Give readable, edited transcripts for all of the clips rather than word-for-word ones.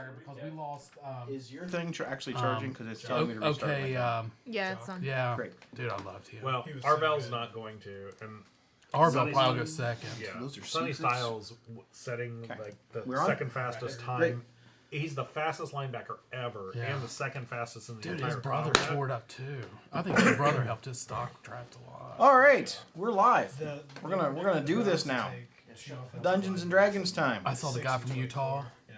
fired because we lost. Is your thing actually charging? Because it's telling me to restart. Okay. Yeah, it's on. Yeah. Great. Dude, I loved him. Well, He was Arvel's so good. not going to, and Arvel probably goes second. yeah, Those are Sunny secrets? Styles setting Okay. like the We're on? second fastest time. Great. He's the fastest linebacker ever, Yeah. and the second fastest in the Dude, entire his brother combat. tore it up too. I think his brother helped his stock draft a lot. All right, we're live. The- We're gonna do this now. Dungeons and Dragons time. I saw the guy from Utah. Yeah.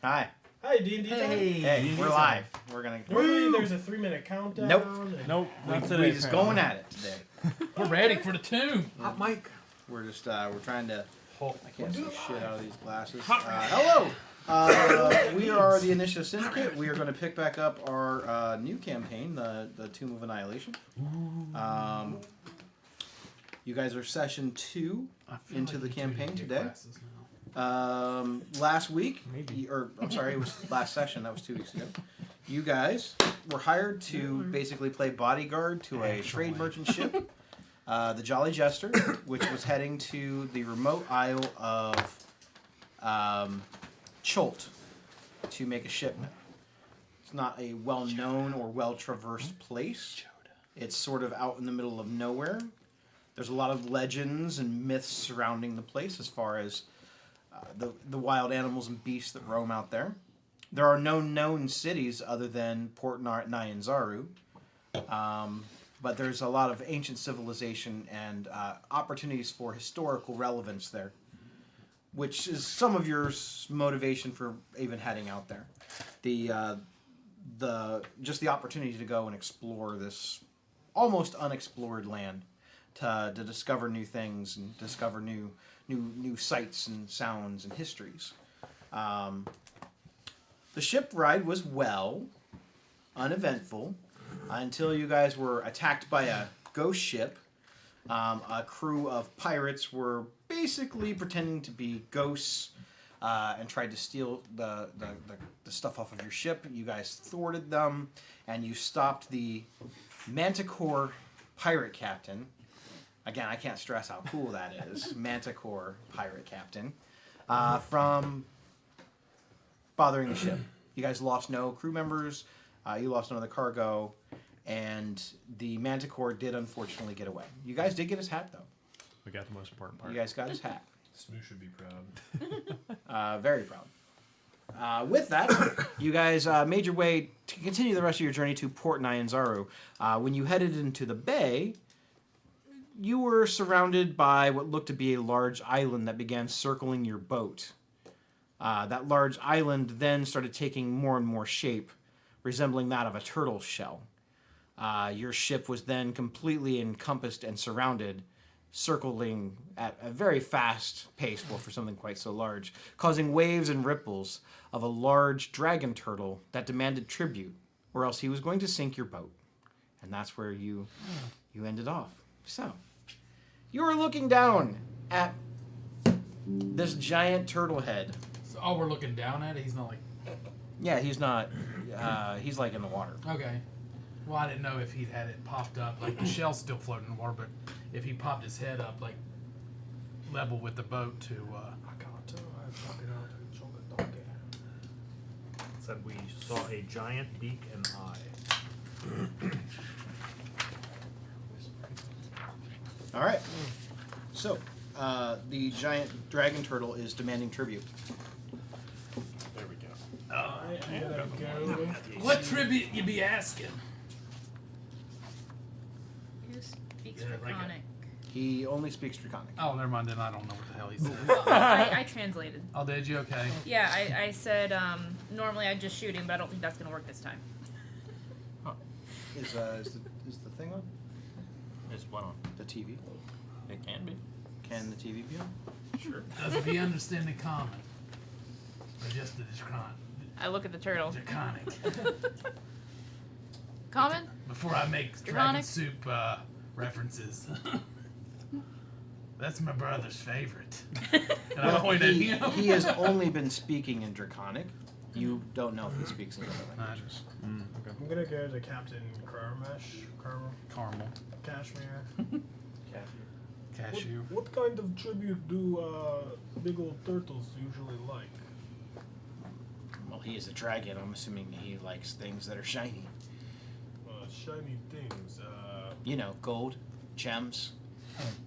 Hi. Hi, D&D time. Hey, we're live. We're gonna. Normally there's a 3-minute countdown. Nope. and- Nope, not today. We're just going at it today. We're ready for the tomb. Hot mic. We're just we're trying to. Hulk. I can't see shit out of these glasses. Hello. We are the Initiative Syndicate. We are going to pick back up our new campaign, the Tomb of Annihilation. You guys are session 2 I feel into like the you two campaign need to get today. glasses now. Last week, or I'm sorry, it was last session. That was 2 weeks ago. You guys were hired to basically play bodyguard to a trade merchant ship, the Jolly Jester, which was heading to the remote isle of Cholt to make a shipment. It's not a well-known or well-traversed place. It's sort of out in the middle of nowhere. There's a lot of legends and myths surrounding the place as far as the wild animals and beasts that roam out there. There are no known cities other than Port Nyanzaru, but there's a lot of ancient civilization and opportunities for historical relevance there, which is some of your motivation for even heading out there. Just the opportunity to go and explore this almost unexplored land, to discover new things and discover new sights and sounds and histories. The ship ride was uneventful until you guys were attacked by a ghost ship. A crew of pirates were basically pretending to be ghosts and tried to steal the stuff off of your ship. You guys thwarted them, and you stopped the Manticore pirate captain. Again, I can't stress how cool that is. Manticore pirate captain. From bothering the ship. You guys lost no crew members. You lost none of the cargo. And the Manticore did unfortunately get away. You guys did get his hat, though. We got the most important part. You guys got his hat. Smoosh should be proud. Very proud. With that, you guys made your way to continue the rest of your journey to Port Nyanzaru. When you headed into the bay, you were surrounded by what looked to be a large island that began circling your boat. That large island then started taking more and more shape, resembling that of a turtle shell. Your ship was then completely encompassed and surrounded, circling at a very fast pace for something quite so large, causing waves and ripples of a large dragon turtle that demanded tribute, or else he was going to sink your boat. And that's where you ended off. So, you are looking down at this giant turtle head. So, we're looking down at it. He's not like. Yeah, he's not. He's like in the water. Okay. Well, I didn't know if he'd had it popped up. Like, the shell's still floating in the water, but if he popped his head up, like, level with the boat to. Said we saw a giant beak and eye. All right. So, the giant dragon turtle is demanding tribute. There we go. I gotta go. What tribute you be asking? Who speaks Yeah, like Draconic? He only speaks Draconic. Oh, never mind. Then I don't know what the hell he said. I translated. Oh, did you? Okay. Yeah, I said normally I'd just shoot him, but I don't think that's gonna work this time. Is the thing on? It's one on. The TV? It can be. Can the TV be on? Sure. Does he understand the common? Or just the I look at the turtle. draconic? Common? Before I make dragon Draconic? soup references. That's my brother's favorite. And I point at him. He has only been speaking in Draconic. You don't know if he speaks in other languages. I'm gonna go to Captain Caramel. Cashmere. Cashew. What kind of tribute do big old turtles usually like? he is a dragon. I'm assuming he likes things that are shiny. Shiny things. You know, gold, gems,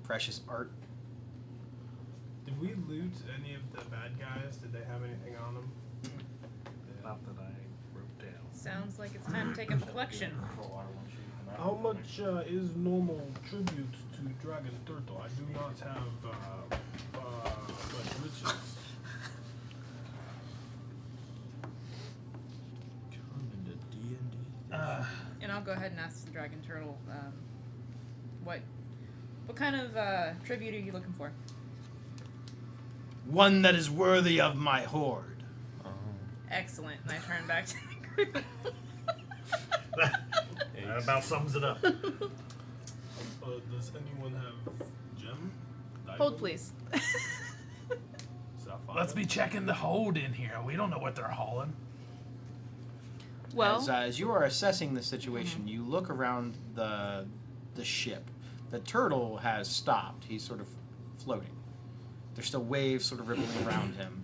precious art. Did we loot any of the bad guys? Did they have anything on them? Not that I wrote down. Sounds like it's time to take up a collection. How much is normal tribute to Dragon Turtle? I do not have much riches. And I'll go ahead and ask the dragon turtle, what kind of tribute are you looking for? One that is worthy of my horde. Excellent. And I turn back to the group. That about sums it up. Does anyone have gem? Hold, Diamond? please. Sapphire? Let's be checking the hold in here. We don't know what they're hauling. Well, As you are assessing the situation, you look around the ship. The turtle has stopped. He's sort of floating. There's still waves sort of rippling around him.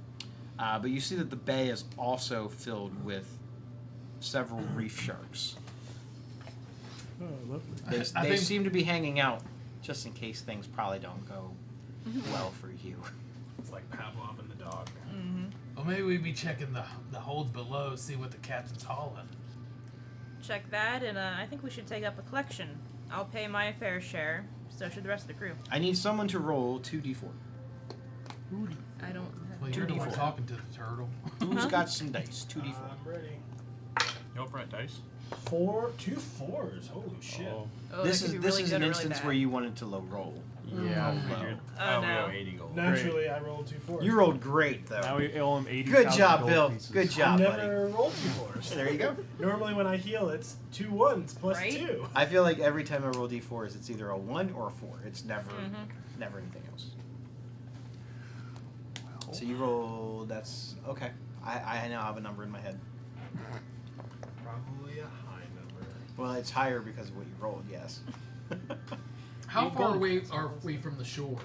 But you see that the bay is also filled with several reef sharks. Oh, lovely. They, I they think- seem to be hanging out just in case things probably don't go well for you. It's like Pavlov and the dog. Well, maybe we'd be checking the holds below, see what the captain's hauling. check that, and I think we should take up a collection. I'll pay my fair share, so should the rest of the crew. I need someone to roll 2d4. I don't Well, have... you're the one 2d4. talking to the turtle. Who's got some dice? 2d4. I'm ready. You open dice? 2 4s. Holy shit. Oh. Oh, This that is could be this really is good an or really instance bad. where you wanted to low roll. Yeah, I Low. figured. Oh, we no. owe 80 gold. Naturally, I rolled 2 4s. You rolled great Now though. we owe him 80. Good job, gold Bill. Pieces. Good I job, buddy. never rolled 2 4s. There you go. Normally, when I heal, it's 2 1s plus Right? 2. I feel like every time I roll d4s, it's either a 1 or a 4. It's never never anything else. So you roll. That's okay. I now have a number in my head. Probably a high number. Well, it's higher because of what you rolled. Yes. How Eight far gold away pieces. are we from the shore?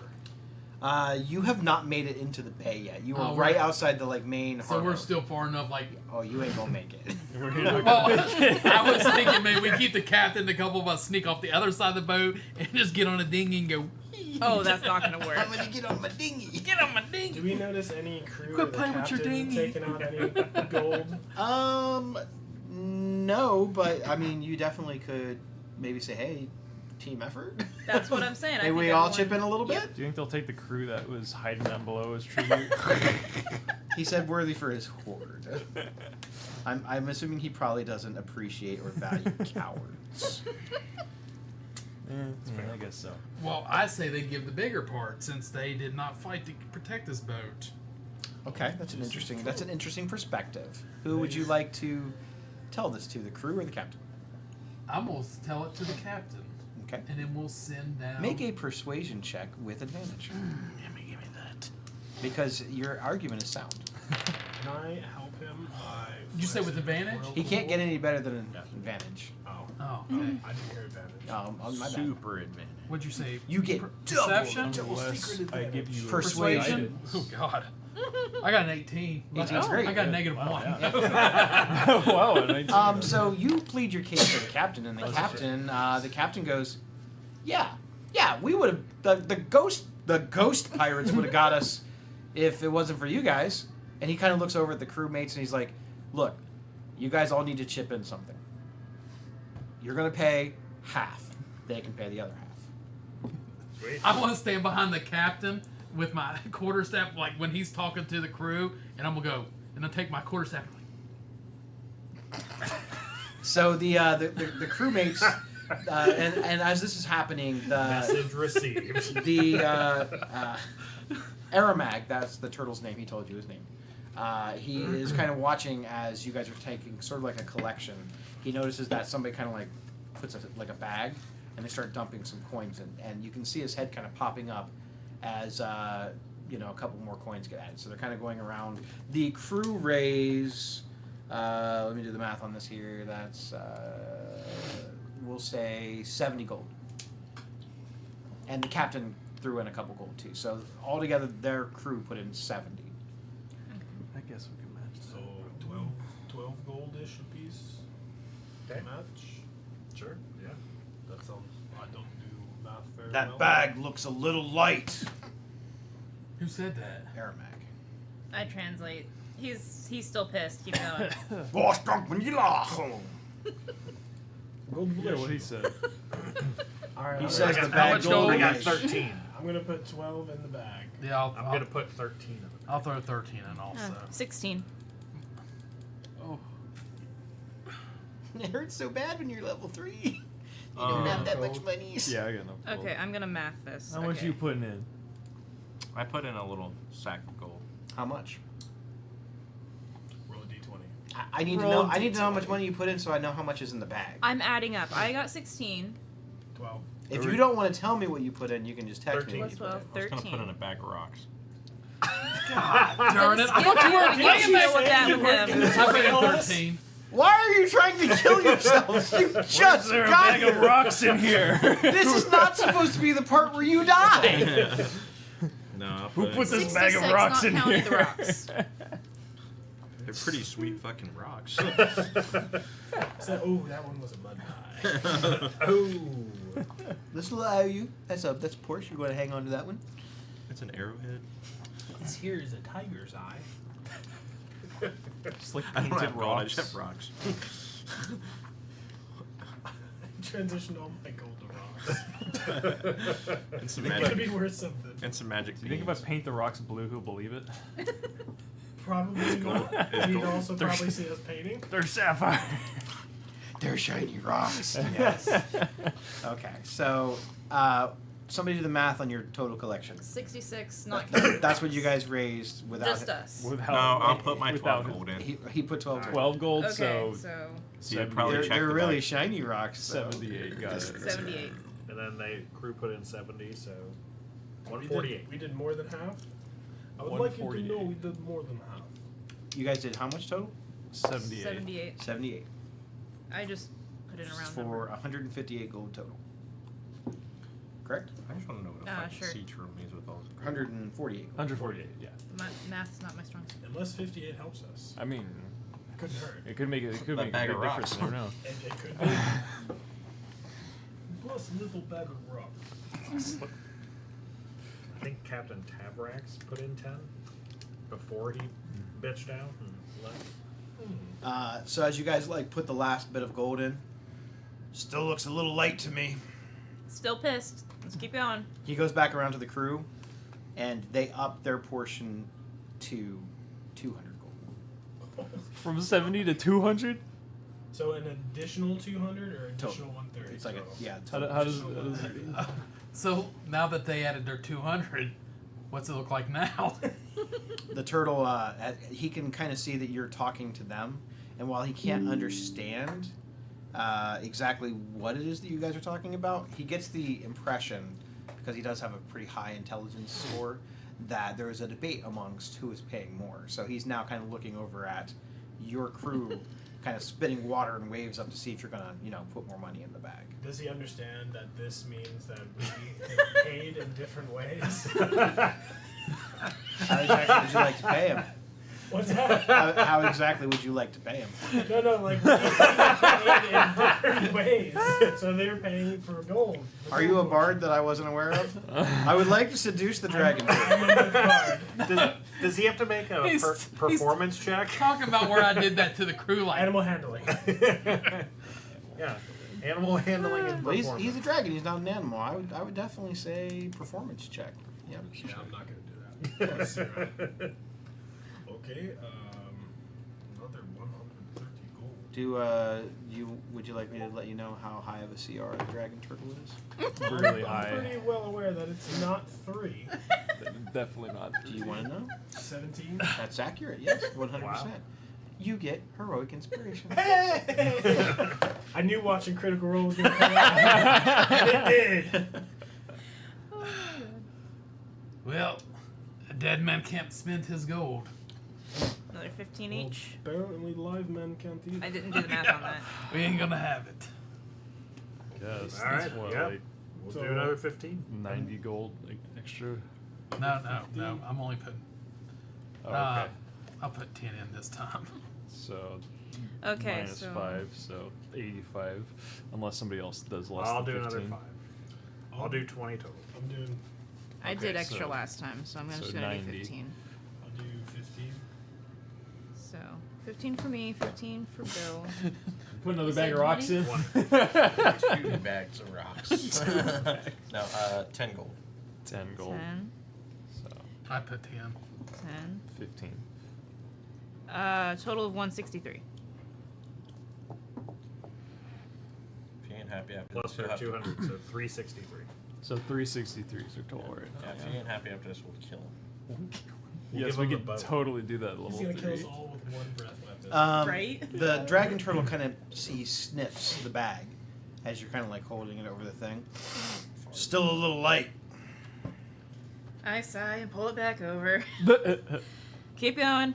You have not made it into the bay yet. You were Oh, right we're- outside the main So harbor. we're still far enough, like... Oh, you ain't gonna make it. We're not Well, gonna make it. I was thinking maybe we keep the captain, a couple of us sneak off the other side of the boat, and just get on a dinghy and go... Oh, that's not gonna work. I'm gonna get on my dinghy. Get on my Do dinghy! we notice any crew Quit or the playing with your captain dinghy. taking out any gold? No, but I mean, you definitely could maybe say, "Hey, team effort." That's what I'm saying. I Maybe think we all everyone- chip in a little bit. Do you think they'll take the crew that was hiding down below as tribute? He said, "Worthy for his horde." I'm assuming he probably doesn't appreciate or value cowards. I guess so. Well, I say they give the bigger part, since they did not fight to protect this boat. Okay, that's an interesting perspective. Who would you like to tell this to, the crew or the captain? I'm going to tell it to the captain, Okay. and then we'll send down... Make a persuasion check with advantage, Give me that. because your argument is sound. Can I help him by... Did you say with advantage? He can't get any better than an advantage. Oh, Oh, okay. I didn't hear advantage. On my bad. Super advantage. What'd you say? You get Perception? double Unless secret I give you a Persuasion? Oh, God. I got an 18. 18's great. I got a negative Wow, 1. yeah. Wow, a 19. So you plead your case to the captain, and the captain goes, yeah, we would have the ghost pirates would have got us if it wasn't for you guys. And he kind of looks over at the crewmates and he's like, look, you guys all need to chip in something. You're gonna pay half. They can pay the other half. Sweet. I want to stand behind the captain with my quarterstaff, like when he's talking to the crew, and I'm going to go, and then take my quarterstaff and So the crewmates, and as this is happening, the Message received. Aramag, that's the turtle's name. He told you his name. He is kind of watching as you guys are taking sort of like a collection. He notices that somebody kind of like puts a bag, and they start dumping some coins in, and you can see his head kind of popping up as a couple more coins get added. So they're kind of going around. The crew raise. Let me do the math on this here. That's we'll say 70 gold, and the captain threw in a couple gold too. So altogether, their crew put in 70. I guess we can match So, that. 12. fish apiece. Okay. Match. Sure. Yeah. That sounds. I don't do math very well. That bag looks a little light. Who said that? Aramac. I translate. He's still pissed. Keep going. Boss drunk when you laugh. Gold Yeah, what he said. Alright, He I'm says gonna- the bag gold. I got is- 13. I'm gonna put 12 in the bag. Yeah, I'm gonna put 13 in it. I'll throw 13 in also. 16. Oh, It hurts so bad when you're level 3. You Uh, don't have that much money. Yeah, I got no gold. Okay, I'm gonna math this. How much okay. you putting in? I put in a little sack of gold. How much? Roll a d20. I need to know. I need to know how much money you put in, so I know how much is in the bag. I'm adding up. I got 16. 12. If you don't want to tell me what you put in, you can just text me 13. what you put in. I was gonna 13. put in a bag of rocks. darn it! I thought you were You can deal with that with him. I put in 13. Why are you trying to kill yourselves? You just There a got bag of here. rocks in here. This is not supposed to be the part where you die. No, I'll Who put put this 66, bag of rocks not in counting here? the rocks. They're pretty sweet fucking rocks. So, oh, that one was a mud pie. Oh. This will allow you. That's a Porsche. You're going to hang on to that one. It's an arrowhead. This here is a tiger's eye. Just like I don't painted have gold, I rocks. just have rocks. Transitioned all my gold to rocks. And some It could magic. be worth something. And some magic. Do you think if I paint the rocks blue, he'll believe it? Probably not. It's You'd gold. also probably see us painting. They're sapphire. They're shiny rocks. Yes. Okay, so somebody do the math on your total collection. 66, not counting. That's what you guys raised without Just us. Without, No, I'll put my without 12 gold in. He put 12. 12 gold, Okay, so so So you'd probably check They're the really bag. shiny rocks. though. 78. Got it. 78. And then they crew put in 70, so We 148. did more than half. I would like you to 148. know we did more than half. You guys did how much total? 78. 78. 78. I just put in a round For number. 158 gold total. Correct? I just want to know what a fucking sure. sea room is with all this. 148. 148, yeah. Math's not my strong suit. Unless 58 helps us. I mean, Couldn't hurt. it could make it could That make a bag big of difference. rocks. You never know. It could be. Plus a little bag of rocks. I think Captain Tabrax put in 10 before he bitched out and left. So as you guys put the last bit of gold in, still looks a little light to me. Still pissed. Let's keep going. He goes back around to the crew, and they up their portion to 200 gold. From 70 to 200? So an additional 200 or additional Total. 130? It's like total? How does it? So now that they added their 200, what's it look like now? The turtle, he can kind of see that you're talking to them, and while he can't understand exactly what it is that you guys are talking about, he gets the impression, because he does have a pretty high intelligence score, that there is a debate amongst who is paying more. So he's now kind of looking over at your crew, kind of spitting water and waves up to see if you're gonna, put more money in the bag. Does he understand that this means that we get paid in different ways? How exactly would you like to pay him? What's that? How exactly would you like to pay him? No, like we get paid in different ways. So they're paying for gold. Are you a bard that I wasn't aware of? I would like to seduce the dragon. I'm a good bard. Does he have to make a He's- performance check? Talking about where I did that to the crew, like Animal handling. Yeah. Animal handling and Well, performance. he's a dragon. He's not an animal. I would definitely say performance check. Yep. Yeah, I'm not gonna do that. That's zero. Okay, another 130 gold. Would you like me to let you know how high of a CR the dragon turtle is? Really I'm high. pretty well aware that it's not 3. Definitely not. Do you want to know? 17. That's accurate. Yes, 100%. Wow. You get heroic inspiration. I knew watching Critical Role was gonna come out. And it did. well, a dead man can't spend his gold. Another 15 each. Apparently, live men can't eat. I didn't do the math on that. We ain't gonna have it. Yes. All right, That's what, yeah. like We'll So- do another 15. 90 gold extra. No. I'm only putting. Oh, okay. I'll put 10 in this time. So Okay, minus so 5, so 85. Unless somebody else does less I'll than do 15. another 5. I'll do 20 total. I'm doing. I Okay, did extra so- last time, so I'm so just gonna 90. do 15. I'll do 15. So 15 for me, 15 for Bill. Put another You bag said of rocks 20? in. 2 bags of rocks. No, 10 gold. 10 gold. 10, So I put 10. 10. 15. Total of 163. If you ain't happy after Plus this, for you'll have to- 200, so 363. So 363 is our total right Yeah, now. if you ain't happy after this, we'll kill him. Yes, give we him the could boat. totally do that at level He's gonna kill us 3. all with one breath weapon. Right? The dragon turtle kind of sniffs the bag as you're kind of like holding it over the thing. Still a little light. I sigh and pull it back over. Keep going.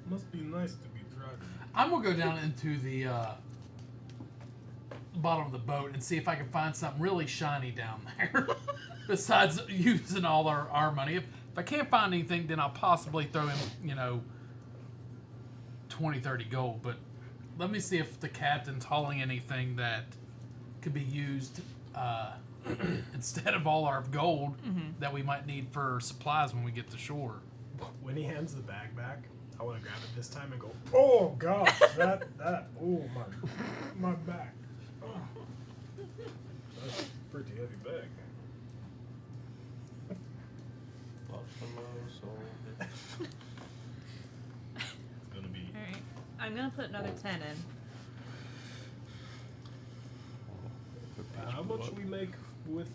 Must be nice to be dragon. I'm gonna go down into the bottom of the boat and see if I can find something really shiny down there. Besides using all our money. If I can't find anything, then I'll possibly throw in, 20, 30 gold. But let me see if the captain's hauling anything that could be used instead of all our gold that we might need for supplies when we get to shore. When he hands the bag back, I want to grab it this time and go, oh gosh, oh my back. Oh. That's a pretty heavy bag. It's gonna be. Alright. I'm gonna put another 10 in. How much we make with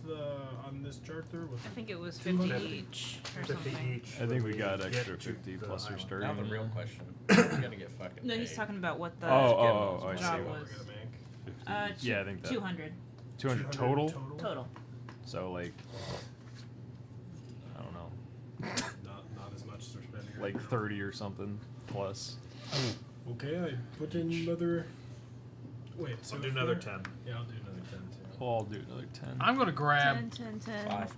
on this charter? Was I think it was 50 50 each or 50 something. each. I think when we got get extra to 50 the plus our island. starting. Now the real question: Are we gonna get fucking No, he's paid? talking about what the Oh, I job see. what was. we're gonna make? 50. Yeah, I think that. 200 200 total? total. So, like, I don't know, Not as much as we're spending. right like now. 30 or something plus. Okay, I put in another. Wait, so I'll do if another we're- 10. Yeah, I'll do another 10 too. I'll do another 10. I'm gonna grab 10, 10, 10. 5.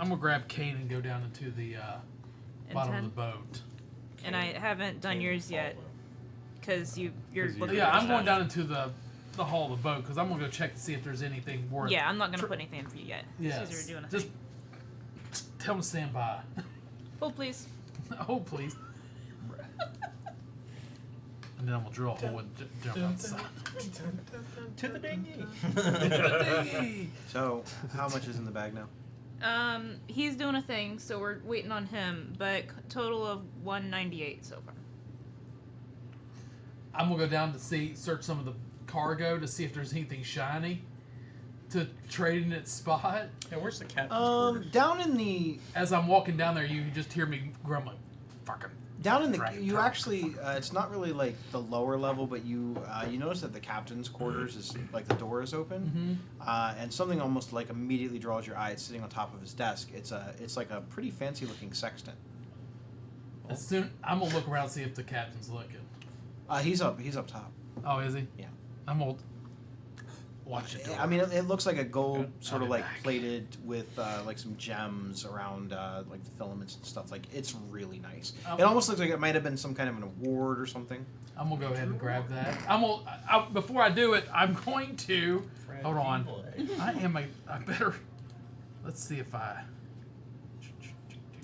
I'm gonna grab Kane and go down into the And bottom 10. of the boat. And I haven't done yours yet because you're 'Cause you- looking Yeah, for I'm going stuff. down into the hull of the boat because I'm gonna go check to see if there's anything worth. Yeah, I'm not gonna put anything in for you yet. Yes. Caesar doing a Just thing. tell them to stand by. Hold please. Oh please. And then I'm gonna drill a hole and jump outside. To the dinghy. So, how much is in the bag now? He's doing a thing, so we're waiting on him. But total of 198 so far. I'm gonna go down to search some of the cargo to see if there's anything shiny to trade in its spot. Hey, where's the captain's quarters? Down in the As I'm walking down there, you can just hear me grumbling. Fucking. you turtle. actually it's not really like the lower level, but you notice that the captain's quarters is like the door is open, and something almost like immediately draws your eye. It's sitting on top of his desk. It's like a pretty fancy looking sextant. As soon I'm gonna look around and see if the captain's looking. He's up top. Oh, is he? Yeah. I'm old. Watch it. I mean, it looks like a gold Good. sort I'll of be like back. plated with like some gems around like the filaments and stuff. Like it's really nice. It almost looks like it might have been some kind of an award or something. I'm gonna go ahead and grab that. Before I do it, I'm going to. Hold on. I better. Let's see if I.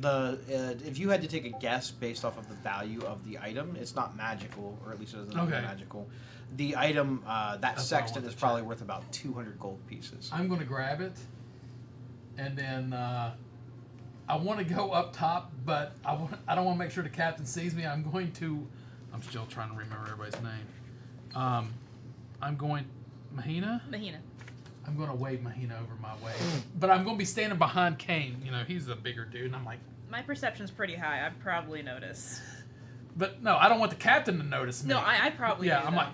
If you had to take a guess based off of the value of the item, it's not magical, or at least it doesn't look Okay. magical. The item that what I sextant want is to probably check. worth about 200 gold pieces. I'm gonna grab it, and then I want to go up top, but I don't want to make sure the captain sees me. I'm still trying to remember everybody's name. I'm going Mahina. Mahina. I'm going to wave Mahina over my way, but I'm going to be standing behind Kane. He's a bigger dude, and I'm like, My perception's pretty high. I'd probably notice. but no, I don't want the captain to notice me. No, I probably yeah, do, I'm though. like,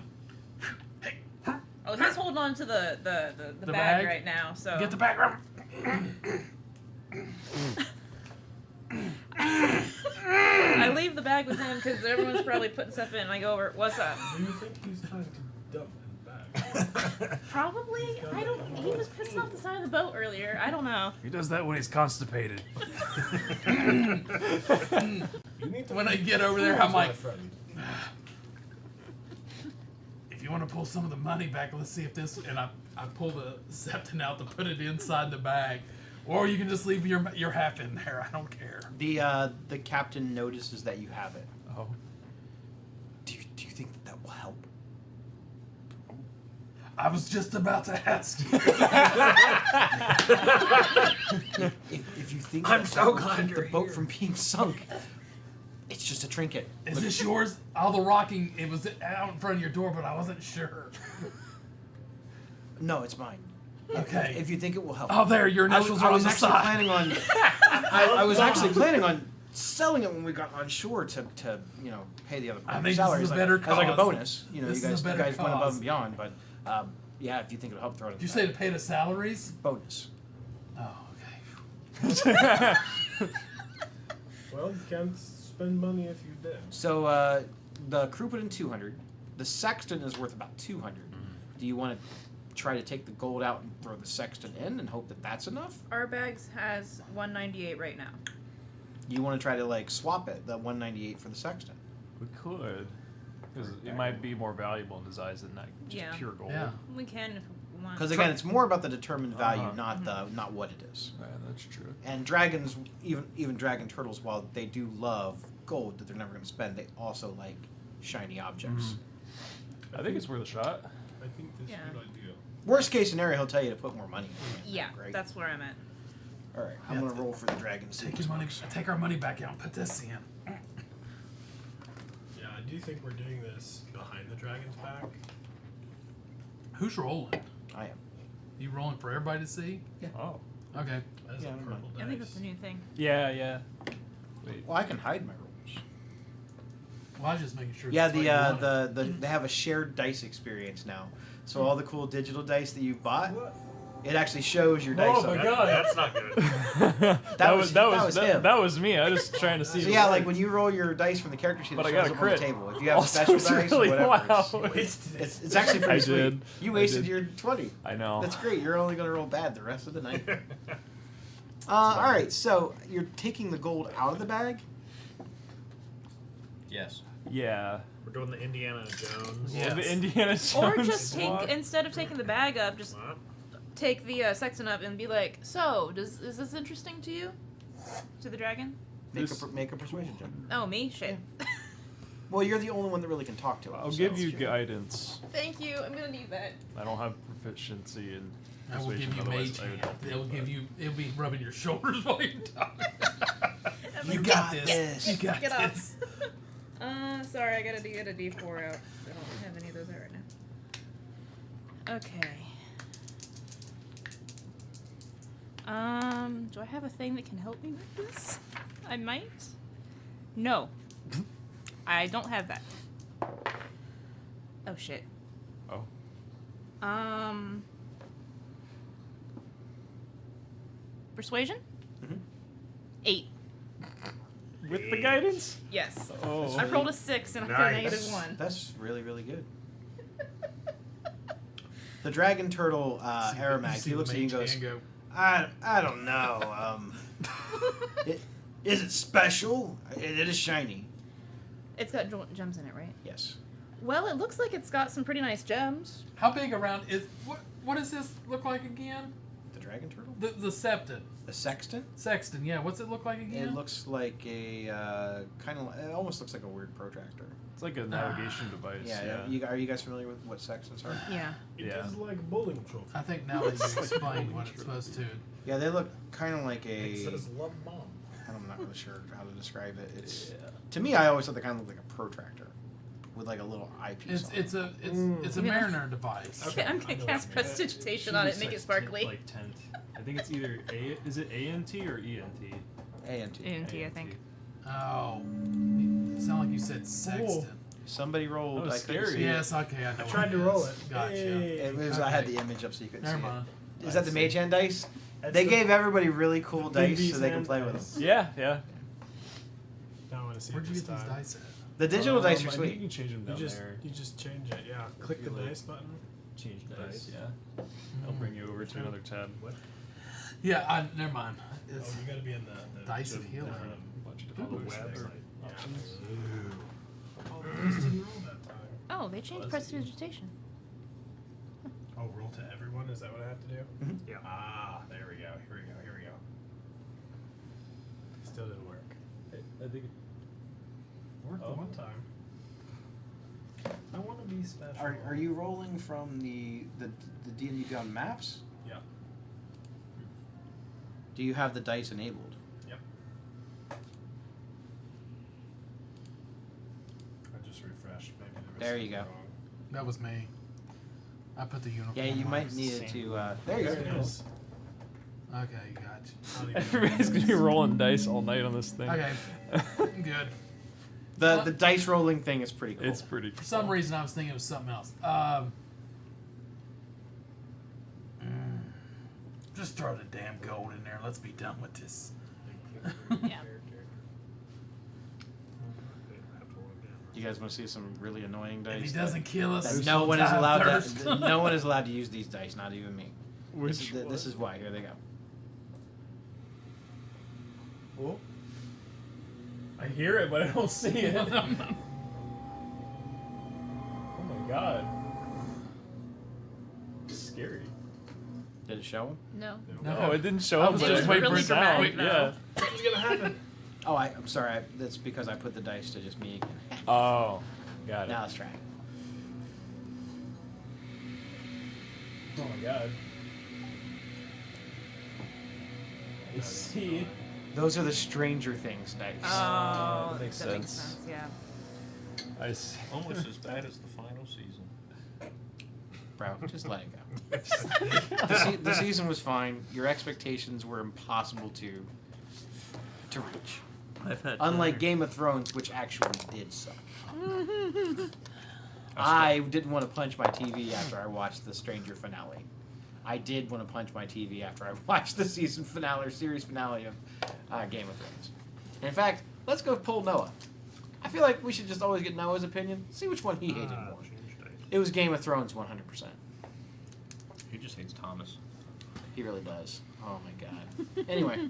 Oh, he's holding on to the The bag bag? right now, so. get the background. I leave the bag with him because everyone's probably putting stuff in, and I go over, what's up? Do you think he's trying to dump in the bag? Probably. I don't. He was pissing off the side of the boat earlier. I don't know. He does that when he's constipated. You need to When I get over there, I'm my like, friend. if you want to pull some of the money back, let's see if this. And I pull the septon out to put it inside the bag, or you can just leave your half in there. I don't care. The captain notices that you have it. Oh. Do you think that will help? I was just about to ask you. If you think I'm that so will glad keep you're the boat here. from being sunk, it's just a trinket. Is this yours? All the rocking, it was out in front of your door, but I wasn't sure. No, it's mine. Okay. If you think it will help. Oh, there, your initials are on the actually side. planning on. I was actually planning on selling it when we got on shore to pay the other I think this salaries is a better as like a cause. bonus. You This is you a guys better went above cause. and beyond, but yeah, if you think it'll help, throw it in Did you the say bag. to pay the salaries? Bonus. Oh, okay. Well, you can't spend money if you did. So the crew put in 200. The sexton is worth about 200. Do you want to try to take the gold out and throw the sexton in and hope that that's enough? Our bags has 198 right now. You want to try to like swap it, the 198 for the sexton? We could. Because it might be more valuable in his eyes than that just Yeah. pure gold. Yeah. We can if we want. Because again, it's more about the determined value, Uh-huh. not what it is. Yeah, that's true. And dragons, even dragon turtles, while they do love gold that they're never going to spend, they also like shiny objects. I think it's worth a shot. I think this Yeah. is a good idea. Worst case scenario, he'll tell you to put more money in. Yeah, Great. that's where I'm at. All right, I'm Yeah, going to roll for the dragons. Take your money. Take our money back out and put this in. Yeah, I do think we're doing this behind the dragon's back. Who's rolling? I am. You rolling for everybody to see? Oh. Okay. As Yeah, a never purple mind. dice. I think that's a new thing. Yeah, yeah. Wait. Well, I can hide my rolls. Well, I was just making sure. Yeah, that's what you wanted. the they have a shared dice experience now. So all the cool digital dice that you bought, it actually shows your dice. Oh my on it. God. That's not good. That was him. that was me. I was trying to see. So yeah, like when you roll your dice from the character sheet, But it I got shows a up on the crit. table. If you have Also, special it's dice really- or whatever, wow. it's actually pretty I sweet. did. You I wasted did. your 20. I know. That's great. You're only going to roll bad the rest of the night. All right, so you're taking the gold out of the bag. Yes. Yeah. We're doing the Indiana Jones. Yeah. The Indiana Jones. Or just swap. take, instead of taking the bag up, just What? take the sexton up and be like, so, is this interesting to you? To the dragon? Make a persuasion check. Oh, me? Shit. Well, you're the only one that really can talk to it. I'll so- give you guidance. Thank you. I'm gonna need that. I don't have proficiency in I will persuasion. give you Otherwise, mage I would hand. help you It'll with give that. you. It'll be rubbing your shoulders while you're talking. I'm You like, got yes, this. You got Get this. off. Sorry, I gotta get a D4 out. I don't have any of those out right now. Okay. Do I have a thing that can help me with this? I might. No. I don't have that. Oh shit. Oh. Persuasion? Mhm. 8. With the guidance? Yes. Oh. I rolled a 6 and I got a Nice. negative 1. That's really, really good. The dragon turtle, Aramag, he looks at you and goes, I don't know. Is it special? It is shiny. It's got gems in it, right? Yes. Well, it looks like it's got some pretty nice gems. How big around is what does this look like again? The dragon turtle? The septon. The sexton? Sexton, yeah. What's it look like again? It looks like a it almost looks like a weird protractor. It's like a navigation device. Yeah. Are you guys familiar with what sextons are? Yeah. It Yeah. is like a bowling trophy. I think now that you explained what it's supposed to. Yeah, they look kind of like It a. says love bomb. I'm not really sure how to describe it. It's Yeah. to me, I always thought they kind of looked like a protractor with like a little eyepiece. on it. It's a Yeah. mariner device. Okay, I'm I gonna know cast what you mean. prestidigitation on it, make it sparkly. Like tent. I think it's either is it ANT or ENT? A&T. ANT, I think. Oh, it sounded like you said sexton. Somebody rolled. That was I couldn't scary. see it. Yes, okay, I know. I what tried to is. roll it. Gotcha. Hey. It was. I had the image up so you couldn't Never see mind. it. Is that the mage hand dice? That's They the- gave everybody really cool dice Big so they can hand play with dice. them. Yeah, yeah. Now I want to see Where'd it you this get these time. dice at? The digital dice are I think sweet. you can change them You down just there. you just change it. Yeah. Click the feel it. dice button. Change dice. Dice. Yeah. I'll bring you over to another tab. What? Yeah, never mind. Oh, It's you gotta be in the dice of healing. Bunch of On the different website. options. Oh, the dice didn't roll that time. Oh, they changed prestidigitation. Oh, roll to everyone? Is that what I have to do? Mhm. Yeah. Ah, there we go. Here we go. Here we go. Still didn't work. I think. Worked the one time. I want to be special. Are you rolling from the D&D Beyond maps? Yeah. Do you have the dice enabled? Yep. I just refreshed. Maybe There there was you something go. wrong. That was me. I put the uniform. Yeah, you on. might need it to. There you There it go. is. Okay, gotcha. I don't even know Everybody's what gonna it be is. rolling dice all night on this thing. Okay, good. The dice rolling thing is pretty cool. It's pretty. For some reason, I was thinking it was something else. Just throw the damn gold in there. Let's be done with this. Yeah. You guys want to see some really annoying dice? If he doesn't kill us, that no no one is allowed thirst. to. No one is allowed to use these dice. Not even me. Which This is why. Here they go. Oh. I hear it, but I don't see it. Oh my god. Scary. Did it show them? No. No, it didn't show I up. was but just it waiting for was it to out. wait, Yeah. What's gonna happen? Oh, I'm sorry. That's because I put the dice to just me again. Oh, got it. Now let's try it. Oh my god. I see. Those are the Stranger Things dice. Oh, that makes that makes sense. sense. Yeah. I see. Almost as bad as the final season. Bro, just let it go. The season was fine. Your expectations were impossible to reach. I've had Unlike Game of Thrones, which actually did suck. I didn't want to punch my TV after I watched the Stranger finale. I did want to punch my TV after I watched the season finale or series finale of Game of Thrones. In fact, let's go pull Noah. I feel like we should just always get Noah's opinion. See which one he hated more. Change dice. It was Game of Thrones 100%. He just hates Thomas. He really does. Oh my god. Anyway,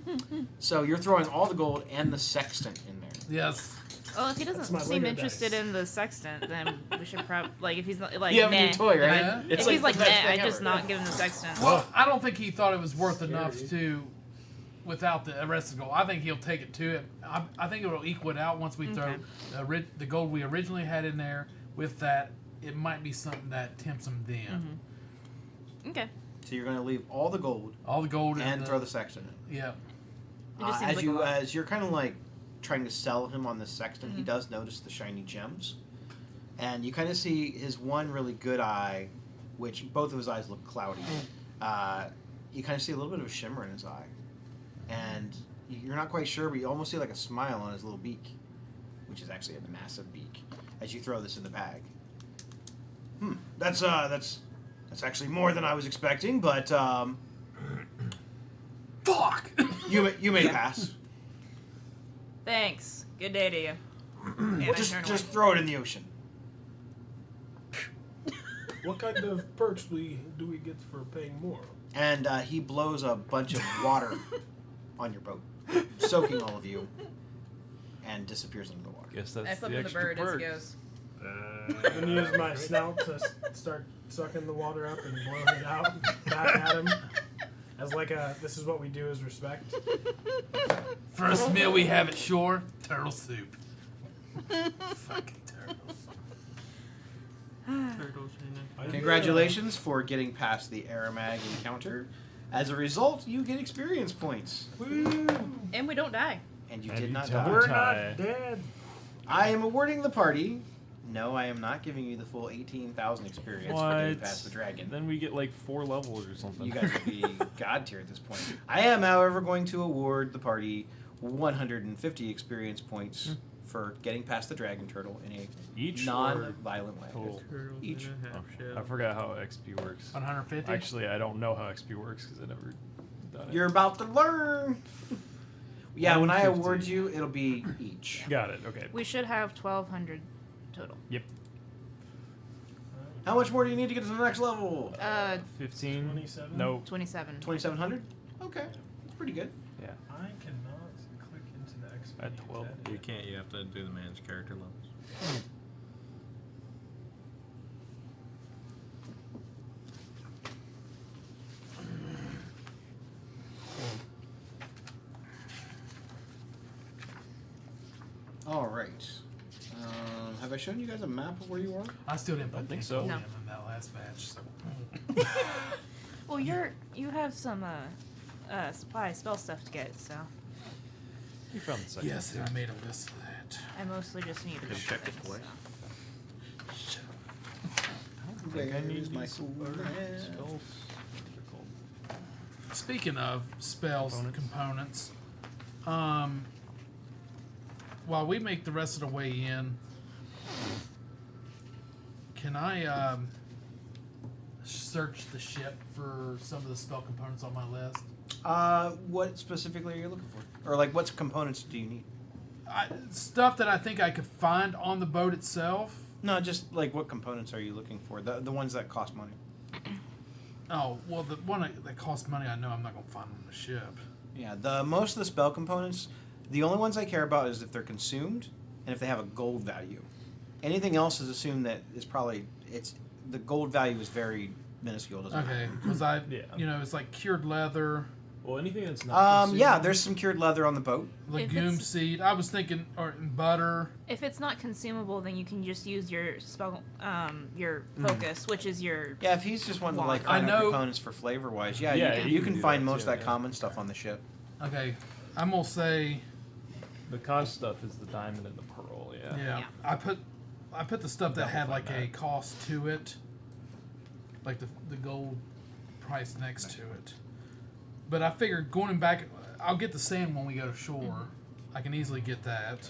so you're throwing all the gold and the sextant in there. Yes. Well, if he That's doesn't my seem Lego interested dice. in the sextant, then we should probably like if he's not like You have a meh, new toy, right? Yeah. If he's like the best meh, I thing just ever. not give him the sextant. Well, I don't think he thought it was worth enough to, without the rest of the gold. I think he'll take it to it. I think it will equal it out once we throw the gold we originally had in there. With that, it might be something that tempts him then. Okay. So you're going to leave all the gold All the gold and throw the sextant in. Yeah. It just seems like a lot. As you're kind of like trying to sell him on the sextant, he does notice the shiny gems, and you kind of see his one really good eye, which both of his eyes look cloudy. You kind of see a little bit of a shimmer in his eye, and you're not quite sure, but you almost see like a smile on his little beak, which is actually a massive beak. As you throw this in the bag, that's actually more than I was expecting, but Fuck! you may pass. Thanks. Good day to you. And I Just turn just away. throw it in the ocean. What kind of perks do we get for paying more? And he blows a bunch of water on your boat, soaking all of you, and disappears into the water. Guess I that's flip the him the extra bird perk. as he goes. I'm gonna use my snout to start sucking the water up and blowing it out back at him. As like this is what we do as respect. First meal we have at shore, turtle soup. Fucking turtles. Congratulations for getting past the Aramag encounter. As a result, you get experience points. And we don't die. And you And did you not don't. die. We're Die. not dead. I am awarding the party. No, I am not giving you the full 18,000 experience for getting What? past the dragon. Then we get like 4 levels or something. You guys would be god tier at this point. I am, however, going to award the party 150 experience points for getting past the dragon turtle in a Each or non-violent way. total? Each. I forgot how XP works. 150? Actually, I don't know how XP works because I never done it. You're about to learn. Yeah, when I 150. award you, it'll be each. Got it. Okay. We should have 1,200 total. Yep. How much more do you need to get to the next level? 15. 27? No. 27. 2,700. Okay, that's pretty good. Yeah. I cannot click into the XP. At 12. You can't. You have to do the managed character levels. All right. Have I shown you guys a map of where you are? I still didn't put think so. Napoleon No. in that last batch. So. Well, you have some supply spell stuff to get, so You found the second. Yes, I made a list of that. I mostly just need Have you checked it twice? Where I need is my these cool spells. man? Spells. Speaking of spells and components, while we make the rest of the way in, can I search the ship for some of the spell components on my list? What specifically are you looking for? Or like, what components do you need? Stuff that I think I could find on the boat itself. No, just like what components are you looking for? The ones that cost money. Oh, well, the one that costs money, I know I'm not going to find on the ship. Yeah, the most of the spell components, the only ones I care about is if they're consumed and if they have a gold value. Anything else is assumed that is probably the gold value is very minuscule. Doesn't Okay, matter. because Yeah. it's like cured leather, Well, anything that's not. Yeah, there's some cured leather on the boat. legume it's- seed. I was thinking, or butter. if it's not consumable, then you can just use your spell, your focus, which is your. Yeah, if he's just wanting to like I find out know- components for flavor wise, yeah, Yeah, you you can can do find that most too, of that yeah. common stuff on the ship. Okay, I'm gonna say, The cost stuff is the diamond and the pearl. Yeah. yeah. Yeah. I put the stuff that That had will like find a that. cost to it, like the gold price next to it. But I figured going back, I'll get the sand when we go to shore. I can easily get that,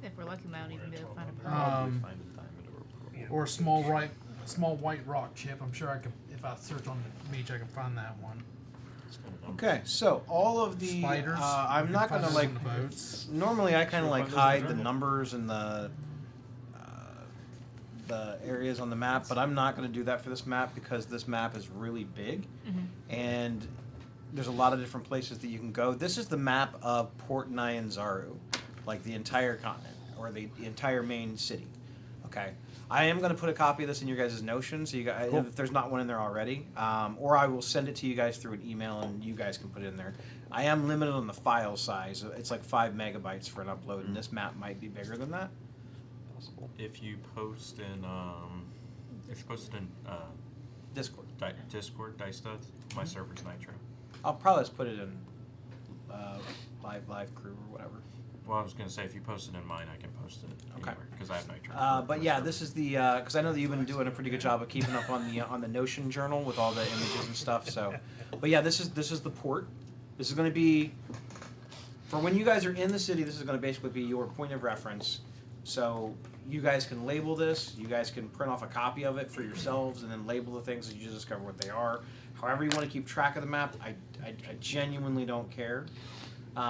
If we're lucky, we might even be able to find a pearl. Probably Um, find a diamond or a pearl. or a small white rock chip. I'm sure I could, if I search on the beach, I can find that one. Okay, so all of the Spiders. I'm You not can gonna find like. those on the boats. Normally, I kind of Sure, like find those in the hide the journal. numbers and the areas on the map, but I'm not going to do that for this map because this map is really big, and there's a lot of different places that you can go. This is the map of Port Nyanzaru, like the entire continent or the entire main city. Okay, I am going to put a copy of this in your guys' Notion, so you guys, if there's not one in there already, or I will send it to you guys through an email, and you guys can put it in there. I am limited on the file size; it's like 5 megabytes for an upload, and this map might be bigger than that. Possible. If you post in, if you post in Discord. Discord, Dice Studs, my server's Nitro. I'll probably just put it in live crew or whatever. Well, I was gonna say if you post it in mine, I can post it Okay. anywhere because I have Nitro. But yeah, this is the because I know that you've been doing a pretty good job of keeping up on the Notion journal with all the images and stuff. So, but yeah, this is the port. This is going to be for when you guys are in the city. This is going to basically be your point of reference. So you guys can label this. You guys can print off a copy of it for yourselves and then label the things that you just discover what they are. However you want to keep track of the map, I genuinely don't care. We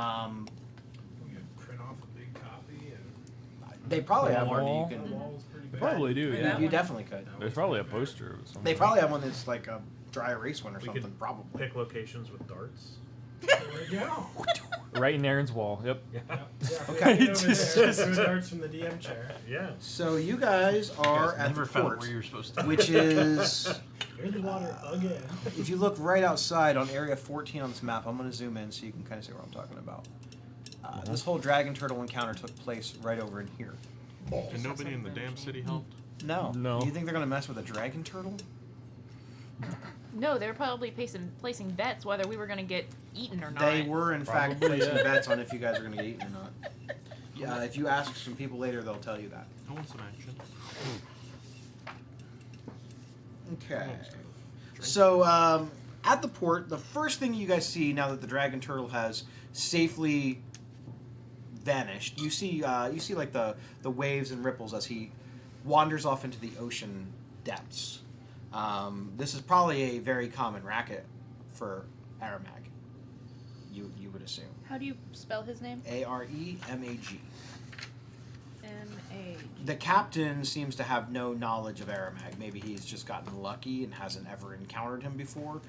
could print off a big copy and They probably have one Wall. that you the can. wall's pretty big. Probably do. Print Yeah. that You one. definitely could. There's probably a poster of something. They probably have one that's like a dry erase one or We something. could Probably. pick locations with darts. There we go. right in Aaron's wall. Yep. Yeah. Yeah, Okay. over there. Throw darts from the DM chair. Yeah. So you guys are at never the found port, where you were supposed to. which is, You're in the water again. if you look right outside on area 14 on this map, I'm going to zoom in so you can kind of see what I'm talking about. This whole dragon turtle encounter took place right over in here. And nobody in the damn city helped. No. No. Do you think they're going to mess with a dragon turtle? No, they were probably placing bets whether we were going to get eaten or not. They were, in fact, Probably, placing yeah. bets on if you guys are going to get eaten or not. Yeah, if you ask some people later, they'll tell you that. I want some action. Okay. So, at the port, the first thing you guys see now that the dragon turtle has safely vanished, you see like the waves and ripples as he wanders off into the ocean depths. This is probably a very common racket for Aramag. You would assume. How do you spell his name? Aremag. M-A-G. The captain seems to have no knowledge of Aramag. Maybe he's just gotten lucky and hasn't ever encountered him before.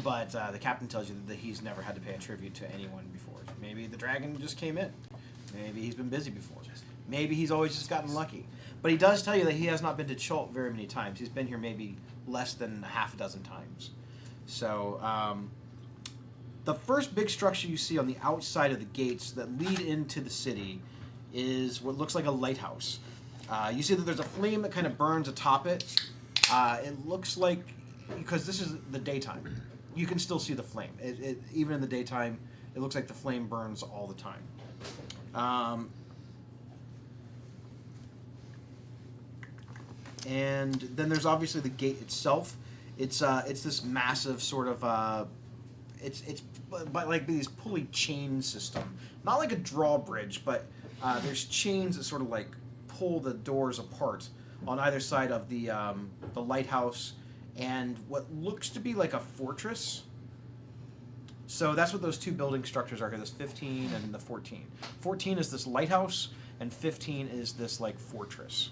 But the captain tells you that he's never had to pay a tribute to anyone before. Maybe the dragon just came in. Maybe he's been busy before. Maybe he's always just gotten lucky. But he does tell you that he has not been to Chult very many times. He's been here maybe less than half a dozen times. So the first big structure you see on the outside of the gates that lead into the city is what looks like a lighthouse. You see that there's a flame that kind of burns atop it. It looks like, because this is the daytime, you can still see the flame. Even in the daytime, it looks like the flame burns all the time. And then there's obviously the gate itself. It's this massive sort of it's but like these pulley chain system, not like a drawbridge, but there's chains that sort of like pull the doors apart on either side of the lighthouse and what looks to be like a fortress. So that's what those two building structures are here, this 15 and the 14. 14 is this lighthouse, and 15 is this like fortress.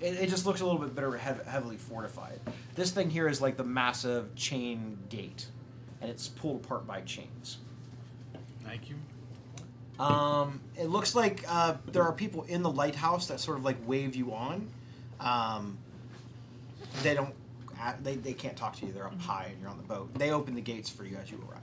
It just looks a little bit better, heavily fortified. This thing here is like the massive chain gate, and it's pulled apart by chains. Thank you. It looks like there are people in the lighthouse that sort of like wave you on. They don't. They can't talk to you. They're up high and you're on the boat. They open the gates for you as you arrive.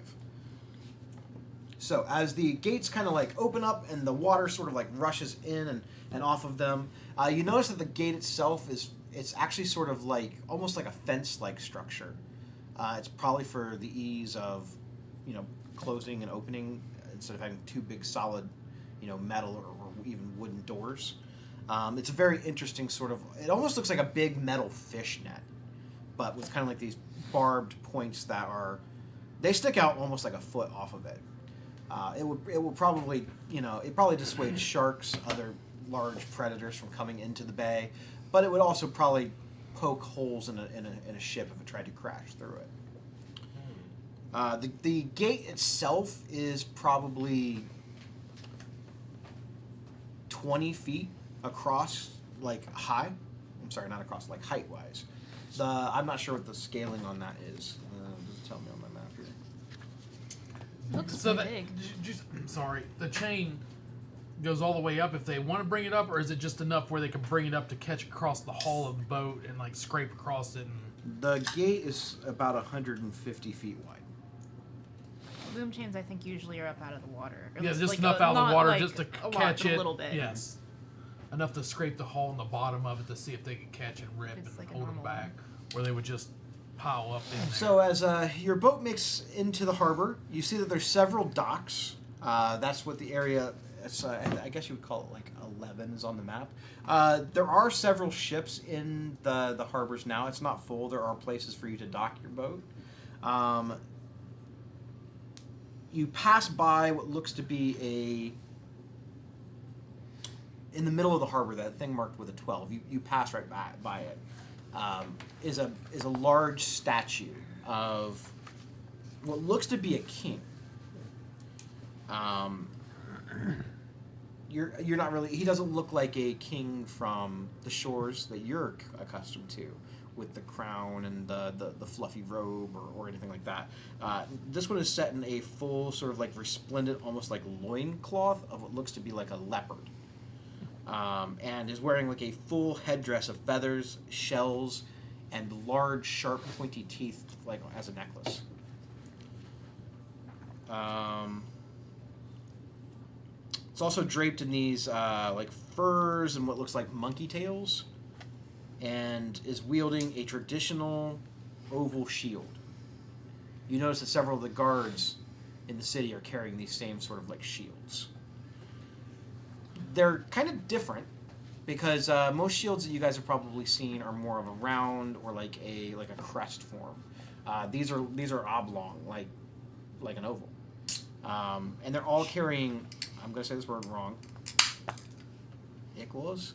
So as the gates kind of like open up and the water sort of like rushes in and off of them, you notice that the gate itself it's actually sort of like almost like a fence-like structure. It's probably for the ease of, closing and opening instead of having two big solid, metal or even wooden doors. It's a very interesting sort of. It almost looks like a big metal fish net, but with kind of like these barbed points that they stick out almost like a foot off of it. It would probably, it probably dissuade sharks, other large predators from coming into the bay, but it would also probably poke holes in a ship if it tried to crash through it. The gate itself is probably 20 feet across, like high. I'm sorry, not across, like height wise. I'm not sure what the scaling on that is. Does it tell me on my map here? Looks So pretty that, big. I'm sorry, the chain goes all the way up if they want to bring it up, or is it just enough where they can bring it up to catch across the hull of the boat and like scrape across it? The gate is about 150 feet wide. Boom chains, I think, usually are up out of the water. Or Yeah, at least, just like, enough out of the not water like just to a lot, catch but it. a little bit. Yes, enough to scrape the hull in the bottom of it to see if they could catch and rip It's and like a hold them normal back, or they would just pile up in there. So as your boat makes into the harbor, you see that there's several docks. That's what the area. I guess you would call it like 11 is on the map. There are several ships in the harbors now. It's not full. There are places for you to dock your boat. You pass by what looks to be in the middle of the harbor, that thing marked with a 12. You pass right by it. Is a large statue of what looks to be a king. You're not really. He doesn't look like a king from the shores that you're accustomed to, with the crown and the fluffy robe or anything like that. This one is set in a full sort of like resplendent, almost like loincloth of what looks to be like a leopard. And is wearing like a full headdress of feathers, shells, and large, sharp, pointy teeth, like as a necklace. It's also draped in these like furs and what looks like monkey tails, and is wielding a traditional oval shield. You notice that several of the guards in the city are carrying these same sort of like shields. They're kind of different because most shields that you guys have probably seen are more of a round or like a crest form. These are oblong, like an oval, and they're all carrying. I'm going to say this word wrong. Ikwas?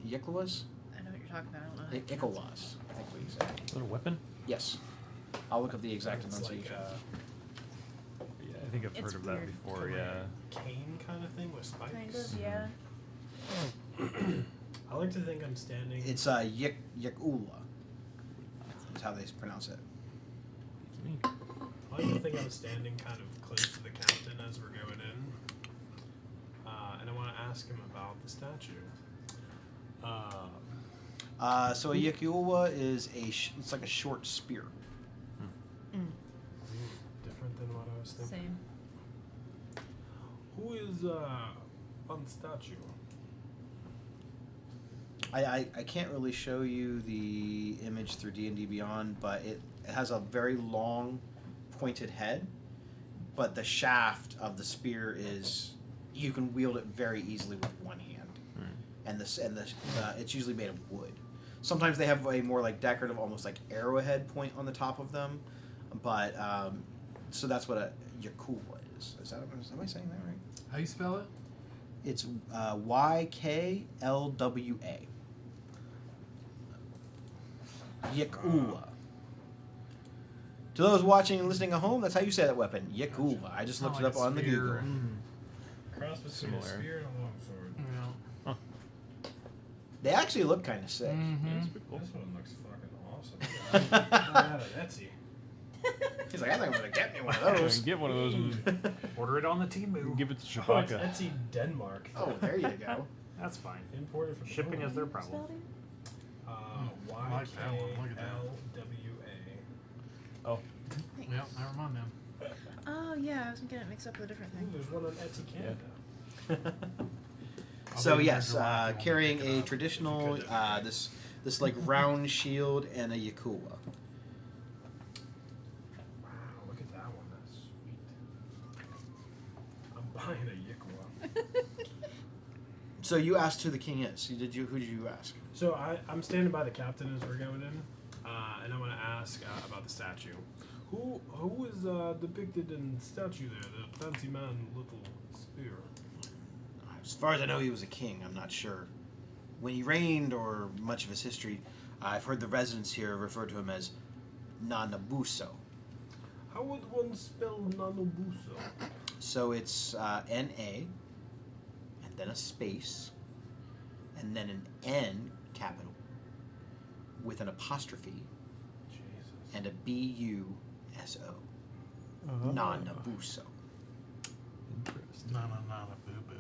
Yikwas? I know what you're talking about. I don't know. how to pronounce Ikawas, I think what you said. Is that a weapon? Yes. I'll look up the exact It's like enunciation. Yeah, I think I've It's heard of that weird. before. Yeah. cane kind of thing with spikes. Kind of, yeah. like to think I'm standing. It's Yakula. That's how they pronounce it. It's me. I like to think I'm standing kind of close to the captain as we're going in. And I want to ask him about the statue. So a Yakula is it's like a short spear. Different than what I was thinking. Same. Who is on the statue? I can't really show you the image through D&D Beyond, but it has a very long, pointed head. But the shaft of the spear is you can wield it very easily with one hand, and it's usually made of wood. Sometimes they have a more like decorative, almost like arrowhead point on the top of them, but so that's what a Yakula is. Am I saying that right? How you spell it? It's YKLWA. Yakula. To those watching and listening at home, that's how you say that weapon. Yakula. I just looked it up on the Google. Cross between a Similar. spear and a longsword. Yeah. They actually look kind of sick. Mm-hmm. That's pretty cool. This one looks fucking awesome. Out of Etsy. He's like, I think I'm gonna get me one of I those. can get one of those and Order it on the Temu. give it to Oh, it's Chewbacca. Etsy Denmark. Oh, there you go. That's fine. Imported from Shipping is their problem. I like that one. Look at that. YKLWA. Oh, Yep, never mind then. Oh yeah, I was getting it mixed up with a different Ooh, thing. there's one on Etsy Canada. So bet yes, you're right, you carrying won't pick it a up. traditional If you could, this like round shield and a Yakula. Wow, look at that one. That's sweet. I'm buying a Yikwa. So you asked who the king is. Who did you ask? So I'm standing by the captain as we're going in, and I want to ask about the statue. Who is depicted in the statue there? The fancy man, little spear. As far as I know, he was a king. I'm not sure when he reigned or much of his history. I've heard the residents here refer to him as Nanabuso. How would one spell Nanabuso? So it's N-A, and then a space, and then an N capital, with an apostrophe, Jesus. and a B-U-S-O. Nanabuso. interesting. No, boo boo.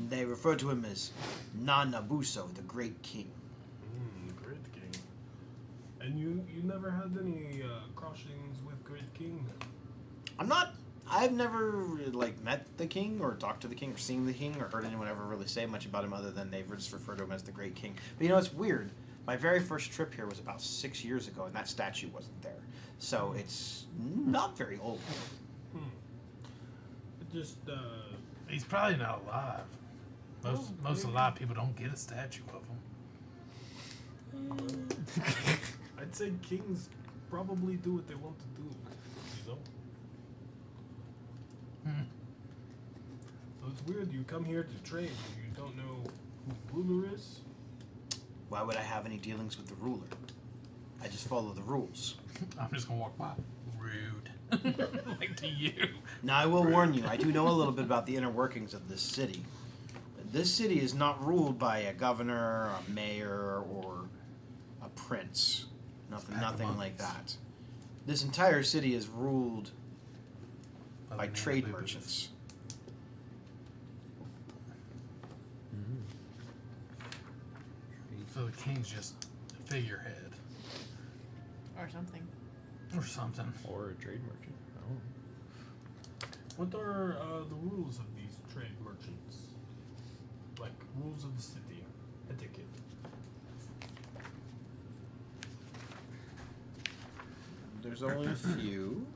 They refer to him as Nanabuso, the Great King. Great King. And you never had any crossings with Great King? I've never like met the king or talked to the king or seen the king or heard anyone ever really say much about him other than they've just referred to him as the Great King. But you know, it's weird. My very first trip here was about 6 years ago, and that statue wasn't there. So it's not very old. It just, He's probably not alive. Most maybe. alive people don't get a statue of him. I'd say kings probably do what they want to do, you know? So it's weird, you come here to trade and you don't know who the ruler is? Why would I have any dealings with the ruler? I just follow the rules. I'm just gonna walk by. Rude. Like to you. Now, I will warn you, I do know a little bit about the inner workings of this city. This city is not ruled by a governor, a mayor, or a prince. Nothing like that. This entire city is ruled by trade merchants. So the king's just a figurehead Or something. or something. Or a trade merchant. Oh. What are the rules of these trade merchants? Like, rules of the city, etiquette. There's only a few.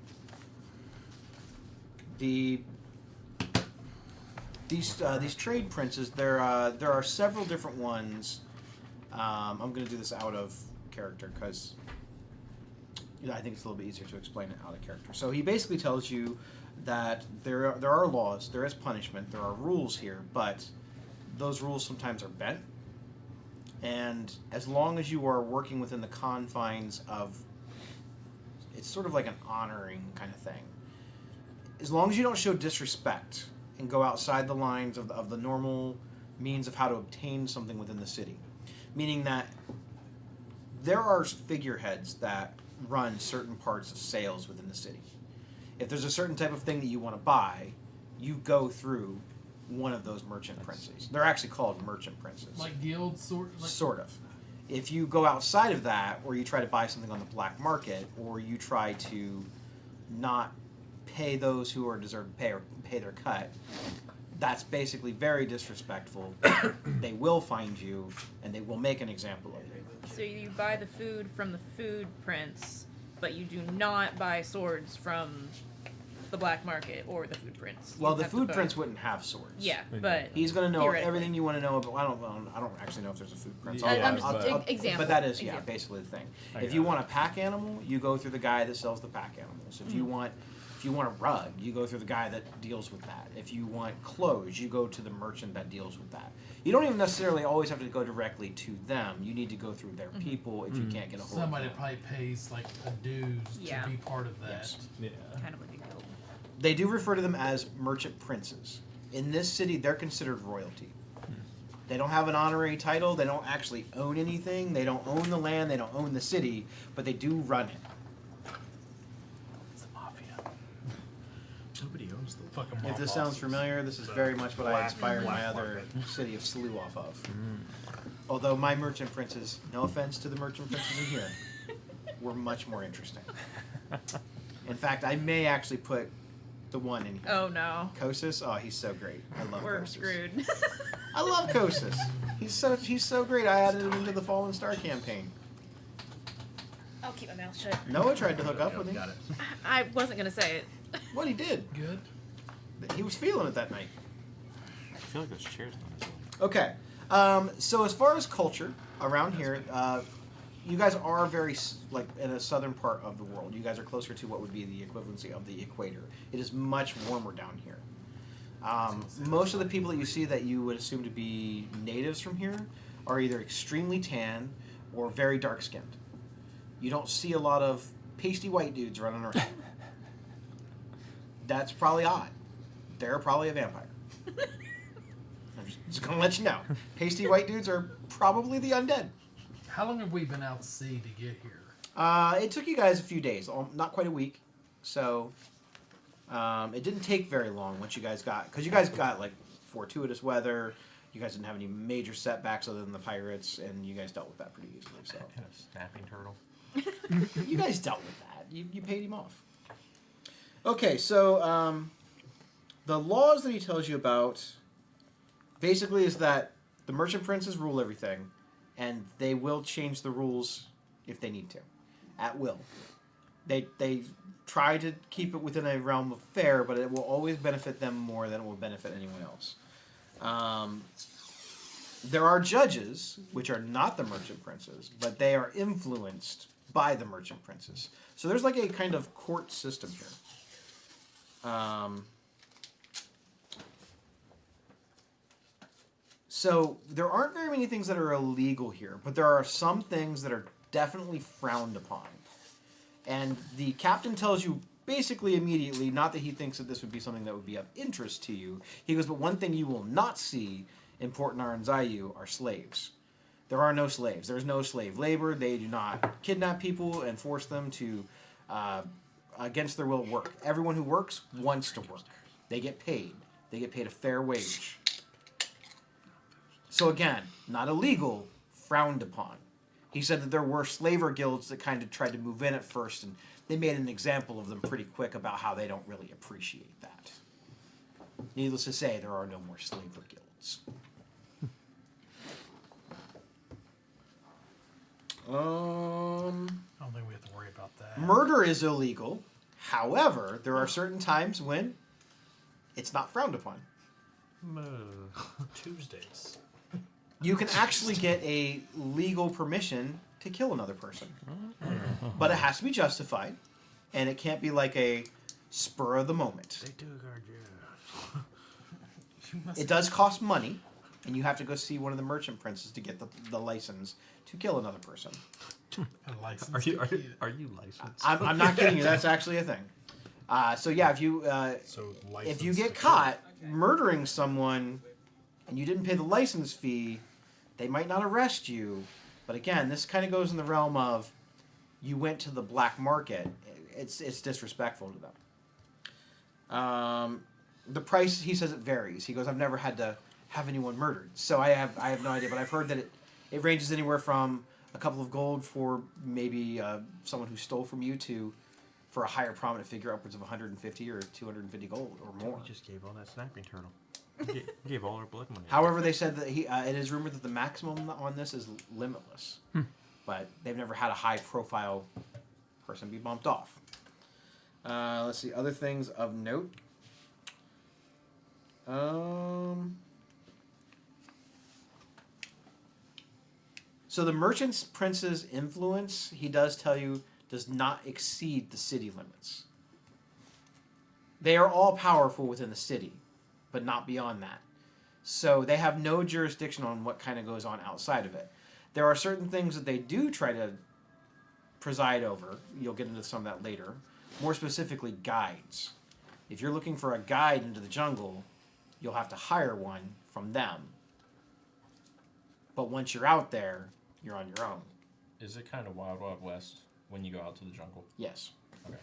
These trade princes, there are several different ones. I'm going to do this out of character because I think it's a little bit easier to explain it out of character. So he basically tells you that there are laws, there is punishment, there are rules here, but those rules sometimes are bent. And as long as you are working within the confines of, it's sort of like an honoring kind of thing. As long as you don't show disrespect and go outside the lines of the normal means of how to obtain something within the city. Meaning that there are figureheads that run certain parts of sales within the city. If there's a certain type of thing that you want to buy, you go through one of those merchant princes. They're actually called merchant princes. Like guild sort. Like, Sort of. If you go outside of that, or you try to buy something on the black market, or you try to not pay those who are deserved to pay or pay their cut, that's basically very disrespectful. They will find you, and they will make an example of you. So you buy the food from the food prince, but you do not buy swords from the black market or the food prince. You Well, the have to food buy- prince wouldn't have swords. Yeah, Yeah. but He's going to know Theoretically. everything you want to know about. I don't actually know if there's a food prince. Yeah, I'm just but- example. But that is example. basically the thing. I If got you it. want a pack animal, you go through the guy that sells the pack animals. If you want a rug, you go through the guy that deals with that. If you want clothes, you go to the merchant that deals with that. You don't even necessarily always have to go directly to them. You need to go through their people if you can't get a hold somebody of them. probably pays like a dues Yeah. to be part of that. Yes. Yeah. Kind of like a guild. They do refer to them as merchant princes. In this city, they're considered royalty. They don't have an honorary title. They don't actually own anything. They don't own the land. They don't own the city, but they do run it. It's a mafia. Nobody owns the Fucking If mob this sounds bosses. familiar, this is The very much what I black inspired my black other market. city of Slew off of. Although my merchant princes, no offense to the merchant princes in here, were much more interesting. In fact, I may actually put the one in here. Oh no, Kosis, oh, he's so great. I love we're Kosis. screwed. I love Kosis. He's so great. I added him into the Fallen Star campaign. I'll keep my mouth shut. Noah tried to hook up with him. Got it. I wasn't gonna say it. What he did. Good. He was feeling it that night. I feel like those chairs on his Okay. So as far as culture around here, you guys are very like in a southern part of the world. You guys are closer to what would be the equivalency of the equator. It is much warmer down here. Most of the people that you see that you would assume to be natives from here are either extremely tan or very dark skinned. You don't see a lot of pasty white dudes running around. That's probably odd. They're probably a vampire. I'm just gonna let you know. Pasty white dudes are probably the undead. How long have we been out to sea to get here? It took you guys a few days, not quite a week. So it didn't take very long once you guys got, because you guys got like fortuitous weather. You guys didn't have any major setbacks other than the pirates, and you guys dealt with that pretty easily. So And a snapping turtle. you guys dealt with that. You paid him off. Okay, so the laws that he tells you about basically is that the merchant princes rule everything, and they will change the rules if they need to, at will. They try to keep it within a realm of fair, but it will always benefit them more than it will benefit anyone else. There are judges, which are not the merchant princes, but they are influenced by the merchant princes. So there's like a kind of court system here. So there aren't very many things that are illegal here, but there are some things that are definitely frowned upon. And the captain tells you basically immediately, not that he thinks that this would be something that would be of interest to you. He goes, but one thing you will not see in Port Nyanzaru are slaves. There are no slaves. There's no slave labor. They do not kidnap people and force them to, against their will, work. Everyone who works wants to work. They get paid. They get paid a fair wage. So again, not illegal, frowned upon. He said that there were slaver guilds that kind of tried to move in at first, and they made an example of them pretty quick about how they don't really appreciate that. Needless to say, there are no more slaver guilds. I don't think we have to worry about that. Murder is illegal. However, there are certain times when it's not frowned upon. Tuesdays. You can actually get a legal permission to kill another person. But it has to be justified, and it can't be like a spur of the moment. They took our job. You must It does cost money, and you have to go see one of the merchant princes to get the license to kill another person. have a license Are you to are, kill. are you licensed? I'm not kidding you. That's actually a thing. So yeah, if you So if you license get to kill. caught murdering someone, and you didn't pay the license fee, they might not arrest you. But again, this kind of goes in the realm of you went to the black market. It's disrespectful to them. The price, he says, it varies. He goes, I've never had to have anyone murdered, so I have no idea. But I've heard that it ranges anywhere from a couple of gold for maybe someone who stole from you to, for a higher prominent figure, upwards of 150 or 250 gold or more. We just gave all that snapping turtle. We gave all our blood money. However, they said that it is rumored that the maximum on this is limitless, but they've never had a high-profile person be bumped off. Let's see, other things of note. So the merchant's prince's influence, he does tell you, does not exceed the city limits. They are all powerful within the city, but not beyond that. So they have no jurisdiction on what kind of goes on outside of it. There are certain things that they do try to preside over. You'll get into some of that later. More specifically, guides. If you're looking for a guide into the jungle, you'll have to hire one from them. But once you're out there, you're on your own. Is it kind of Wild Wild West when you go out to the jungle? Yes. Okay.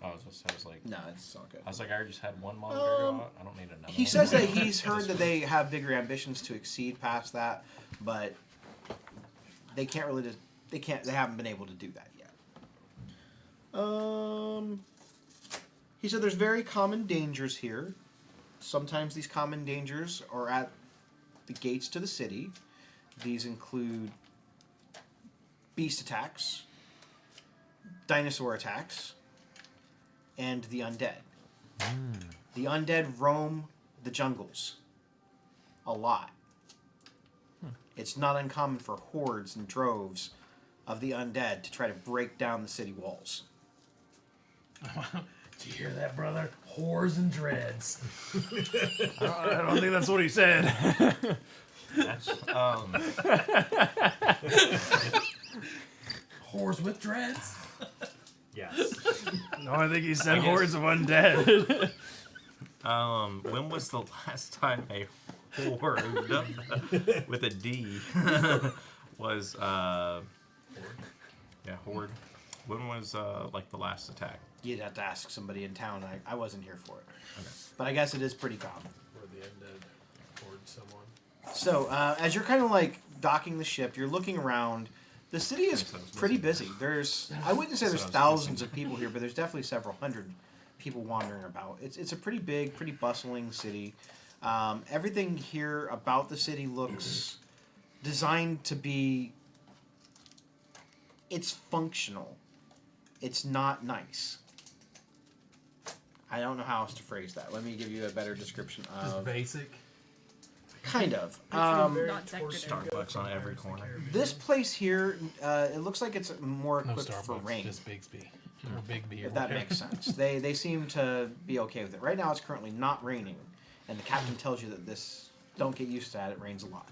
I was like, No, it's all good. I already just had one monitor go out. I don't need another. He one. says that he's heard that they have bigger ambitions to exceed past that, but they can't really. They haven't been able to do that yet. He said there's very common dangers here. Sometimes these common dangers are at the gates to the city. These include beast attacks, dinosaur attacks, and the undead. The undead roam the jungles a lot. It's not uncommon for hordes and droves of the undead to try to break down the city walls. Did you hear that, brother? Whores and dreads. I don't think that's what he said. That's, Whores with dreads? Yes. No, I think he said guess- hordes of undead. when was the last time a horde with a D was horde? When was like the last attack? You'd have to ask somebody in town. I wasn't here for it. Okay. But I guess it is pretty common. Or the undead horde someone. So, as you're kind of like docking the ship, you're looking around. The city is pretty busy. I wouldn't say there's thousands of people here, but there's definitely several hundred people wandering about. It's a pretty big, pretty bustling city. Everything here about the city looks designed to be... It's functional. It's not nice. I don't know how else to phrase that. Let me give you a better description Just of... basic. Kind of. Not decorative. Starbucks on every corner. This place here, it looks like it's more No equipped for Starbucks, rain. just Bigsby. Or Bigby. Or If that whatever. makes sense. They seem to be okay with it. Right now it's currently not raining, and the captain tells you that this, don't get used to that, it rains a lot.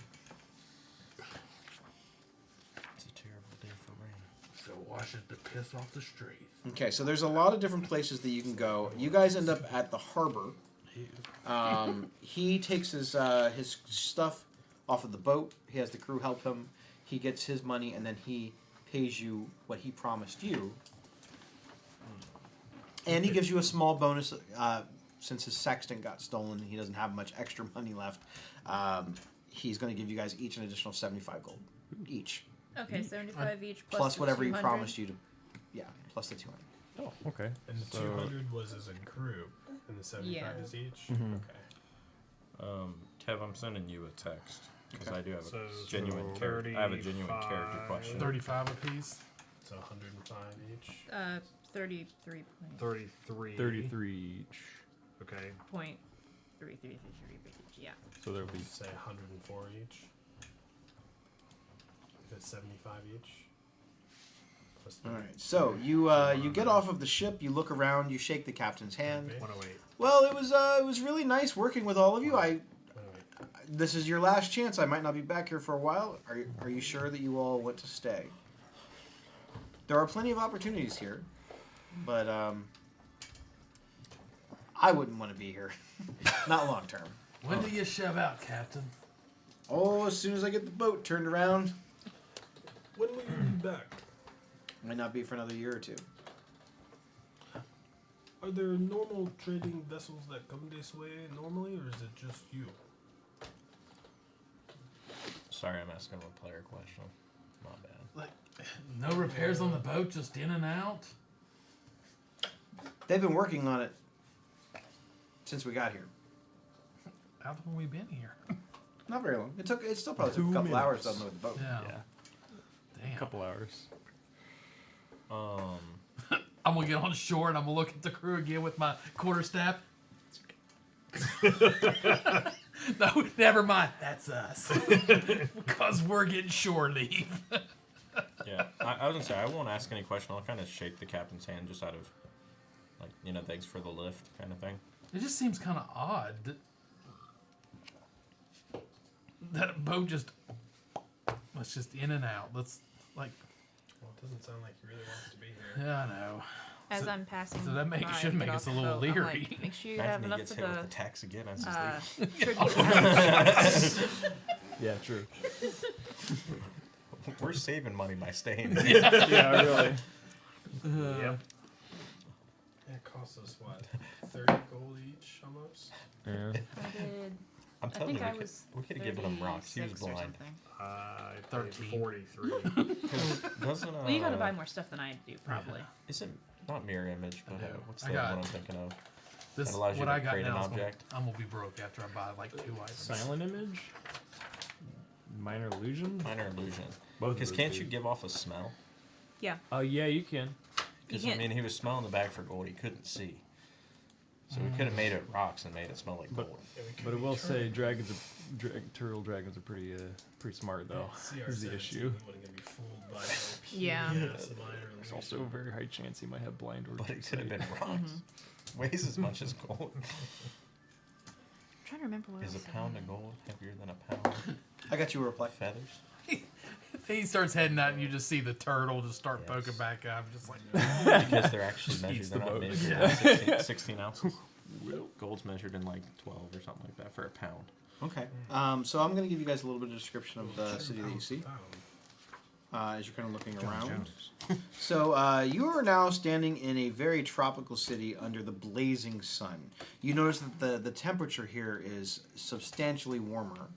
It's a terrible day for rain. So washes the piss off the street. Okay, so there's a lot of different places that you can go. You guys end up at the harbor. He takes his stuff off of the boat. He has the crew help him. He gets his money, and then he pays you what he promised you. And he gives you a small bonus since his sextant got stolen. He doesn't have much extra money left. He's going to give you guys each an additional 75 gold each, Okay, 75 each plus the whatever he 200. promised you to. Yeah, plus the 200. Oh, okay. And the So- 200 was as a crew, and the 75 Yeah. is each? Mhm. Okay. Kev, I'm sending you a text because I do have So, a genuine character. I have a genuine character 35. question. 35 apiece. So 105 each. 33 33. 33 each. Okay. point 3333 each. Yeah. So there'll be. Say 104 each. That's 75 each. Plus All right. So you get off of the ship. You look around. You shake the captain's hand. 108. Well, it was really nice working with all of you. 108. This is your last chance. I might not be back here for a while. Are you sure that you all want to stay? There are plenty of opportunities here, but I wouldn't want to be here. Not long term. When do you shove out, Captain? Oh, as soon as I get the boat turned around. When will you be back? Might not be for another year or two. Are there normal trading vessels that come this way normally, or is it just you? Sorry, I'm asking a player question. My bad. Like, no repairs on the boat, just in and out? They've been working on it since we got here. How long have we been here? Not very long. It still probably took a couple hours to unload the boat. Yeah. Yeah. Damn. A couple hours. I'm gonna get on shore and I'm gonna look at the crew again with my quarterstaff. No, never mind. That's us. Because we're getting shore leave. Yeah, I was gonna say I won't ask any question. I'll kind of shake the captain's hand just out of, like, you know, thanks for the lift kind of thing. It just seems kind of odd that a boat just let's just in and out. Let's like Well, it doesn't sound like he really wants to be here. yeah, I know. As So- I'm passing, so that by should to make get us off a the little boat, I'm leery. like, make sure you have Imagine he enough gets for hit with the the tax again as he's leaving. tribute. Yeah, true. We're saving money by staying. Yeah, really. Yep. It costs us what, 30 gold each almost? Yeah. I did. I'm I telling think you, I we was. could have given him rocks. He was 36 or blind. something. I 13. paid 43. Doesn't Well, you gotta buy more stuff than I do, probably. Is it not mirror image, but I do. what's I the got- one I'm thinking of? This It allows you what to I got create an now is gonna, object. I'm gonna be broke after I buy like 2 items. Silent image? Minor illusion? Minor illusion. Both. Because can't you give off a smell? Yeah. Oh, yeah, you can. Because You I can't- mean, he was smelling the bag for gold. He couldn't see, so we could have made it rocks and made it smell like But- gold. Yeah, we could But I be will trying say, to turtle dragons are pretty smart, though. Is the CR17, issue. He wasn't gonna be fooled by OP. Yeah. That's the minor There's illusion. also a very high chance he might have blind or But it could have sight. been rocks. Weighs as much as gold. I'm trying to remember what Is a else I pound had. of gold heavier than a pound I got you a reply. of feathers? He starts heading out and you just see the turtle just start Yes. poking back up, just like Because they're actually Just measured. eats They're the not boat. measured Yeah. in 16 ounces. Gold's measured in like 12 or something like that for a pound. Okay. So I'm going to give you guys a little bit of description of the city that you see as you're kind of looking around. So you are now standing in a very tropical city under the blazing sun. You notice that the temperature here is substantially warmer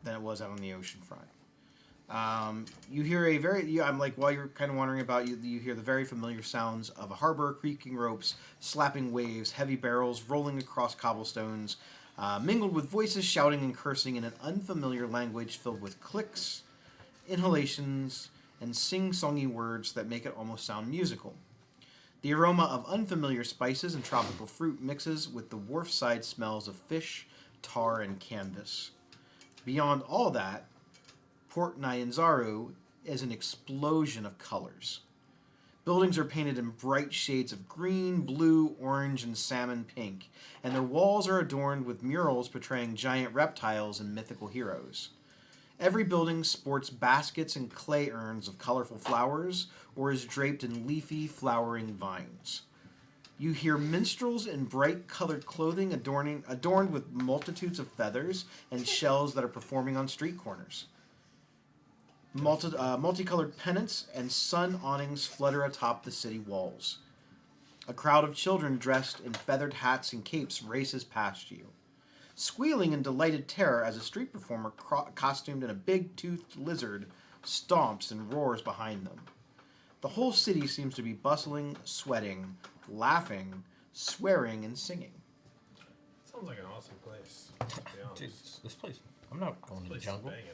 than it was out on the ocean front. You hear a very, I'm like, while you're kind of wandering about, you hear the very familiar sounds of a harbor, creaking ropes, slapping waves, heavy barrels rolling across cobblestones, mingled with voices shouting and cursing in an unfamiliar language filled with clicks, inhalations, and sing-songy words that make it almost sound musical. The aroma of unfamiliar spices and tropical fruit mixes with the wharf-side smells of fish, tar, and canvas. Beyond all that, Port Nyanzaru is an explosion of colors. Buildings are painted in bright shades of green, blue, orange, and salmon pink, and their walls are adorned with murals portraying giant reptiles and mythical heroes. Every building sports baskets and clay urns of colorful flowers or is draped in leafy, flowering vines. You hear minstrels in bright colored clothing adorned with multitudes of feathers and shells that are performing on street corners. Multicolored pennants and sun awnings flutter atop the city walls. A crowd of children dressed in feathered hats and capes races past you, squealing in delighted terror as a street performer costumed in a big-toothed lizard stomps and roars behind them. The whole city seems to be bustling, sweating, laughing, swearing, and singing. Sounds like an awesome place. To be honest. Dude, this place, I'm not going to the Place is jungle. banging.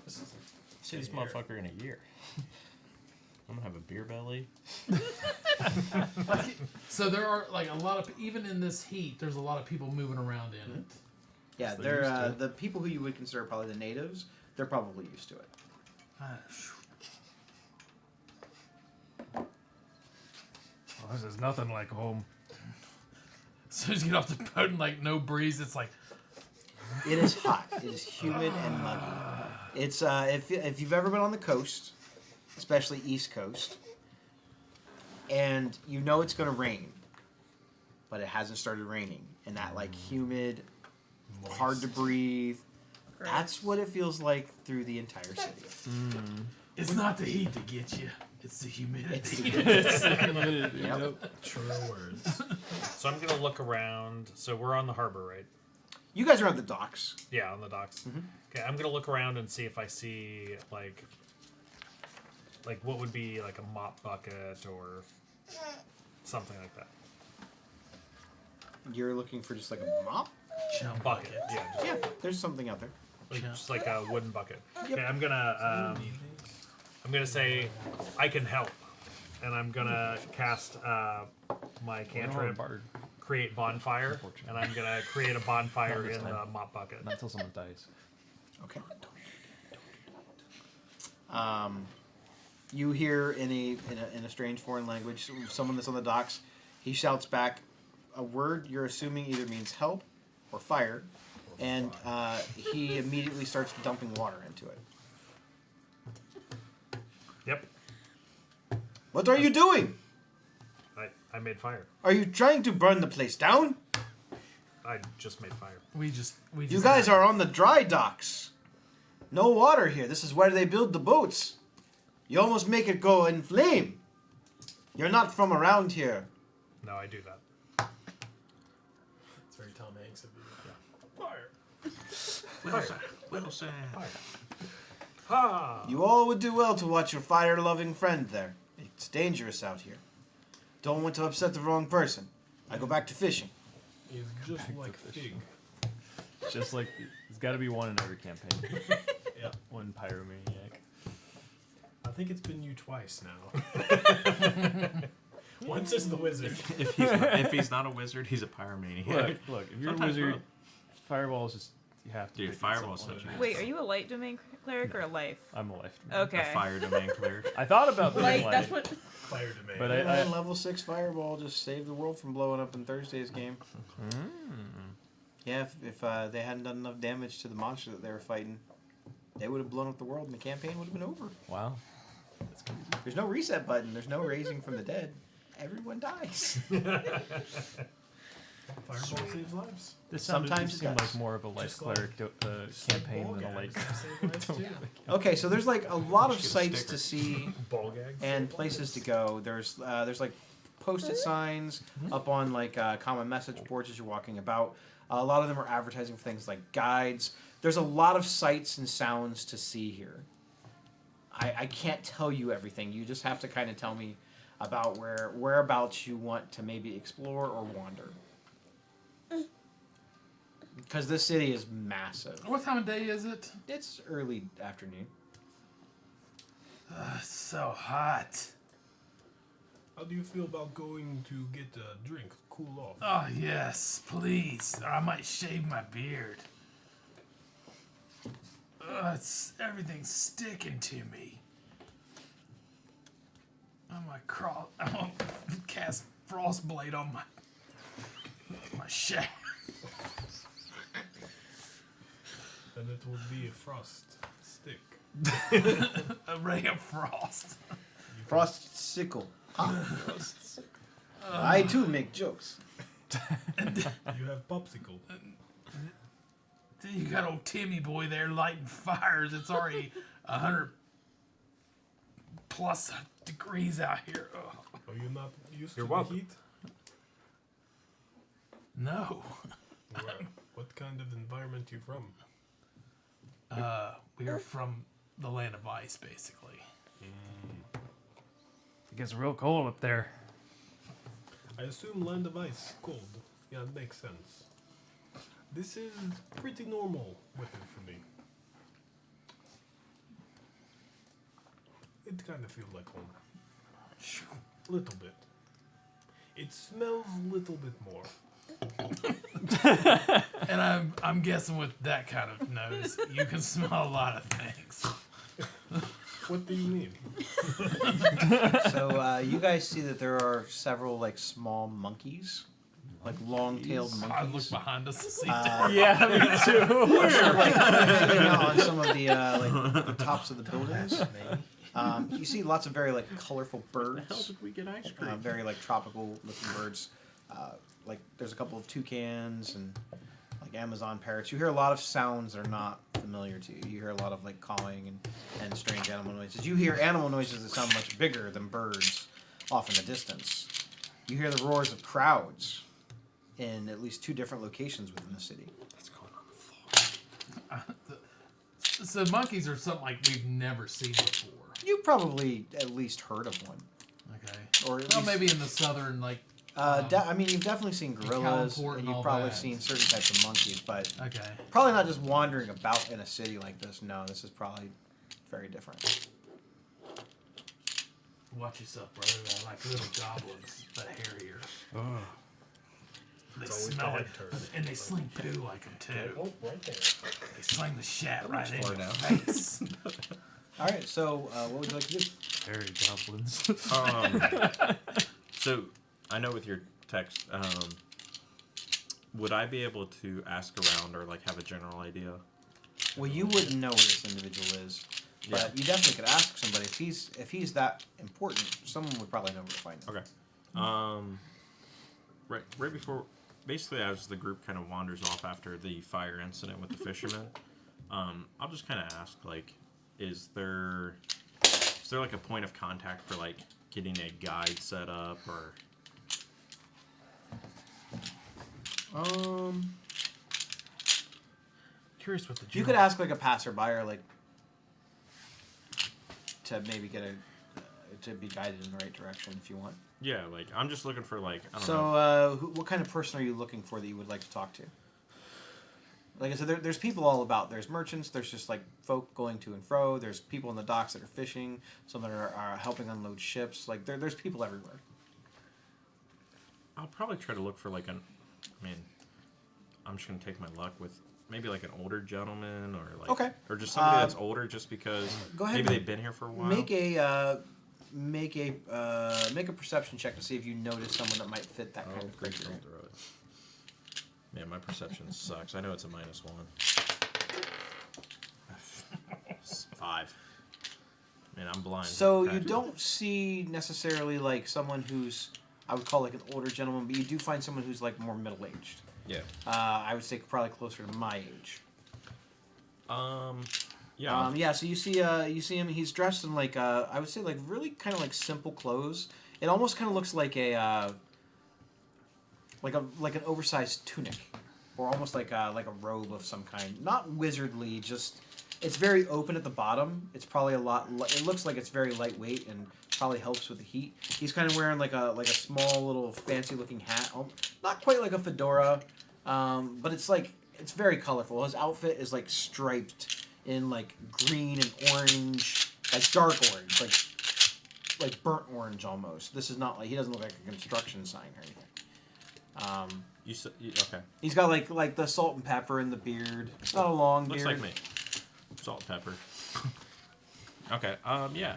This is See this Here. motherfucker in a year. I'm gonna have a beer belly. so there are like a lot of even in this heat there's a lot of people moving around in it. Yeah, They're they're used to it. the people who you would consider probably the natives. They're probably used to it. Oh, this is nothing like home. So as you get off the boat and like no breeze, it's like It is hot. It is humid and muggy. It's if you've ever been on the coast, especially East Coast, and you know it's going to rain, but it hasn't started raining. And that like humid, hard to breathe. Gross. That's what it feels like through the entire city. It's not the heat that gets you; it's the humidity. Yep. True words. So I'm gonna look around. So we're on the harbor, right? You guys are at the docks. Yeah, on the docks. Okay, I'm gonna look around and see if I see like what would be like a mop bucket or something like that. You're looking for just like a mop? Chum Bucket, yeah, just, Yeah, there's something out there. just like a wooden bucket. Okay, I'm gonna say I can help, and I'm gonna cast my cantrip, Bard. create bonfire, and I'm gonna create a bonfire in the mop bucket. Not until someone dies. Okay. You hear in a strange foreign language, someone that's on the docks. He shouts back a word you're assuming either means help or fire, and he immediately starts dumping water into it. Yep, What are you doing? I made fire. Are you trying to burn the place down? I just made fire. We just You guys are on the dry docks. No water here. This is where they build the boats. You almost make it go in flame. You're not from around here. No, I do that. It's very Tom Hanks of you. Fire. Well said. Ha! You all would do well to watch your fire-loving friend there. It's dangerous out here. Don't want to upset the wrong person. I go back to fishing. He's just like Fig. Just like there's got to be one in every campaign. Yeah. One pyromaniac. I think it's been you twice now. Once is the wizard. If he's not a wizard, he's a pyromaniac. Look. If you're Sometimes a wizard, both. fireballs just you have to. Dude, pick at fireball's some such point. a- Wait, are you a light domain cleric or a life? I'm a life. Okay. A fire domain cleric. I thought about being Like light, that's what. Fire domain. but And I level 6 fireball just saved the world from blowing up in Thursday's game. Yeah, if they hadn't done enough damage to the monster that they were fighting, they would have blown up the world and the campaign would have been over. wow. There's no reset button. There's no raising from the dead. Everyone dies. Fireball saves lives. This Sometimes it seemed does. like more of a life Just like cleric campaign Ball than a gags like. save lives too. Okay, so there's like a lot of should get a sites sticker. to see Ball gags. and places to go. There's like post-it signs up on like common message boards as you're walking about. A lot of them are advertising for things like guides. There's a lot of sights and sounds to see here. I can't tell you everything. You just have to kind of tell me about whereabouts you want to maybe explore or wander. Because this city is massive. What time of day is it? It's early afternoon. It's so hot. How do you feel about going to get a drink, cool off? Oh yes, please. Or I might shave my beard. Everything's sticking to me. I'm gonna cast Frostblade on my shaft. And it will be a frost stick. A ray of frost. Frost sickle. I too make jokes. You have popsicle. Then you got old Timmy boy there lighting fires. It's already 100 plus degrees out here. Ugh. Are you not used You're to welcome. the heat? No. What kind of environment you from? We are from the land of ice, basically. It gets real cold up there. I assume land of ice, cold. Yeah, it makes sense. This is pretty normal weather for me. It kind of feels like home. Little bit. It smells a little bit more. And I'm guessing with that kind of nose, you can smell a lot of things. What do you mean? So you guys see that there are several like small monkeys, like long-tailed I look monkeys. behind us to see. Yeah, me too. Like hanging out on some of the like the tops of the buildings. You see lots of very like colorful birds. How did we get ice cream? Very like tropical looking birds, like there's a couple of toucans and like Amazon parrots. You hear a lot of sounds that are not familiar to you. You hear a lot of like cawing and strange animal noises. You hear animal noises that sound much bigger than birds off in the distance. You hear the roars of crowds in at least 2 different locations within the city. What's going on the floor? So monkeys are something like we've never seen before. You've probably at least heard of one. Okay. Or at Well, least, maybe in the southern, like. I mean, you've definitely seen gorillas, Callenport and and you've all probably that. seen certain types of monkeys, but Okay. probably not just wandering about in a city like this. No, this is probably very different. Watch yourself, brother. They're like little goblins, but hairier. Oh. They It's always smell the it, head turn. and they sling poo like them too. Oh, right there. They sling the shat right in far your down. face. All right, so what would you like to do? Hairy goblins. So I know with your text, would I be able to ask around or like have a general idea? Well, you wouldn't know where this individual is, but Yeah. you definitely could ask somebody if he's that important. Someone would probably know where to find him. Okay. Right before, basically, as the group kind of wanders off after the fire incident with the fishermen, I'll just kind of ask, like, is there like a point of contact for like getting a guide set up or? Curious what the. You could ask like a passerby or like to maybe get to be guided in the right direction if you want. Yeah, like I'm just looking for like I don't know. So, what kind of person are you looking for that you would like to talk to? Like I said, there's people all about. There's merchants. There's just like folk going to and fro. There's people in the docks that are fishing. Some that are helping unload ships. Like there's people everywhere. I'll probably try to look for like an. I mean, I'm just gonna take my luck with maybe like an older gentleman or like Okay. or just somebody that's older, just because Go ahead maybe and they've been here for a while. Make a perception check to see if you notice someone that might fit that kind of great, criteria. don't throw it. Man, my perception sucks. I know it's a -1. It's 5. Man, I'm blind. So Okay. you don't see necessarily like someone who's I would call like an older gentleman, but you do find someone who's like more middle aged. Yeah. I would say probably closer to my age. Yeah. Yeah. So you see him. He's dressed in like I would say like really kind of like simple clothes. It almost kind of looks like a like an oversized tunic, or almost like a robe of some kind. Not wizardly, just it's very open at the bottom. It's probably a lot. It looks like it's very lightweight and probably helps with the heat. He's kind of wearing like a small little fancy looking hat. Not quite like a fedora, but it's very colorful. His outfit is like striped in like green and orange, like dark orange, like burnt orange almost. This is not like he doesn't look like a construction sign or anything. Okay. He's got like the salt and pepper in the beard. It's not a long Looks beard. like me. Salt, pepper. Okay. Yeah.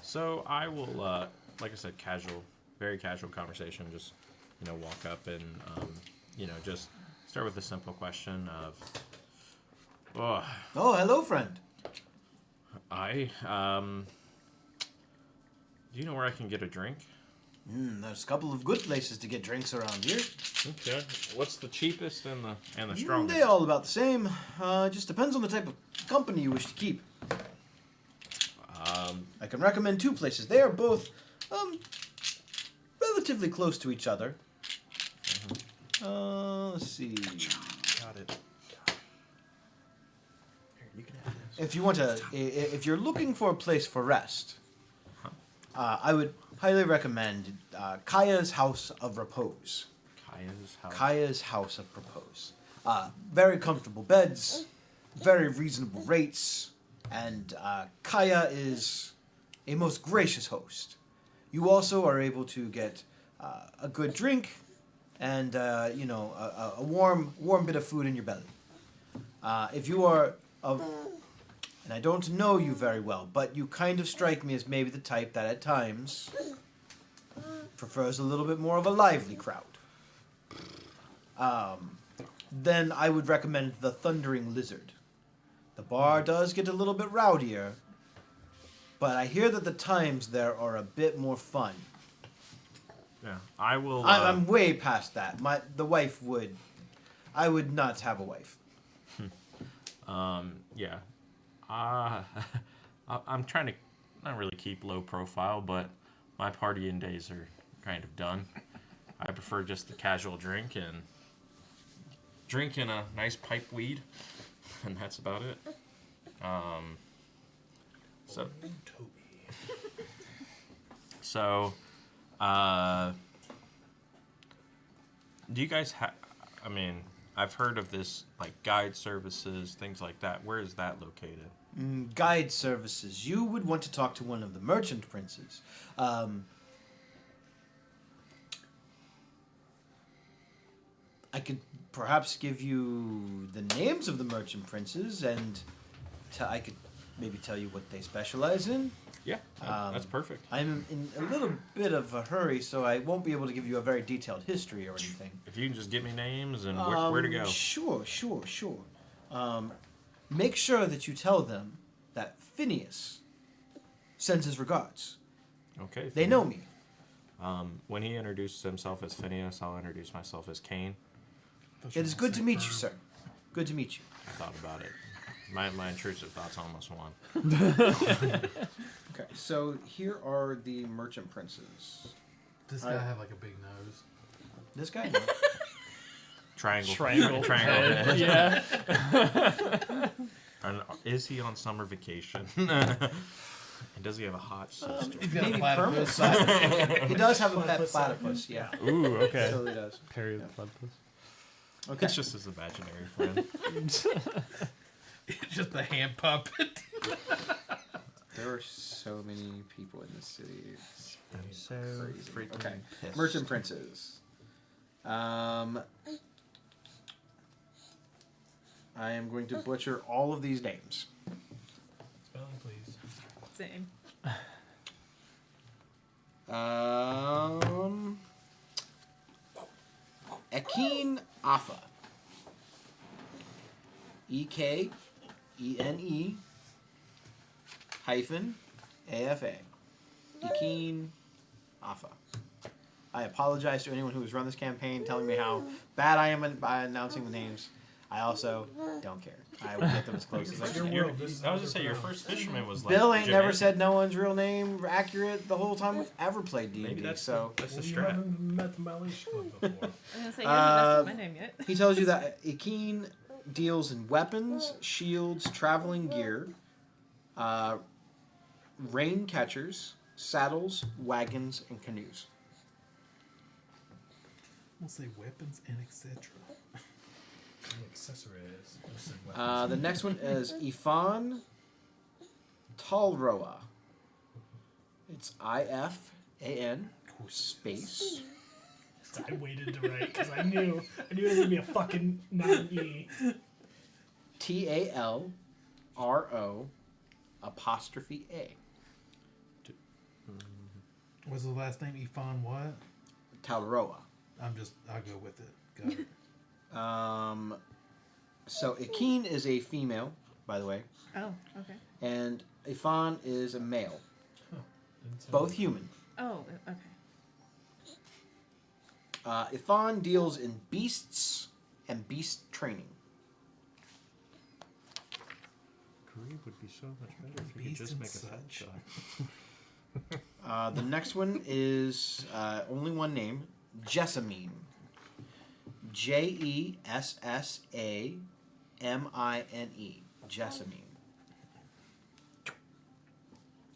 So I will, like I said, very casual conversation. Just walk up and just start with a simple question of, Oh, hello, friend. do you know where I can get a drink? There's a couple of good places to get drinks around here. Okay. What's the cheapest and the strongest? They're all about the same. Just depends on the type of company you wish to keep. I can recommend 2 places. They are both relatively close to each other. Let's see. Got it. You can have this. If you want to, if you're looking for a place for rest, I would highly recommend Kaya's House of Repose. Kaya's house. Kaya's House of Repose. Very comfortable beds, very reasonable rates, and Kaya is a most gracious host. You also are able to get a good drink and a warm bit of food in your belly. If you are and I don't know you very well, but you kind of strike me as maybe the type that at times prefers a little bit more of a lively crowd. Then I would recommend the Thundering Lizard. The bar does get a little bit rowdier, but I hear that the times there are a bit more fun. Yeah, I will. I'm way past that. The wife would. I would not have a wife. Yeah. I'm trying to not really keep low profile, but my partying days are kind of done. I prefer just the casual drink and drinking a nice pipe weed, and that's about it. So, do you guys have? I mean, I've heard of this, like guide services, things like that. Where is that located? Guide services. You would want to talk to one of the merchant princes. I could perhaps give you the names of the merchant princes, and I could maybe tell you what they specialize in. Yeah, that's perfect. I'm in a little bit of a hurry, so I won't be able to give you a very detailed history or anything. If you can just give me names and where to go. Sure. Make sure that you tell them that Phineas sends his regards. Okay. They know me. When he introduces himself as Phineas, I'll introduce myself as Kane. It is good to meet you, sir. Good to meet you. I thought about it. My intrusive thoughts almost won. Okay, so here are the merchant princes. Does this guy have like a big nose? This guy? No. Triangle. Triangle head. Yeah. And is he on summer vacation? And does he have a hot sister? He's got a Maybe platypus. He does have a pet platypus, yeah. Ooh, okay. He totally does. Perry the platypus. Okay. It's just his imaginary friend. It's just a hand puppet. There are so many people in this city. It's I'm so crazy. freaking Okay. pissed. Merchant princes. I am going to butcher all of these names. Spelling, please. Same. Ekene Afa. Ekene hyphen AFA. Ekene Afa. I apologize to anyone who has run this campaign telling me how bad I am by announcing the names. I also don't care. I will get them as close as I Your can. world. This is I was not just say your your world. first fisherman was like Bill ain't never Jamaican. said no one's real name accurate the whole time we've ever played D&D. Maybe that's So that's the Well, you strat. haven't met the Malish Club before. I was gonna say, you haven't invested my name yet. he tells you that Ekene deals in weapons, shields, traveling gear, rain catchers, saddles, wagons, and canoes. We'll say weapons and etc. The accessories. The next one is Ifan Talroa. It's IFAN space I waited to write because I knew it was gonna be a fucking non-E. TALRO apostrophe A. What's the last name? Ifan what? Talroa. I'll go with it. Got it. So Ekene is a female, by the way, Oh, okay. and Ifan is a male. Didn't say Both human. Oh, okay. Ifan deals in beasts and beast training. Kareem would be so much better if you could Beast just and make a fat such. shot. The next one is only one name, Jessamine. JESSAMINE. Jessamine.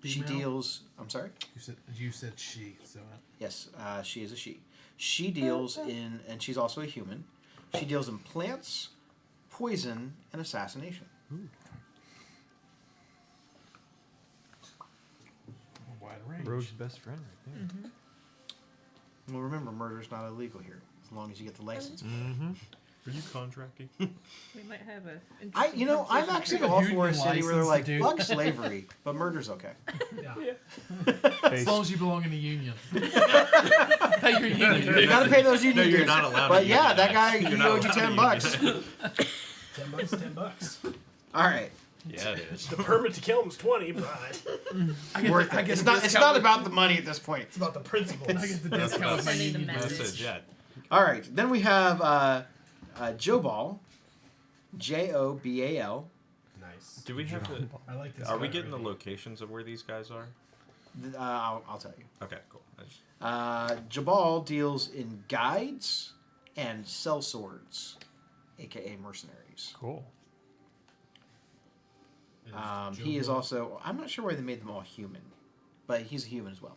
She Female? deals. I'm sorry. You said she. So Yes, she is a she. She deals in, and she's also a human. She deals in plants, poison, and assassination. a wide range. Rogue's best friend right there. Mm-hmm. Well, remember, murder is not illegal here, as long as you get the license. Mm-hmm. Are you contracting? We might have a. I'm actually Have a all for a union city where they're license, like, dude. fuck slavery, but murder's okay. Yeah. As long as you belong in a union. Pay your union You dues. gotta pay those union you're dues. not allowed But to yeah, that unionize. guy, You're he not owed you allowed to $10. $10. $10. All right. Yeah, it is. The permit to kill him is 20, but Worth it. It's not about the money at this point. it's about the principles. I get the discount with my Sending the union message. dues. Yeah. All right. Then we have Jobal, Jobal. Nice. Do we have the? I like this. Are we guy getting the already. locations of where these guys are? I'll tell you. Okay, cool. I just, Jabal deals in guides and sellswords, aka mercenaries. Cool. He is also. I'm not sure why they made them all human, but he's a human as well.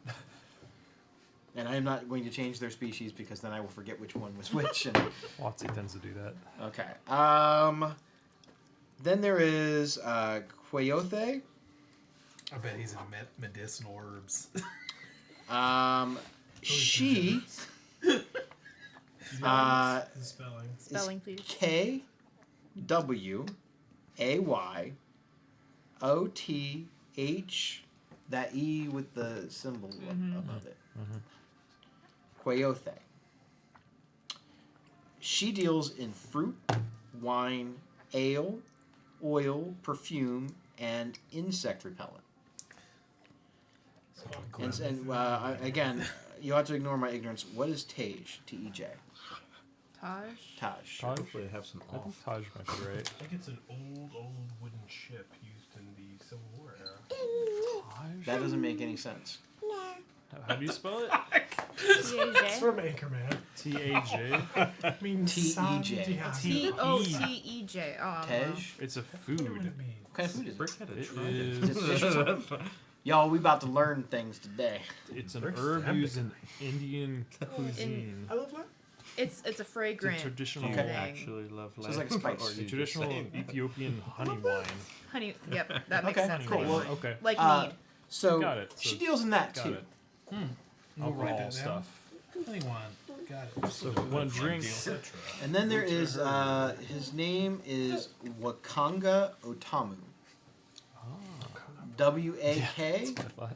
And I am not going to change their species because then I will forget which one was which. And, Watsy tends to do that. okay. Then there is Quayothe. I bet he's in medicinal herbs. She The spelling. Spelling, please. K W A Y O T H, that E with the symbol above it. Quayothe. She deals in fruit, wine, ale, oil, perfume, and insect repellent. And again, you have to ignore my ignorance. What is Tej? Tej. Taj. Taj. Taj? hopefully I have some I think off. Taj might be right. I think it's an old wooden ship used in the Civil War era. Taj? That doesn't make any sense. How do you spell it? It's T-A-J. from Anchorman. T-A-J? I mean, T-E-J. T-O-T-E-J. Oh, Tej. It's a What food. What kind of food is it? Brick had a It trident. Is is. it fish or something? Y'all, we about to learn things today. It's an Brick's herb epic. used in Indian cuisine. I love that. It's a It's a fragrant traditional, Do Okay. you thing. actually love So it's life? like a spice. Or a you just traditional saying that? Ethiopian honey wine. Honey. Yep, that makes Okay, sense. cool. Honey Well, wine. Okay, Like Uh, mead. So got it. she So deals in that got too. it. We'll write Alcohol that down. stuff. Honey wine. Got it. So one drink. And then there is his name is Wakanga Otamu. W-A-K I thought.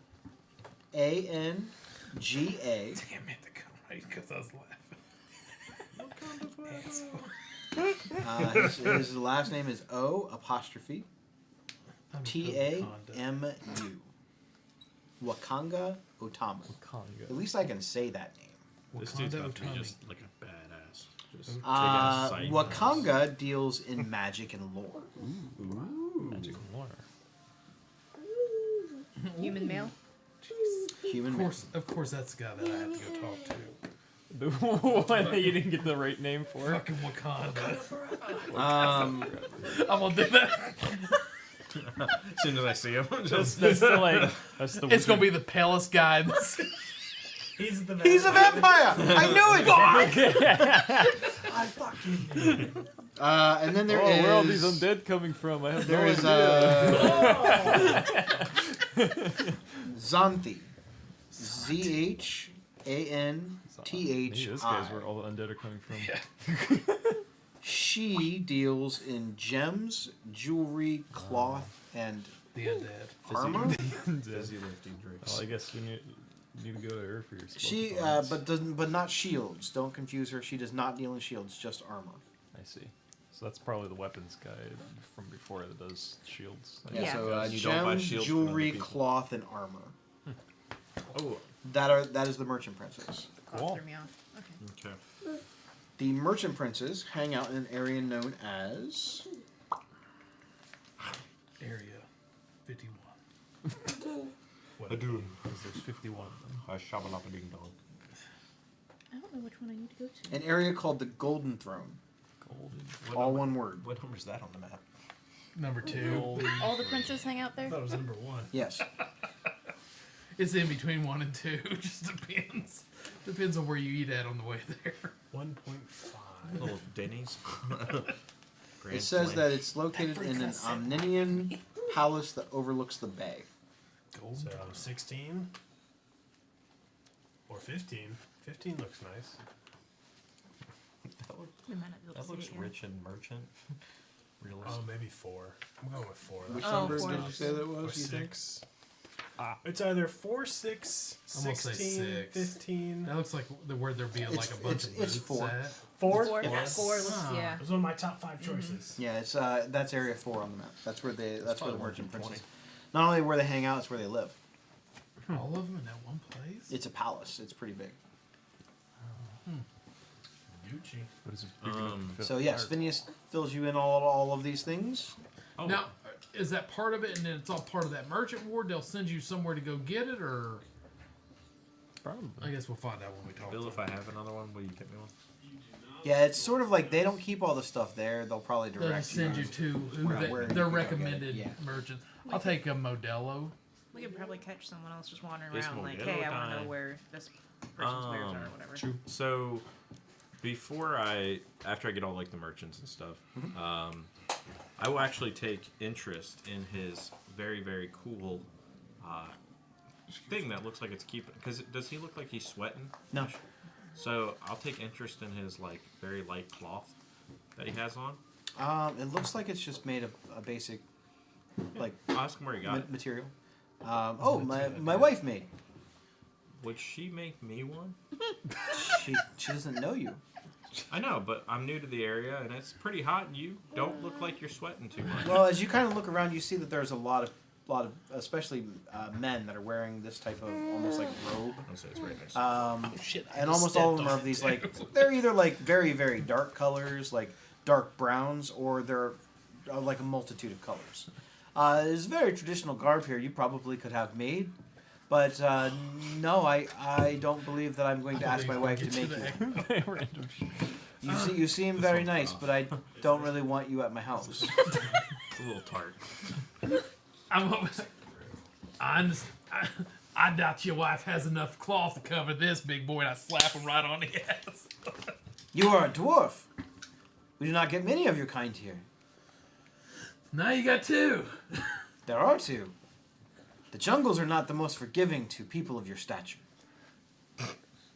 A-N-G-A. Damn it, to come right because I was laughing. His last name is O apostrophe T-A-M-U. Wakanga Otamu. At Conga. least I can say that name. This dude's Wakanda got to be Otami. just like a badass. Just sight Wakanga deals in magic and lore. Magic and lore. Human male. Human Of course, that's the guy that I have to go talk to. The one that you didn't get the right name for. Fucking Wakanda. man. I'm gonna do that. As soon as I see him, just That's the like. That's the. It's gonna be the palest guy in this. He's the He's a vampire! I knew it! I fucking knew it. And then there is. Oh, where are all these undead coming from? I have no There is idea. Xanthi. Z-H-A-N-T-H-I. This guy's where all the undead are coming from. She deals in gems, jewelry, cloth, and The undead. armor. busy lifting drinks. Well, I guess we need to go to her for your spell She, components. but not shields. Don't confuse her. She does not deal in shields, just armor. I see. So that's probably the weapons guy from before that does shields. I Yeah. guess. So You don't buy gems, shields from other jewelry, people. cloth, and armor. Oh, That is the merchant princess. Cloth Cool. threw me off. Okay. okay. The merchant princes hang out in an area known as Area 51. I do. There's 51 of them. I shabba ding dong. I don't know which one I need to go to. an area called the Golden Throne. Golden. All one word. What number is that on the map? Number 2. Golden. All the princes hang out I there? thought it was number 1. Yes. It's in between 1 and 2. Just depends. Depends on where you eat at on the way there. 1.5. Little Denny's. It says that it's located in an Omnian palace that overlooks the bay. Gold. So 16 or 15. 15 looks nice. We might not be able to That see looks it, yeah. rich and merchant. Realistic. Oh, maybe 4. I'm going with 4. Which Oh, number four. did you say that Or was? You think? 6. It's either 4, 6, I'm gonna say 16, 6. 15. That looks like where there'd be like a bunch of it's booths 4. at. 4? Four. Yes. 4 looks, Ah. yeah. It was one of my top 5 choices. Yeah, it's that's area 4 on the map. That's where they. That's where the probably merchant worth princes. Not only where they hang out, it's where they live. All of them in that one place? It's a palace. It's pretty big. Gucci. But is it big enough to fit So a yes, fire? Phineas fills you in all of these things. Oh, Now, is that part of it, and then it's all part of that merchant ward? They'll send you somewhere to go get it, or Probably. I guess we'll find out when we talk. Bill, to if them. I have another one, will you get me one? Yeah, it's sort of like they don't keep all the stuff there. They'll probably They'll direct just send you to who where you their can go get it, recommended yeah. merchants. I'll take a Modelo. We could probably catch someone else just wandering It's around, like, Modelo hey, I want to time. know where this person's wares are or whatever. So, after I get all like the merchants and stuff, I will actually take interest in his very, very cool thing that looks like it's keeping. Because does he look like he's sweating? No. So I'll take interest in his like very light cloth that he has on. It looks like it's just made of a basic, like I'll ask him where he got it. material. My wife made. Would she make me one? She doesn't know you. I know, but I'm new to the area and it's pretty hot, and you don't look like you're sweating too much. Well, as you kind of look around, you see that there's a lot of, especially men that are wearing this type of almost like robe. I'll say it's right next. And almost all of them are of these like they're either like very very dark colors, like dark browns, or they're like a multitude of colors. It's very traditional garb here. You probably could have made, but no, I don't believe that I'm going to ask my wife to make you. Random shit. You seem very nice, but I don't really want you at my house. It's a little tart. I doubt your wife has enough cloth to cover this, big boy, and I slap him right on the ass. You are a dwarf. We do not get many of your kind here. Now you got 2. There are 2. The jungles are not the most forgiving to people of your stature.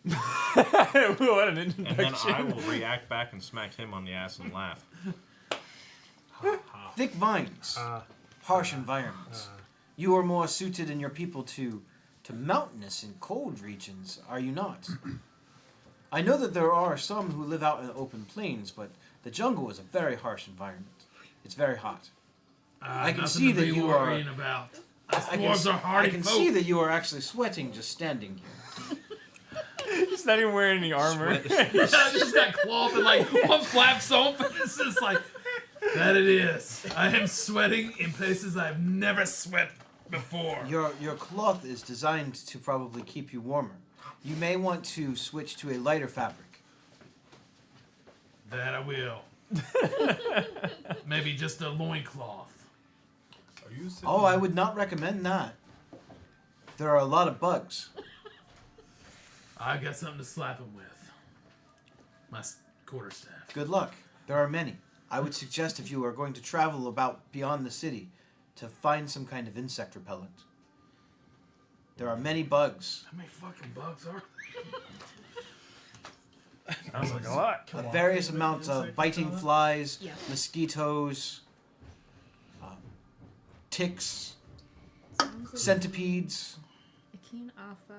What an And then introduction. I will react back and smack him on the ass and laugh. Thick vines, harsh environments. You are more suited in your people to mountainous and cold regions, are you not? I know that there are some who live out in open plains, but the jungle is a very harsh environment. It's very hot. I can Nothing see to that be you are. worrying about. Us I dwarves are hardy I can folk. see that you are actually sweating just standing here. He's not even wearing any armor. I just got cloth and like one flaps open. It's just like that. It is. I am sweating in places I've never sweat before. Your cloth is designed to probably keep you warmer. You may want to switch to a lighter fabric. That I will. Maybe just a loincloth. Are you sitting Oh, I would not recommend that. There are a lot of bugs. I got something to slap him with. My quarterstaff. Good luck. There are many. I would suggest if you are going to travel about beyond the city to find some kind of insect repellent. There are many bugs. How many fucking bugs are Sounds like a lot. Various amounts of biting flies, Yeah. mosquitoes, ticks, Sounds like centipedes. a keen offer.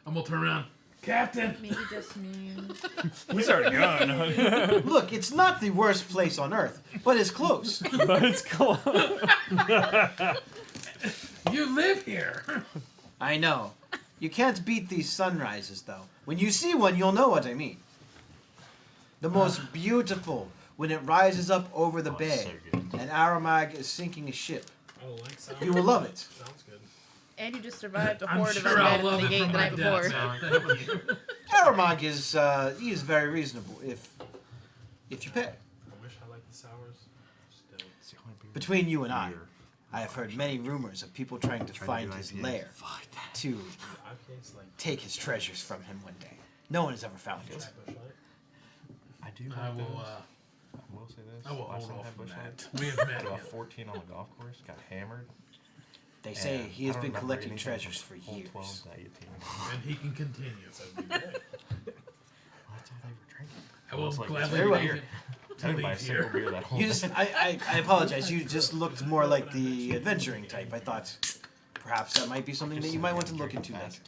I'm gonna turn around. Captain! Maybe just noon. He's already gone. Look, it's not the worst place on earth, but it's close. But it's close. You live here! I know. You can't beat these sunrises, though. When you see one, you'll know what I mean. The most beautiful when it rises up over the bay so good. and Aramag is sinking a ship. Oh, like sounds. You will love it. Sounds good. And you just survived a I'm horde sure of I'll undead love in it the gate from the my night before. death, man. Thank you. Aramag is he is very reasonable if you pay. I wish I liked the sours. Still. Between you and I have heard many rumors of people trying to find his lair to IPA's like take his treasures from him one day. No one has ever found it. Bush Light. I do. I will, I will say this. I will Last hold time I off had from Bush that. Light, We have met got a him. 14 on the golf course, got hammered. They say and he has I don't been remember collecting anything treasures for from hole years. 12 to 18. And he can continue. So it'd be good. That's all they were drinking. I will It's like, gladly very well. leave it I to didn't buy a leave single here. beer that whole You just, I apologize. You just looked more like the adventuring type. I thought Perhaps that might be something that you might want to look into next.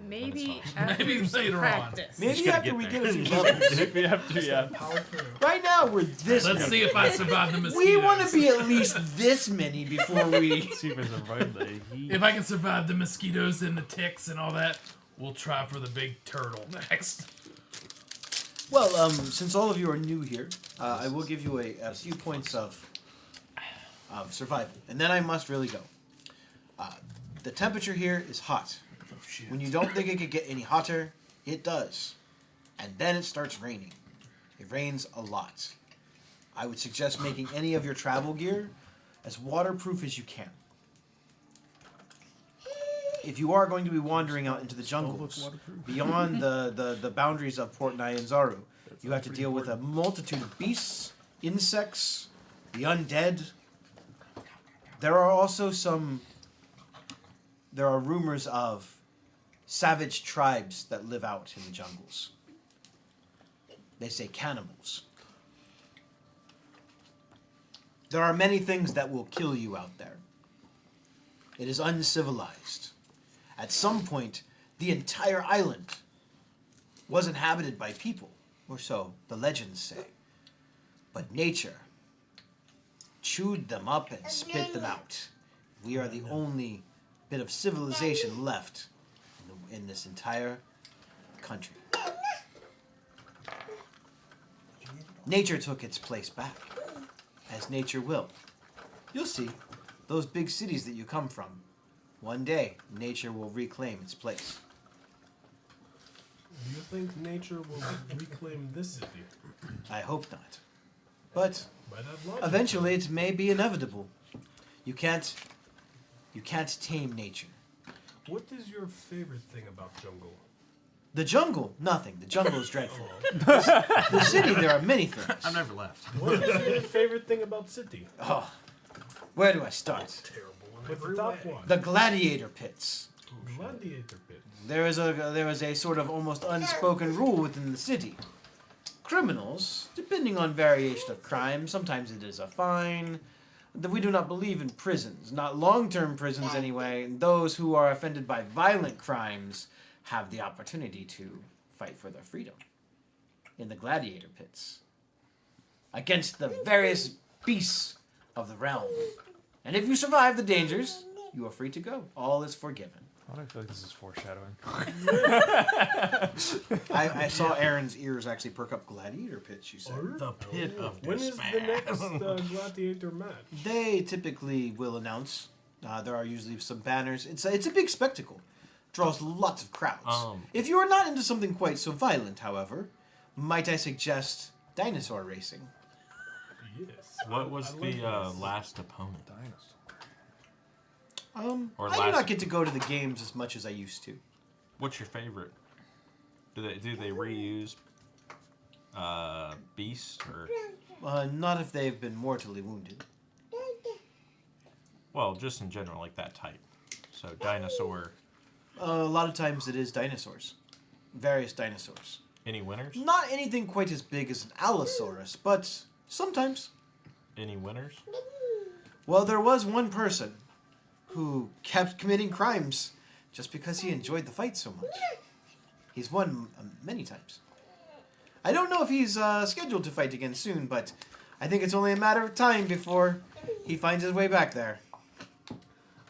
Maybe Maybe after later on. practice. Maybe gotta after get we there. get a few levels. Maybe after, yeah. Power through. Right now, we're this Let's many. see if I survive the mosquitoes. We want to be at least this many before we... See if I survive the heat. If I can survive the mosquitoes and the ticks and all that, we'll try for the big turtle next. Well, since all of you are new here, I will give you a few points of survival. And then I must really go. The temperature here is hot. When you don't think it could get any hotter, it does. And then it starts raining. It rains a lot. I would suggest making any of your travel gear as waterproof as you can. If you are going to be wandering out into the jungles, beyond the boundaries of Port Nyanzaru, you have to deal with a multitude of beasts, insects, the undead. There are also there are rumors of savage tribes that live out in the jungles. They say cannibals. There are many things that will kill you out there. It is uncivilized. At some point, the entire island was inhabited by people, or so the legends say. But nature chewed them up and spit them out. We are the only bit of civilization left in this entire country. Nature took its place back, as nature will. You'll see, those big cities that you come from, one day nature will reclaim its place. Do you think nature will reclaim this city? I hope not. But By that logic, eventually it may be inevitable. You can't tame nature. what is your favorite thing about jungle? The jungle, nothing. The jungle is dreadful. Oh, The city, there are many things. I've never left. what is your favorite thing about city? Oh, where do I start? Terrible. With the top one, The gladiator pits. gladiator pit. There is a sort of almost unspoken rule within the city. Criminals, depending on variation of crime, sometimes it is a fine. We do not believe in prisons, not long-term prisons anyway. And those who are offended by violent crimes have the opportunity to fight for their freedom in the gladiator pits against the various beasts of the realm. And if you survive the dangers, you are free to go. All is forgiven. Why do I feel like this is foreshadowing? I saw Aaron's ears actually perk up gladiator pits, you said. The pit of When is despair. the next gladiator match? They typically will announce. There are usually some banners. It's a big spectacle. Draws lots of crowds. If you are not into something quite so violent, however, might I suggest dinosaur racing? Yes. What was I the love this. last opponent? Or I do last- not get to go to the games as much as I used to. What's your favorite? Do they reuse beast or Not if they've been mortally wounded. well, just in general, like that type. So dinosaur. A lot of times it is dinosaurs. Various dinosaurs. Any winners? Not anything quite as big as an Allosaurus, but sometimes. Any winners? Well, there was one person who kept committing crimes just because he enjoyed the fight so much. He's won many times. I don't know if he's scheduled to fight again soon, but I think it's only a matter of time before he finds his way back there.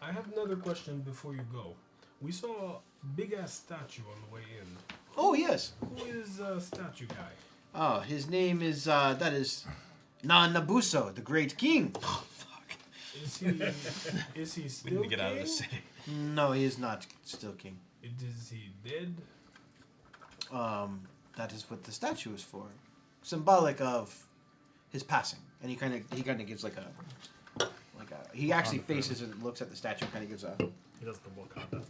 I have another question before you go. We saw a big ass statue on the way in. Oh, yes. Who is statue guy? Oh, his name is, that is Nanabuso, the Great King. Is he We still need to get king? out of the city. No, he is not still king. Is he dead? That is what the statue is for. Symbolic of his passing. And he kind of gives like a he actually faces and looks at the statue and kind of gives a He does the Wakanda.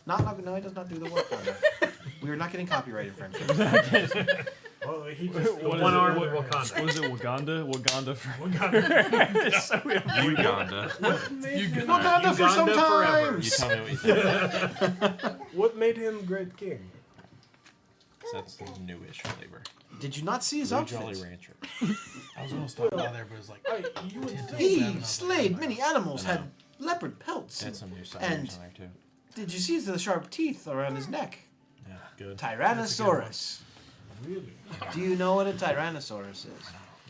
no, he does not do the work on it. We are not getting copyright infringement. Oh, he just What is One it? arm What- Wakanda. What is it? Waganda? Waganda for. Uganda. Wakanda for some Uganda forever. You time. tell me what you think. What made him great king? That's the newish flavor. Did you not see his Blue Jolly outfit? Rancher. I was gonna stop by there, but it was like, You would think He slayed many animals, had leopard pelts. Had some new And ciders on there too. Did you see the sharp teeth around his neck? Yeah, good. Tyrannosaurus. Really? Do you know what a Tyrannosaurus is?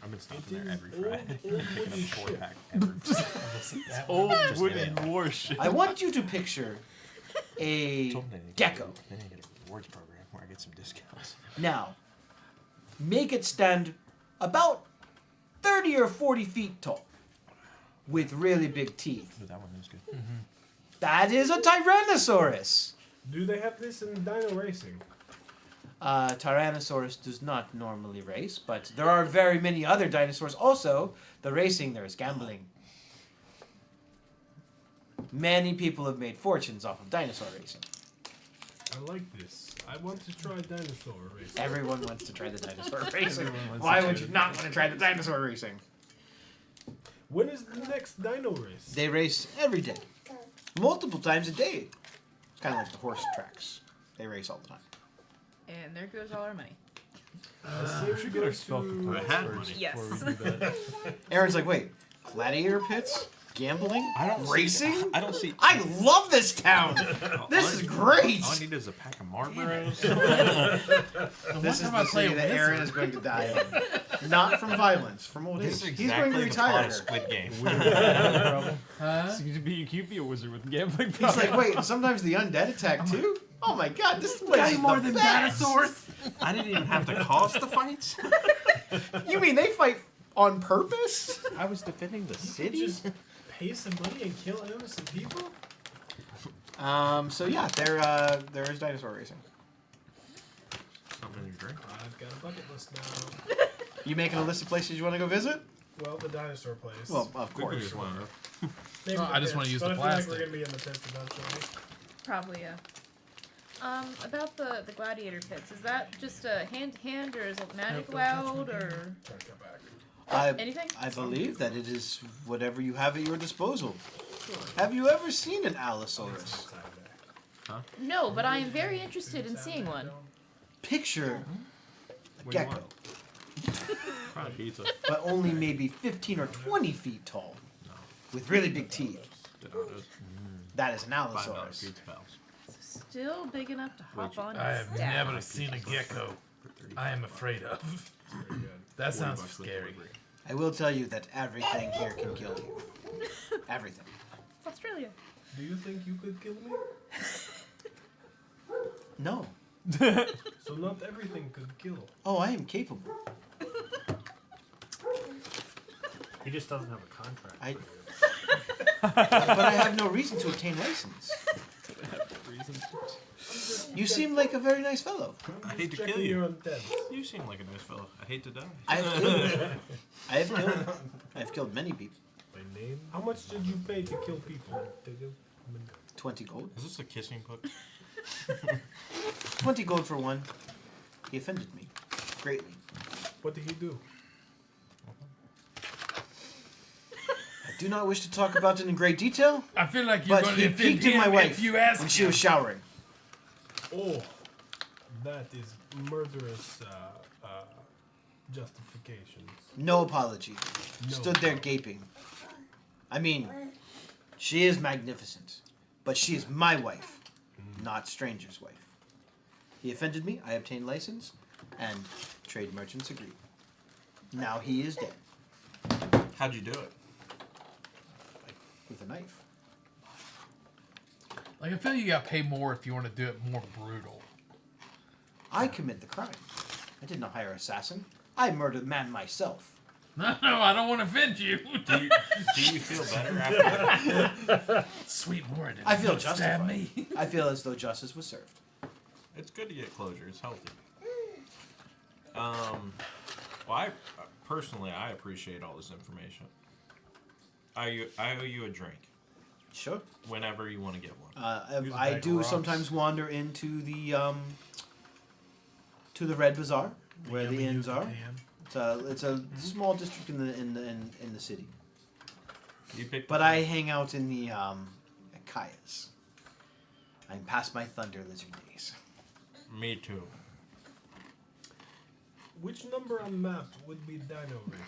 I've been stopping It there is every Friday. old Picking up wooden a 4-pack shit. every Old Just wooden kidding. warship. I want you to picture a Told them they need to gecko. get- They need to get a rewards program where I get some discounts. Now, make it stand about 30 or 40 feet tall with really big teeth. Ooh, that one is good. That is a Tyrannosaurus. Do they have this in dino racing? Tyrannosaurus does not normally race, but there are very many other dinosaurs. Also, the racing, there is gambling. Many people have made fortunes off of dinosaur racing. I like this. I want to try dinosaur racing. Everyone wants to try the dinosaur racing. Everyone wants Why to would try you it. not want to try the dinosaur racing? When is the next dino race? They race every day, multiple times a day. It's kind of like the horse tracks. They race all the time. And there goes all our money. I say we should go get our spell to- components I had first money. Yes. before we do that. Aaron's like, wait, gladiator pits, gambling, racing. I don't see. I love this town. This is great. All I need is a pack of Marlboros. This is wonder if the I play city a that Aaron wizard. is going to die in. Not from violence, from old age. This is He's going exactly to the plot retire. of Squid Game. Huh? So you could be a wizard with gambling. He's like, wait, and sometimes the undead attack too? Oh my god, this place is More the than best. dinosaurs. I didn't even have to cause the fights. You mean they fight on purpose? I was defending the city. Just pay some money and kill innocent people? So yeah, there is dinosaur racing. Something in your drink. I've got a bucket list now. You making a list of places you want to go visit? Well, the dinosaur place. Well, of We could course. use one of those. Maybe Oh, the I just wanna pits, use but the I feel like plastic. we're gonna be in the pits eventually. Probably, yeah. About the gladiator pits, is that just a hand-to-hand, or is it magic allowed, or Try to come back. anything? I believe that it is whatever you have at your disposal. Cool. Have you ever seen an Allosaurus? Saturday. No, but I am very interested in seeing one. Picture a What do you gecko, want? Probably pizza. but only maybe 15 or 20 feet tall, with really big teeth. That is an $5 Allosaurus. pizza pals. Still big enough to hop on I and have stab. never seen a gecko I am afraid of. Very good. That sounds $40 with scary. delivery. I will tell you that everything here can kill you. Everything. It's Australia. Do you think you could kill me? No. So not everything could kill. Oh, I am capable. He just doesn't have a contract. I. But I have no reason to obtain license. You seem like a very nice fellow. I hate to Checking kill you. your intent. You seem like a nice fellow. I hate to die. I have killed. I have killed many people. My name? How much did you pay to kill people? 20 gold. Is this a kissing book? 20 gold for one. He offended me greatly. What did he do? I do not wish to talk about it in great detail, I feel like you're but going he to defend peeked in him my wife if you ask when she was showering. Oh, that is murderous justifications. No apology. No. Stood there gaping. I mean, she is magnificent, but she is my wife, not stranger's wife. He offended me. I obtained license, and trade merchants agreed. Now he is dead How'd you do it? with a knife. Like, I feel you got to pay more if you want to do it more brutal. I commit the crime. I did not hire an assassin. I murdered the man myself. No, I don't want to offend you. Do you feel better after? Sweet Lord, did I feel you stab justified. me? I feel as though justice was served. It's good to get closure. It's healthy. Well, I personally I appreciate all this information. I owe you a drink Sure. whenever you want to get one. Use a I bag of do rocks. sometimes wander into the Red Bazaar, where the inns are. It's a small district in the city. You pick. But I hang out in the Kayas. I'm past my thunder lizard days. Me too. Which number on the map would be Dino Race?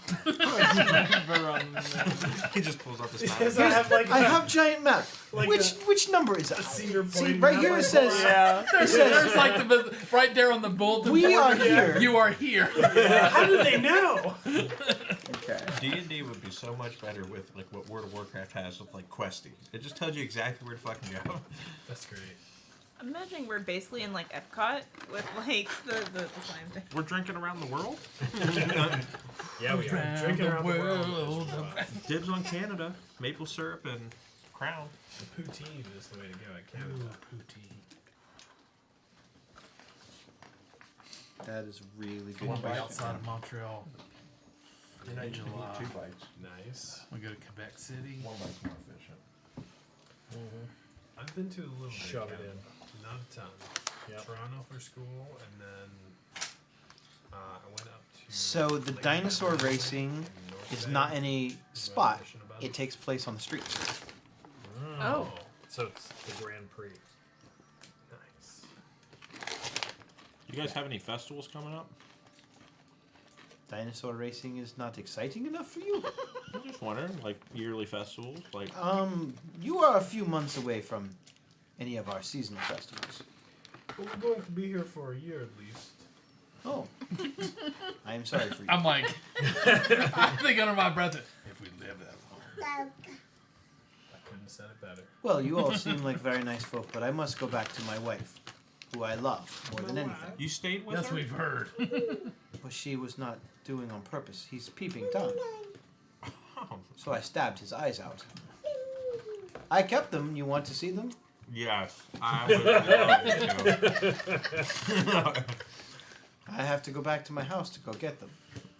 He just pulls up his Because map. I have like I have giant map. Like which number is that? Cedar See, Point right map here I it says. Yeah. There's like the right there on the bulletin We board. are here. You are here. How do they know? Okay. D&D would be so much better with like what World of Warcraft has with like questing. It just tells you exactly where to fucking go. That's great. I'm imagining we're basically in like Epcot with like the slime thing. We're drinking around the world. Yeah, we are drinking around the world. Dibs on Canada, maple syrup and Crown. The poutine is the way to go at Canada. That is really good. One question. outside of Montreal. In July. 2 bites. Nice. We go to Quebec City. 1 bite's more efficient. I've been to a little bit. Shove it Canada. Not a ton. Yep. Toronto for school, and then I went up to. So the like, dinosaur North racing Bay. is not any spot. Fishing about It takes place on the streets. Oh. So it's the Grand Prix. Nice. You guys have any festivals coming up? Dinosaur racing is not exciting enough for you? I'm just wondering, like yearly festivals, like You are a few months away from any of our seasonal festivals. Well, we're going to be here for a year at least. Oh. I am sorry for you. I'm like, I think under my breath, if we live that long. I couldn't have said it better. Well, you all seem like very nice folk, but I must go back to my wife, who I love more than anything. you stayed with Yes, her. we've heard. But she was not doing on purpose. He's peeping Tom. Oh, So I stabbed his eyes out. I kept them. You want to see them? yes, I would love to. I have to go back to my house to go get them.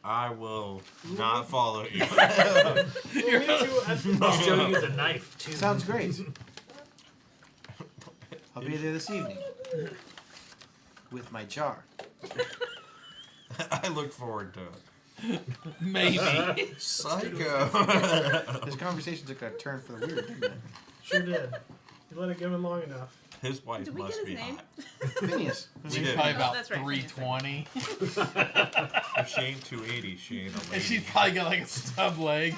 I will not follow you. We'll meet you at the I'll show you the knife too. Sounds great. I'll be there this evening. With my jar. I look forward to it. Maybe. Psycho. This conversation took a turn for the weird, didn't it? Sure did. You let it go in long enough. His wife Did we must get be his name? hot. Phineas. We She's did. probably Oh, about that's right, 320. If she ain't 280, she ain't a lady. And she's probably got like a stub leg.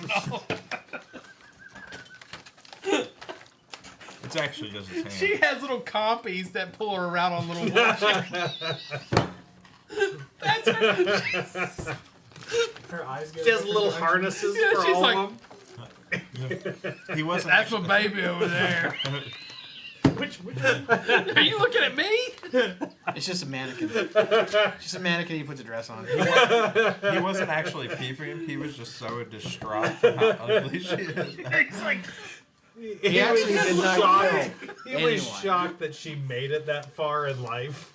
It's actually just his hand. She has little compies that pull her around on little wheelchairs. That's her. Her eyes get She has different little directions. harnesses Yeah, for she's all like- of them. He wasn't. That's my baby over there. Which one? Are you looking at me? It's just a mannequin. Just a mannequin you put the dress on. He wasn't actually peeping. He was just so distraught from how ugly she is. It's like, He actually did not shocked. kill He was anyone. shocked that she made it that far in life.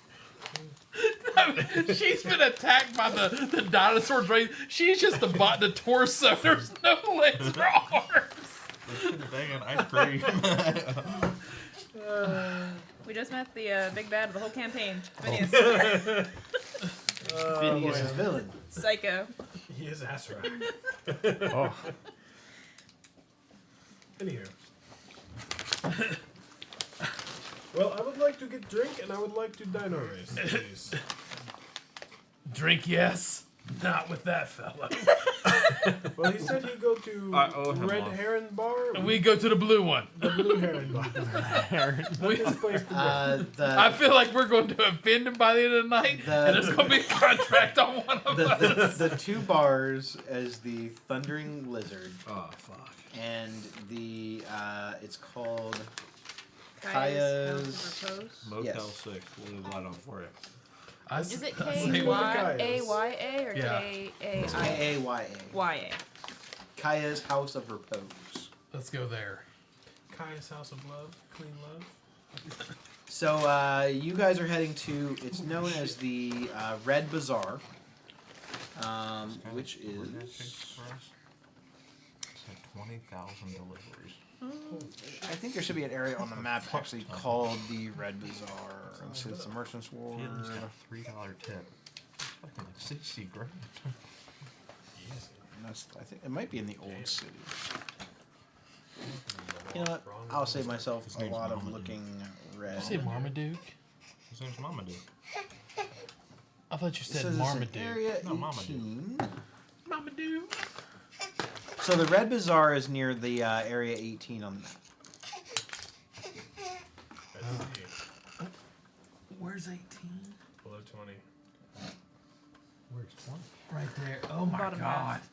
she's been attacked by the dinosaurs. Right? She's just the torso. There's no legs or arms. Dang ice cream. We just met the big bad of the whole campaign. Phineas. Phineas is villain. Psycho. He is Azra. Oh. Anywho. Well, I would like to get drink and I would like to dino race, please. Drink, yes. Not with that fella. Well, he said he'd go to I owe him Red one. Heron Bar. We go to the blue one. The Blue Heron Bar. We, This place to go. I feel like we're going to offend him by the end of the night, and there's going to be a contract on one of us. The two bars as the Thundering Lizard Oh fuck. and the it's called Kaya's Kaya's- House of Repose. Motel Yes. 6. We'll leave that on for you. Is it I say- K-Y-A-Y-A or Yeah. it's K-A-I-Y-A? K-A-Y-A. Kaya's House of Repose. Let's go there. Kaya's House of Love. Clean Love. So you guys are heading to, it's known as the Red Bazaar, which is, It's like 20,000 deliveries. I think there should be an area on the map actually called the Red Bazaar. So it's the Merchant's Ward. He at least got a $3 tip. It's fucking like 60 grand. Easy. And that's, I think it might be in the old city. You know what? I'll save myself His a name's lot of Marmaduke. looking red. Did you say Marmaduke? His name's Mama Dude. I thought you It said says it's in Marmaduke. area No, Marmaduke. 18. Marmaduke. So the Red Bazaar is near the area 18 on the map. Where's 18? Below 20. Where's 20? Right there. Oh my Bottom god. half.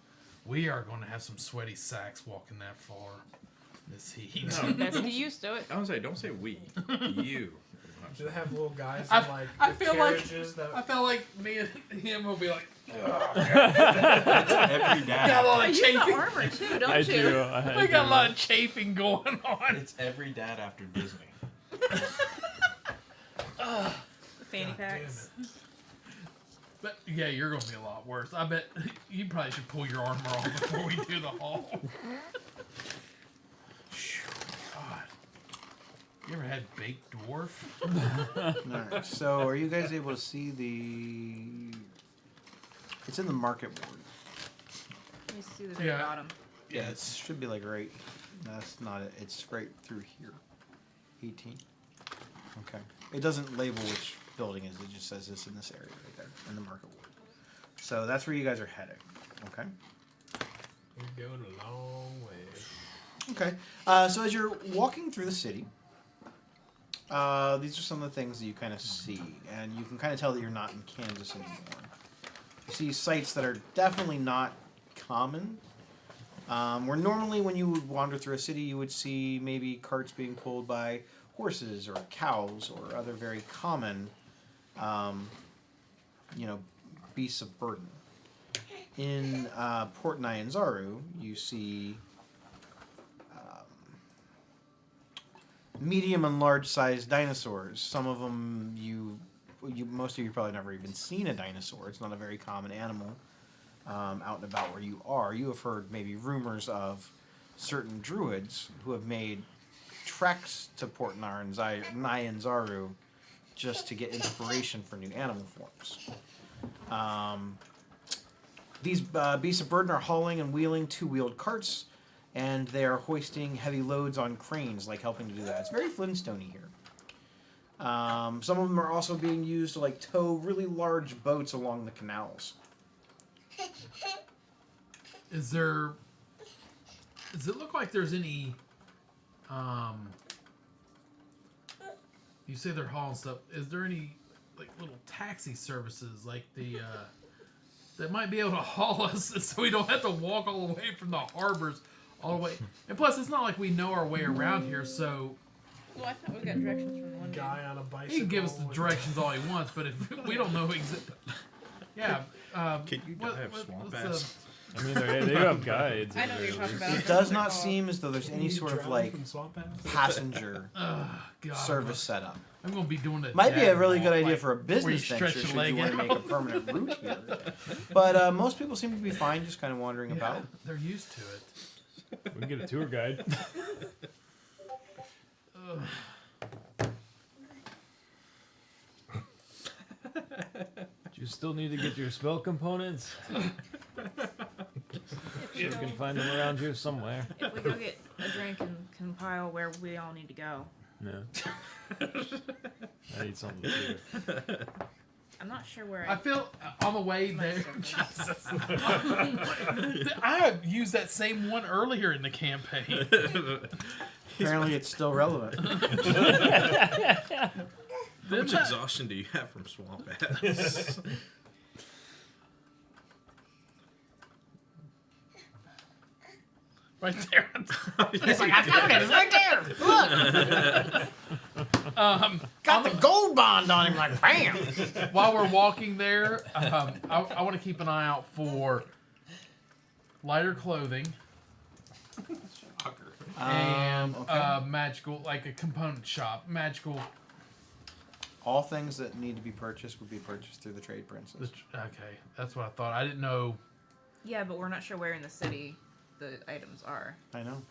We are going to have some sweaty sacks walking that far. This heat. No. Best get used to it. I was say, don't say we. You. Do they have little guys I- in like I with feel like- carriages that I felt like me and him will be like, Every dad. got a lot Oh, of you got chafing. armor too, don't I you? do. I We got a do. lot of chafing going on. It's every dad after Disney. Fanny God damn packs. it. But yeah, you're going to be a lot worse. I bet you probably should pull your armor off before we do the haul. Phew, God. You ever had baked dwarf? Alright, so are you guys able to see the... It's in the market ward. Let me see the very Yeah. bottom. Yeah, it should be like right... That's not it. It's right through here. 18. Okay. It doesn't label which building it is. It just says it's in this area right there, in the market ward. So that's where you guys are heading. Okay? We're going a long way. Okay. So as you're walking through the city, these are some of the things that you kind of see, and you can kind of tell that you're not in Kansas anymore. You see sights that are definitely not common. Where normally when you would wander through a city, you would see maybe carts being pulled by horses or cows or other very common, beasts of burden. In Port Nyanzaru, you see medium and large sized dinosaurs. Some of them most of you probably never even seen a dinosaur. It's not a very common animal out and about where you are. You have heard maybe rumors of certain druids who have made treks to Port Nyanzaru just to get inspiration for new animal forms. These beasts of burden are hauling and wheeling two-wheeled carts, and they are hoisting heavy loads on cranes, like helping to do that. It's very Flintstone-y here. Some of them are also being used to tow really large boats along the canals. Does it look like there's any, you say they're hauling stuff, is there any, little taxi services, that might be able to haul us so we don't have to walk all the way from the harbors all the way? And plus, it's not like we know our way around here, so Well, I thought we got directions from one Guy on a bicycle. he can give us the with- directions all he wants, but if we don't know exactly... Yeah. Can you have swamp what's ass? I mean, they do have guides. I know what you're talking about. It does not seem as though there's any You sort of drown from swamp ass? passenger God, service set up. I'm going to be doing it. Might be a really good idea for a where you business stretch venture your should leg you want to out. make a permanent route here. But most people seem to be fine, just kind of wandering Yeah, about. they're used to it. We can get a tour guide. Do you still need to get your spell components? You can find them around here somewhere. If we go get a drink and compile where we all need to go. No. I need something to do. I'm not sure where I feel on the way My there. circle. Jesus. I have used that same one earlier in the campaign. Apparently, it's still relevant. How much Didn't I- exhaustion do you have from swamp ass? Right there. He's like, I found it. It's right there. Look. Got the gold bond on him. Like, bam. While we're walking there, I want to keep an eye out for lighter clothing and okay. magical, like a component shop. Magical. All things that need to be purchased would be purchased through the trade princess. Okay, that's what I thought. I didn't know. Yeah, but we're not sure where in the city the items are. I know.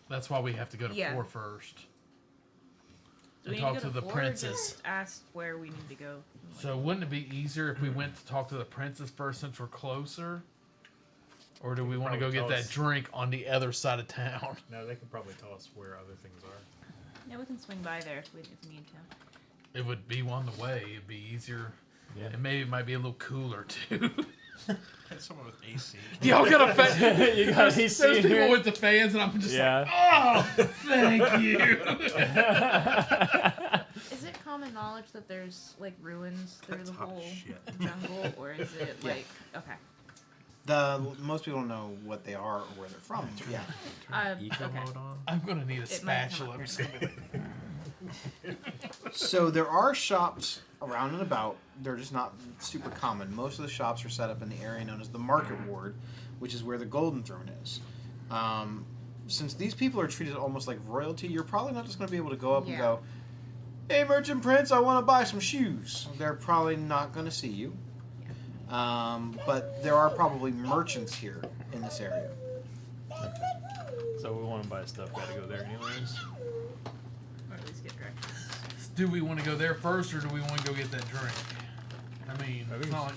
That's why we have to go to Yeah. 4 first. Do we And need talk to to go the to 4 or princess. just ask where we need to go? So wouldn't it be easier if we went to talk to the princess first since we're closer? Or do we want to go Probably get tell that us. drink on the other side of town? No, they can probably tell us where other things are. Yeah, we can swing by there if we need to. It would be on the way. It'd be easier. Yeah. And maybe it might be a little cooler too. Someone with AC. Y'all got a fan. You got There's AC in people here? with the fans, and I'm just Yeah. like, oh, thank you. Is it common knowledge that there's like ruins through the That's hot whole shit. jungle, or is it Yeah. like okay? Most people don't know what they are or where they're from. Yeah. Eco Okay. mode on. I'm gonna need a It might come spatula. up I'm here. just gonna be like, So there are shops around and about. They're just not super common. Most of the shops are set up in the area known as the Market Ward, which is where the Golden Throne is. Since these people are treated almost like royalty, you're probably not just going to be able to go up and Yeah. go, "Hey, Merchant Prince, I want to buy some shoes." They're probably not going to see you. But there are probably merchants here in this area. So we want to buy stuff. Got to go there anyways. Or at least get directions. do we want to go there first, or do we want to go get that drink? I mean, I think it's not like,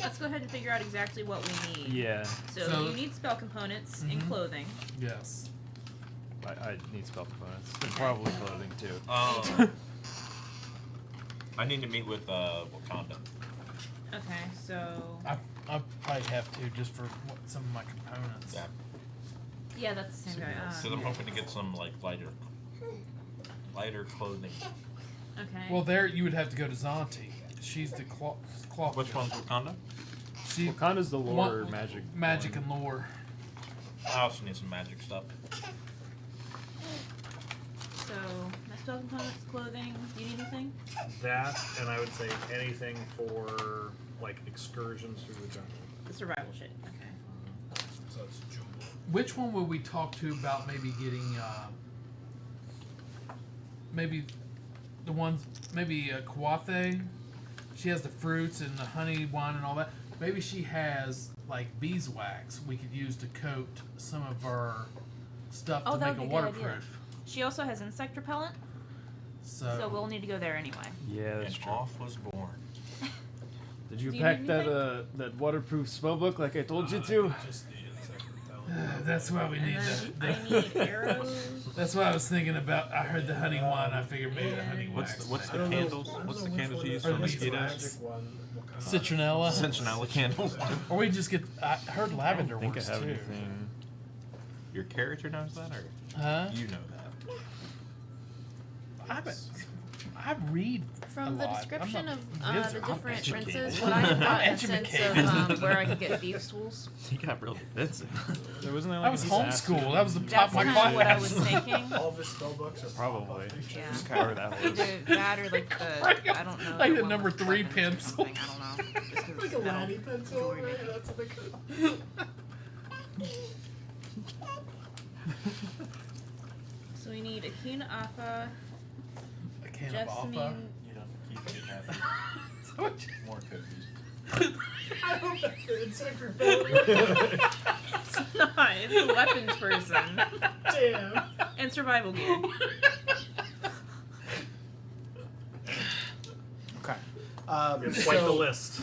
Let's go ahead and figure out exactly what we need. Yeah. So you need spell components and Mhm. clothing. yes. I need spell components. And probably clothing too. I need to meet with Wakanda. Okay, so I probably have to just for some of my components. Yeah. yeah, that's the same guy. Because I'm hoping to get some like lighter clothing. Okay. Well, there you would have to go to Zanti. She's the cloth. Which one's Wakanda? She Wakanda's the lore One- magic. magic one. and lore. I also need some magic stuff. so my spell components, clothing. Do you need anything? That, and I would say anything for like excursions through the jungle. The survival shit. Okay. So it's jewel. Which one would we talk to about maybe getting? Maybe the ones. Maybe Kawathe. She has the fruits and the honey wine and all that. Maybe she has like beeswax we could use to coat some of our stuff Oh, to that make would it be a good idea. waterproof. She also has insect repellent, so we'll need to go there anyway. Yeah, that's And true. off was born. Did you Do you pack need that waterproof spell book like I told you to? Just the insect repellent. That's why we And need then I need arrows. That's what I was thinking about. I heard the honey wine. I figured maybe the honey wax. What's I the don't know- candles? I don't What's know the which candles one you use is for the mosquitoes? magic one. What kind of- Citronella. Sentinella candles. Or we just get. I heard I lavender don't think I works have too. anything. Your character knows that, or Huh? you know that? I read From a the lot. description I'm of a wizard. the I'm different educated. princes, what I have gotten a sense educated. of where I could get beef stools. You got real defensive. There wasn't there That like was a homeschool. That was the top That's of my kind class. of what I was thinking. All of his spell books are Probably. Yeah. That's kind of where that was. Either that or like the I don't know. Like the one number with 3 weapons or pencil. something, I don't know. Just 'cause like a it's metal laddie pencil. jewelry Right? making. That's what they call So we need Akina Afa, A can of alpha. Jessamine. You don't keep getting happy. More cookies. I hope that's the insect repellent. It's not. It's a weapons person Damn. and survival gear. Okay. It's quite the list.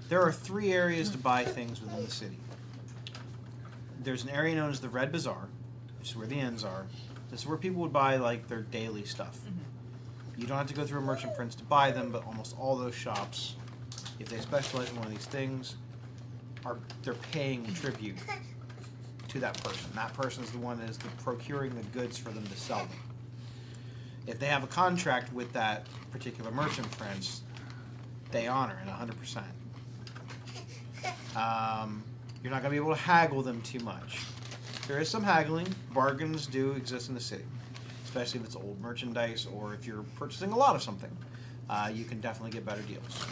There are 3 areas to buy things within the city. There's an area known as the Red Bazaar, which is where the inns are. This is where people would buy like their daily stuff. You don't have to go through a merchant prince to buy them, but almost all those shops, if they specialize in one of these things, they're paying tribute to that person. That person is the one that is procuring the goods for them to sell them. If they have a contract with that particular merchant prince, they honor it 100%. You're not going to be able to haggle them too much. There is some haggling. Bargains do exist in the city, especially if it's old merchandise or if you're purchasing a lot of something. You can definitely get better deals.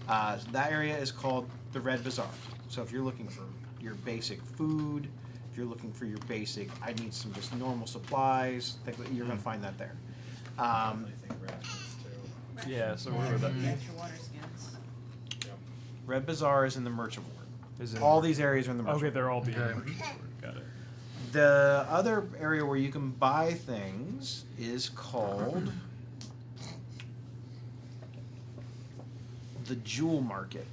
That area is called the Red Bazaar. So if you're looking for your basic food, if you're looking for your basic, I need some just normal supplies, you're going to find that there. I think rations too. Yeah, so where would that be? Extra water skins. Red Bazaar is in the Merchant Ward. Is it? All these areas are in the Merchant Okay, they're all being Okay. merchants. Got it. The other area where you can buy things is called the Jewel Market.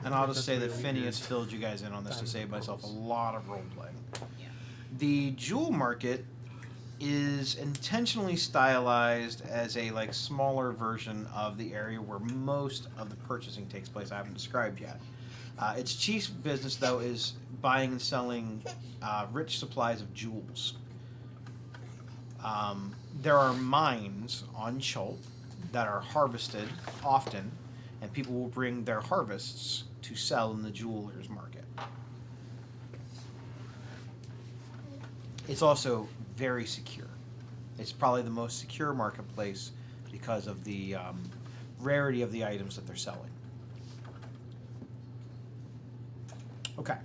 And I'll just say that Phineas filled you guys in on this to save myself a lot of role playing. Yeah. The Jewel Market is intentionally stylized as a like smaller version of the area where most of the purchasing takes place. I haven't described yet. Its chief business, though, is buying and selling rich supplies of jewels. There are mines on Chult that are harvested often, and people will bring their harvests to sell in the jewelers' market. It's also very secure. It's probably the most secure marketplace because of the rarity of the items that they're selling. Okay.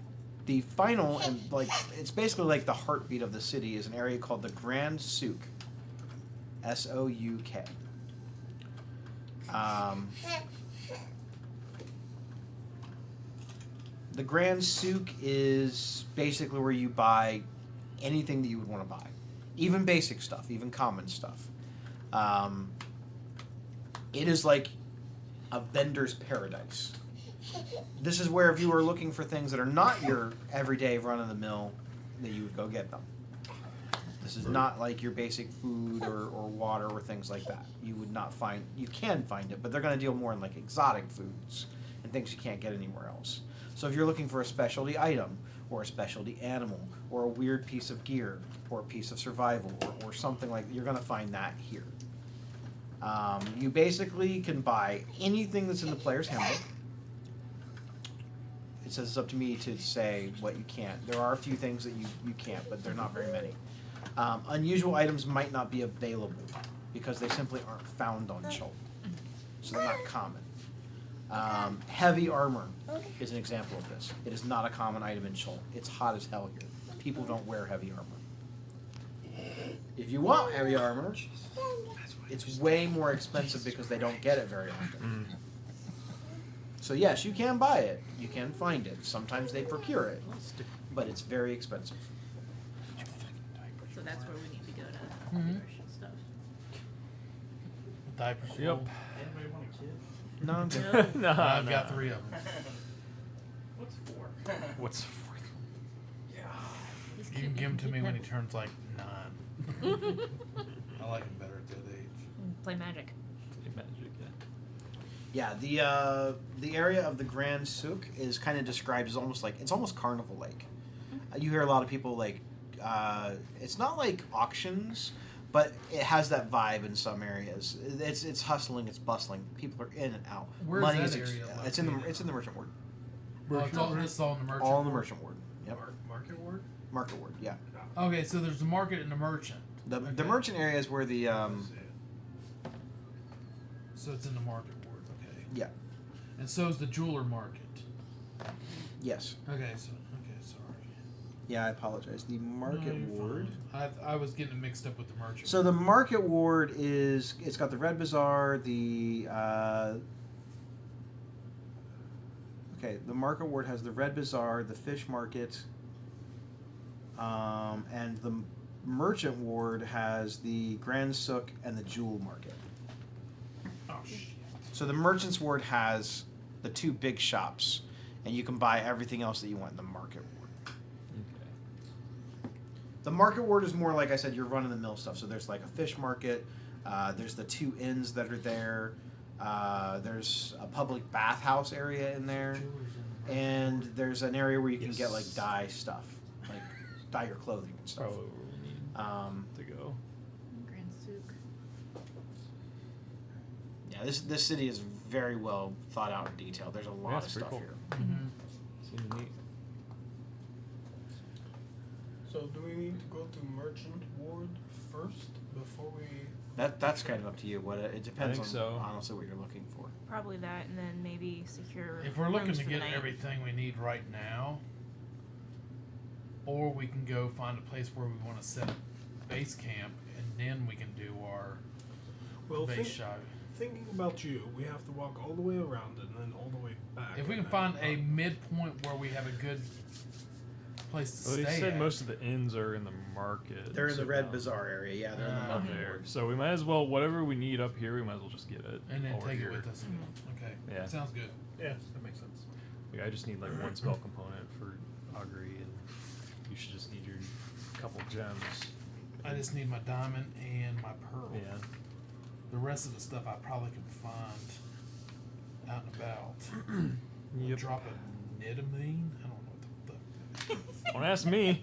The final, and like, it's basically like the heartbeat of the city, is an area called the Grand Souk. S-O-U-K. The Grand Souk is basically where you buy anything that you would want to buy. Even basic stuff, even common stuff. It is like a vendor's paradise. This is where if you were looking for things that are not your everyday run-of-the-mill, that you would go get them. This is not like your basic food or water or things like that. You would not find, you can find it, but they're going to deal more in like exotic foods and things you can't get anywhere else. So if you're looking for a specialty item or a specialty animal or a weird piece of gear or a piece of survival or something like that, you're going to find that here. You basically can buy anything that's in the player's handbook. It says it's up to me to say what you can't. There are a few things that you can't, but they're not very many. Unusual items might not be available because they simply aren't found on Chult. So they're not common. Heavy armor is an example of this. It is not a common item in Chult. It's hot as hell here. People don't wear heavy armor. If you want heavy armor, it's way more expensive because they don't get it very often. So yes, you can buy it. You can find it. Sometimes they procure it, but it's very expensive. So that's where we need to go to nutrition stuff. Diapers. Yep. full. Anybody want a kid? No, I'm good. No, I've got 3 of them. What's 4? What's the fourth? This You kid can give him to me when he nipple. turns like 9. I like him better at that age. Play magic. Magic, Yeah, the area of the Grand Souk is kind of described as almost like, it's almost carnival-like. You hear a lot of people like, it's not like auctions, but it has that vibe in some areas. It's hustling, it's bustling. People are in and out. Where's Money that is area it's in the located? merchant ward. Oh, it's all in the merchant. All in the ward? merchant ward. Yep. Market ward? Market ward. Yeah. Okay, so there's the market and the merchant. The Okay. merchant area is where the So it's in the market ward. Okay. yeah. And so is the jeweler market. Yes. Okay, sorry. Yeah, I apologize. The market No, you're ward. fine. I was getting mixed up with the merchant. So the market ward is, it's got the Red Bazaar, the the market ward has the Red Bazaar, the fish market, and the merchant ward has the Grand Souk and the jewel market. Oh, shit. So the merchant's ward has the 2 big shops, and you can buy everything else that you want in the market ward. Okay. The market ward is more like I said, you're running the mill stuff. So there's like a fish market. There's the 2 inns that are there. There's a public bathhouse area in there, and there's an area where you can get like dye stuff, like dye your clothing and stuff. Probably where we need to go. Grand Souk. Yeah, this city is very well thought out in detail. There's a lot Yeah, of it's pretty stuff cool. here. Mm-hmm. Seems neat. So do we need to go to merchant ward first before we? That's kind of up to you. What it depends on think so. honestly what you're looking for. Probably that, and then maybe secure. If we're looking rooms to for the get night. everything we need right now, or we can go find a place where we want to set up base camp, and then we can do our Well, base shot. thinking about you, we have to walk all the way around and then all the way back. If we and can then find a up. midpoint where we have a good place to Well, stay he said at. most of the inns are in the market. They're in the so Red down Bazaar area. Yeah, they're in the Ah. market there. ward. So we might as well, whatever we need up here, we might as well just get it. and then over take here. it with us. Okay. Yeah. Sounds good. Yeah, that makes sense. Like, I just need like 1 spell component for augury, and you should just need your couple gems. I just need my diamond and my pearl. Yeah. The rest of the stuff I probably can find out and about. Yep. Drop a nidamine? I don't know what the fuck that is. Don't ask me.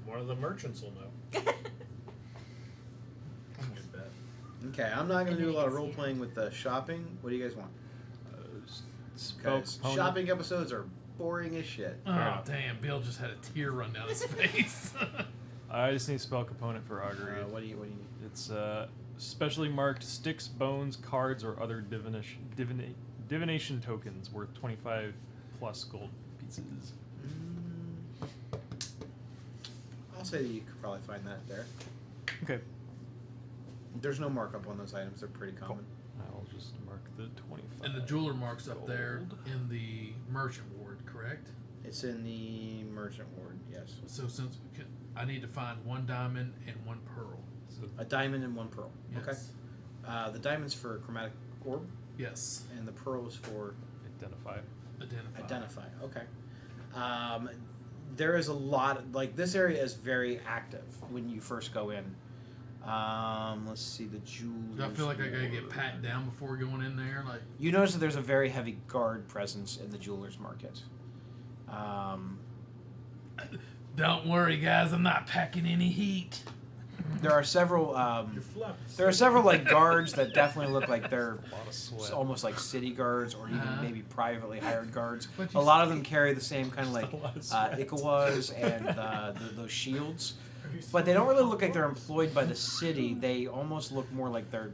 One of the merchants will know. Good bet. Okay, I'm not going to do a lot of role playing with the shopping. What do you guys want? Spell Because component. shopping episodes are boring as shit. Oh, damn. Bill just had a tear run down his face. I just need spell component for augury. What do you need? It's specially marked sticks, bones, cards, or other divination tokens worth 25 plus gold pieces. I'll say that you could probably find that there. Okay. There's no markup on those items. They're pretty common. I'll just mark the 25. And the jeweler marks up there gold. in the merchant ward, correct? It's in the merchant ward, yes. So since I need to find one diamond and one pearl. So, A diamond and one pearl. Yes. Okay. The diamond's for chromatic orb, Yes. and the pearl is for identify. Identify. identify. Okay. There is a lot. Like this area is very active when you first go in. Let's see the jewelers. Do I feel like I gotta get ward. pat down before going in there? Like, You notice that there's a very heavy guard presence in the jewelers market. don't worry, guys. I'm not packing any heat. There are several. Your flaps. There are several like guards that definitely look like they're A lot of sweat. almost like city guards or even Uh-huh. maybe privately hired guards. But A you lot of see- them carry the same kind of like A lot of sweat. Ikawas and those shields, Have you but they seen don't really look Pablo? like they're employed by the city. They almost look more like they're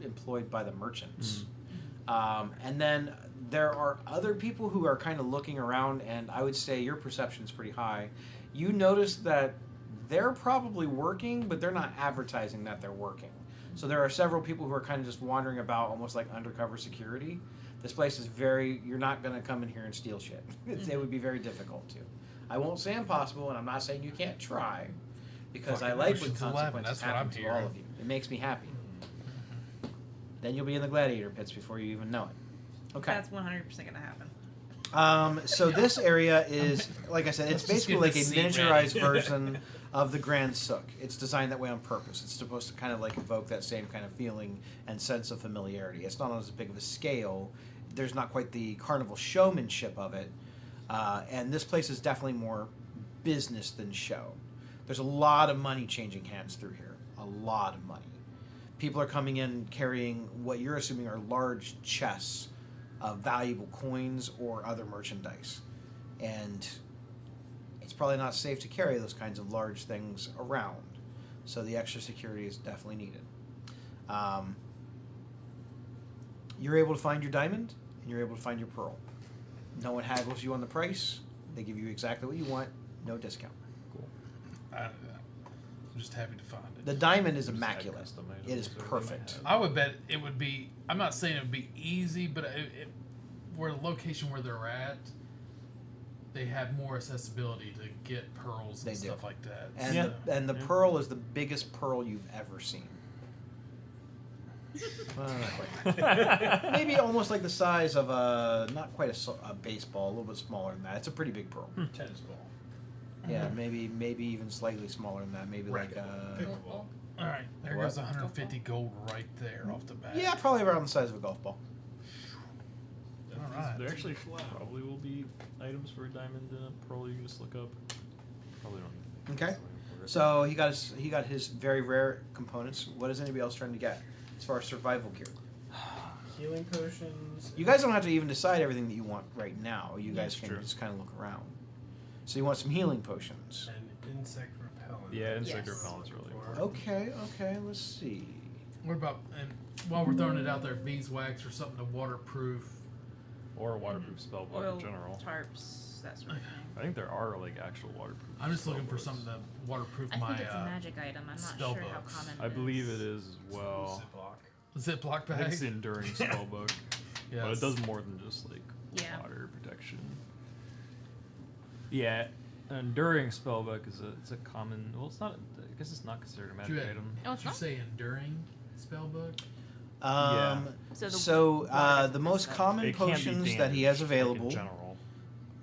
employed by the merchants. And then there are other people who are kind of looking around, and I would say your perception is pretty high. You notice that they're probably working, but they're not advertising that they're working. So there are several people who are kind of just wandering about, almost like undercover security. This place is very, you're not going to come in here and steal shit. It would be very difficult to. I won't say impossible, and I'm not saying you can't try, because I Fucking like when Ocean's 11, consequences that's what I'm happen to all hearing. of you. It makes me happy. Then you'll be in the gladiator pits before you even know it. Okay. That's 100% gonna happen. So this area is, like I said, it's Let's just basically get like a the seat miniaturized ready. version of the Grand Sook. It's designed that way on purpose. It's supposed to kind of like evoke that same kind of feeling and sense of familiarity. It's not on as big of a scale. There's not quite the carnival showmanship of it. And this place is definitely more business than show. There's a lot of money changing hands through here. A lot of money. People are coming in carrying what you're assuming are large chests of valuable coins or other merchandise. And it's probably not safe to carry those kinds of large things around. So the extra security is definitely needed. You're able to find your diamond and you're able to find your pearl. No one haggles you on the price. They give you exactly what you want, no discount. I'm just happy to find it. The diamond is Just add immaculate. custom It is items or they might perfect. have. I would bet it would be. I'm not saying it would be easy, but where the location where they're at, they have more accessibility to get pearls and They do. stuff like that. And Yeah. the Yeah. pearl is the biggest pearl you've ever seen. Well, not quite. Maybe almost like the size of not quite a baseball, a little bit smaller than that. It's a pretty big pearl. Tennis ball. Yeah, maybe even slightly smaller than that. Maybe like Pickleball. All right, there What? goes 150 gold right there off the bat. yeah, probably around the size of a golf ball. All right. There actually probably will be items for a diamond and a pearl you can just look up. Probably don't. Okay. necessarily look for it. So he got his very rare components. What is anybody else trying to get as far as survival gear? Healing potions. You guys don't have to even decide everything that you want right now. You guys That's can true. just kind of look around. So you want some healing potions. And insect repellent. Yeah, insect Yes. repellent's really important. Okay, let's see. What about, and while we're throwing it out there, beeswax or something to waterproof? Or a waterproof spell book Oil in general. tarps, that sort of thing. I think there are like actual waterproof. I'm just looking for spell books. something to waterproof I my think it's a magic item. I'm not spell sure how books. common I believe it is as well. Ziploc. Ziploc I think bag. it's the enduring spell book, but Yes. it does more than just like Yeah. water protection. Yeah, an enduring spell book is it's a common. Well, it's not. I guess it's not considered a magic Did you- item. Oh, Did it's you not? say enduring spell book? Um, So the so water the most stuff. common It can be potions that he has damaged, like, available. in general.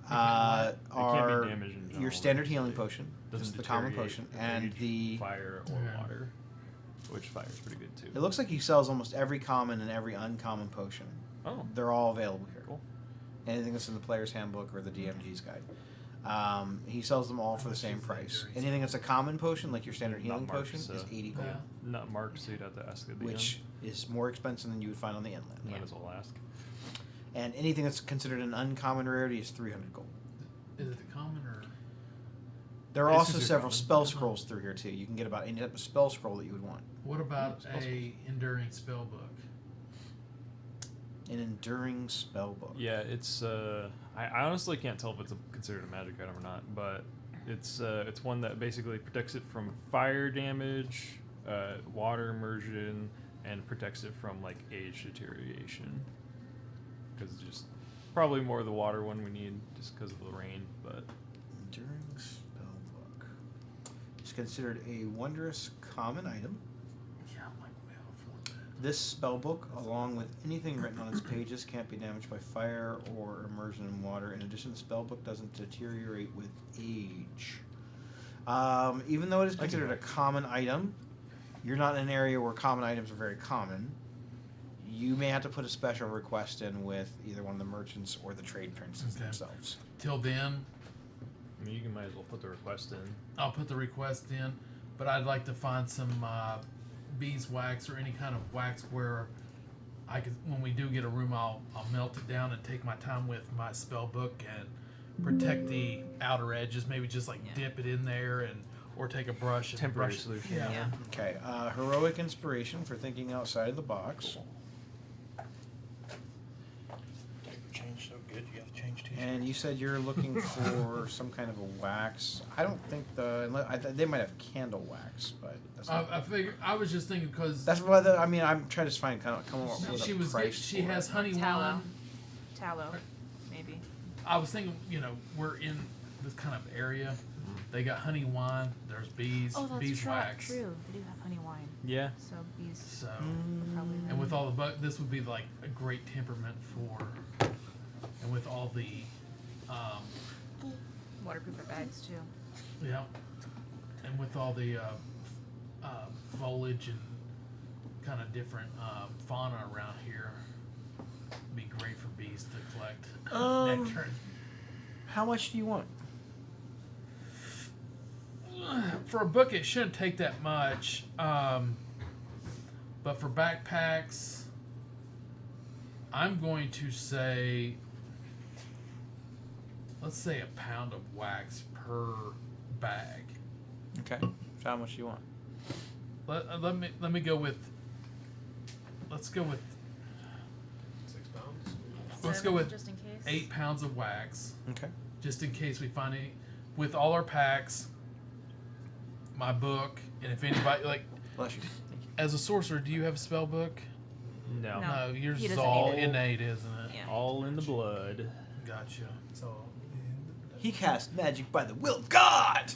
It can't are be damaged in general, your standard healing obviously. potion, Doesn't just the common deteriorate potion, with and rage, the. fire or Yeah. water, which fire is pretty good too. It looks like he sells almost every common and every uncommon potion. Oh, They're all available here. cool. Anything that's in the player's handbook or the DMG's guide. He sells them all for the same price. Anything that's a common potion, like your standard Not healing marked, potion, so- is 80 gold, Yeah. Not marked, so you'd have to ask at the which is more expensive than you would find on the inland. end. Might as well ask. And anything that's considered an uncommon rarity is 300 gold. Is it a common or? There are This also is your several common. spell scrolls through here too. You can get about any type of spell scroll that you would want. What about spell a enduring spell book? An enduring spell book. Yeah, it's. I honestly can't tell if it's considered a magic item or not, but it's one that basically protects it from fire damage, water immersion, and protects it from like age deterioration. Because just probably more the water one we need just because of the rain, but Enduring spell book. It's considered a wondrous common item. Yeah, I might be able to afford that. This spell book, along with anything written on its pages, can't be damaged by fire or immersion in water. In addition, the spell book doesn't deteriorate with age. Even though it is considered a common item, you're not in an area where common items are very common. You may have to put a special request in with either one of the merchants or the trade princes Okay. themselves. Till then, I mean, you might as well put the request in. I'll put the request in, but I'd like to find some beeswax or any kind of wax where I could, when we do get a room, I'll melt it down and take my time with my spell book and protect the outer edges. Maybe just like Yeah. dip it in there and or take a brush and Temporary brush it. solution. Yeah. Yeah. Okay, heroic inspiration for thinking outside of the box. Change so good, you have to change t-shirts. And you said you're looking for some kind of a wax. I don't think they might have candle wax, but that's not. I figure I was just thinking because That's what I mean. I'm trying to come up with she a was price. she for has it. honey Tallow. wine. Tallow, maybe. I was thinking, we're in this kind of area. They got honey wine. There's beeswax. True. They do have honey wine. Yeah. So bees So, probably. and with all the this would be like a great temperament for, and with all the, Waterproofer bags too. yeah, and with all the foliage and kind of different fauna around here, it'd be great for bees to collect nectar. How much do you want? For a book, it shouldn't take that much. But for backpacks, I'm going to say, let's say a pound of wax per bag. Okay. So how much do you want? Let me go with. Let's go with. 6 pounds. Let's go 7, with just in case. 8 pounds of wax, Okay. just in case we find any. With all our packs, my book, and if anybody like, Bless you. Thank you. as a sorcerer, do you have a spell book? No. No. No, yours he is doesn't all either. innate, isn't it? Yeah. All in the blood. Gotcha. So, He cast magic by the will of God.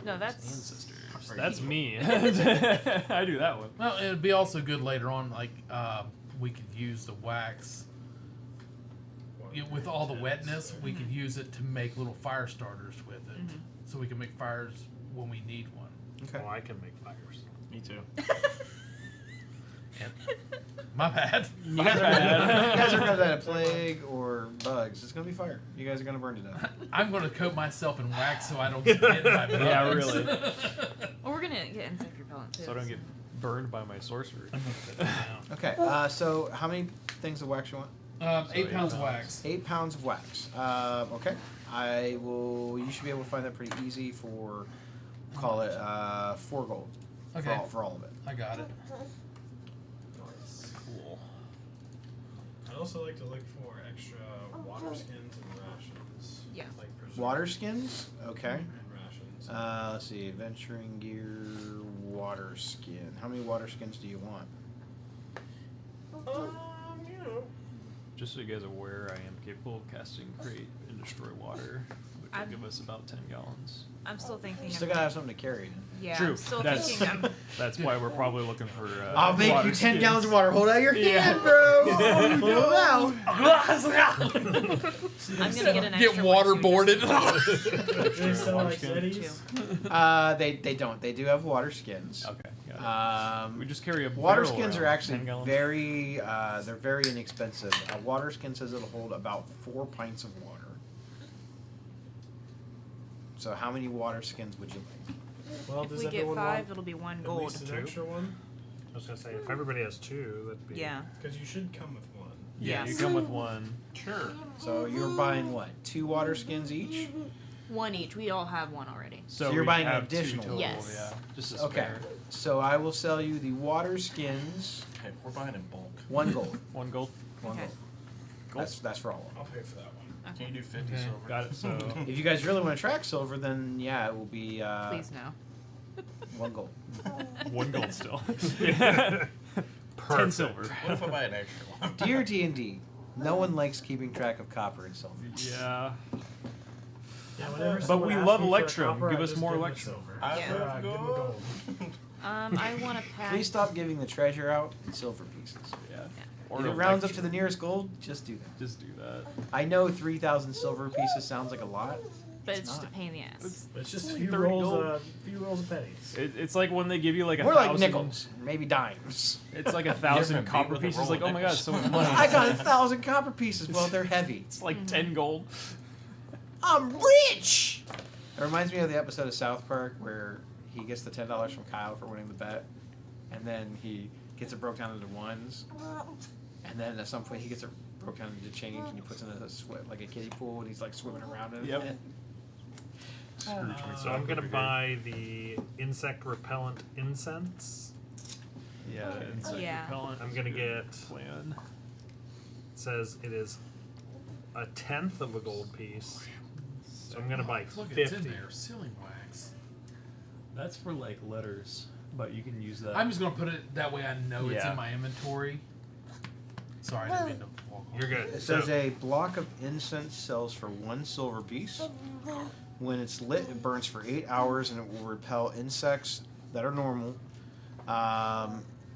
No, that's. Ancestors. Are That's you- me. I do that one. Well, it'd be also good later on, like we could use the wax. With all the wetness, we could use it to make little fire starters with it, so we can make fires when we need one. Okay. Oh, I can make fires. Me too. And, my bad. You guys are gonna die of plague or bugs. It's gonna be fire. You guys are gonna burn to death. I'm going to coat myself in wax so I don't get hit by bugs. Yeah, really. Well, we're gonna get insect repellent too. So I don't get burned by my sorcery. Okay. So how many things of wax you want? 8 pounds of wax. 8 pounds of wax. Okay. I will. You should be able to find that pretty easy for, call it 4 gold. Okay. For all of it. I got it. Cool. I'd also like to look for extra water skins and rations. Yeah. Like preserved Water skins. Okay. and rations. Let's see. Adventuring gear. Water skin. How many water skins do you want? You know, just so you guys are aware, I am capable of casting Create and Destroy Water, which will I'm- give us about 10 gallons. I'm still thinking. You I'm still gotta have something to carry. Yeah, True. I'm still That's thinking. that's why we're probably looking for. I'll make water you 10 skins. gallons of water. Hold out your Yeah. hand, bro. Hold it out. I'm gonna get an extra Get waterboarded. Do they sell like Water Yetis? They don't. They do have water skins. Okay. Got it. We just carry a Water barrel skins around, are actually 10 gallons. they're very inexpensive. A water skin says it'll hold about 4 pints of water. So how many water skins would you like? Well, If does we get everyone 5, want it'll be 1 at gold. least an Two? extra one? I was gonna say if everybody has 2, that'd be Yeah. Because you should come with one. Yeah, Yes. you come with one. Sure. So you're buying what? 2 water skins each? 1 each. We all have 1 already. So you're we buying an have 2 additional total, one. Yes. Yeah, just a Okay. spare. So I will sell you the water skins. Hey, we're buying in bulk. 1 gold. 1 gold. 1 Okay. gold. That's for all of them. I'll pay for that one. Can you do 50 Okay. silver? Got it. So If you guys really want to track silver, then yeah, it will be Please no. 1 gold. 1 gold still. Yeah. 10 silver. What if I buy an extra one? Dear D&D, no one likes keeping track of copper and silver. Yeah. Yeah, whenever But someone we asks love me for a Electrum. copper, Give I us just more give them Electrum. silver. I Yeah. love Give 'em gold. gold. I want to pack. Please stop giving the treasure out in silver pieces. Yeah. If it rounds up to the nearest gold, just do that. Just do that. I know 3,000 silver pieces sounds like a lot. But It's it's just a not. pain in the ass. But it's just only few 30 rolls, gold. few rolls of pennies. It's like when they give you like a More 1,000. like nickels, maybe dimes. It's like 1,000 Different beat copper with a pieces. roll Like, of oh my god, nickels. so much money. I got 1,000 copper pieces. Well, they're heavy. It's like 10 gold. I'm rich. It reminds me of the episode of South Park where he gets the $10 from Kyle for winning the bet, and then he gets it broke down into ones, and then at some point he gets it broke down into change, and he puts it in like a kiddie pool, and he's like swimming around in Yep. it. So I'm gonna buy the insect repellent incense. Yeah, insect Yeah. repellent. I'm gonna get. Plan. It says it is 1/10 of a gold piece. So I'm gonna buy Look, 50. it's in there. Sealing wax. That's for like letters, but you can use that. I'm just gonna put it that way. I know it's Yeah. in my inventory. Sorry, I didn't mean to walk on. You're good. It So says a block of incense sells for 1 silver piece. When it's lit, it burns for 8 hours, and it will repel insects that are normal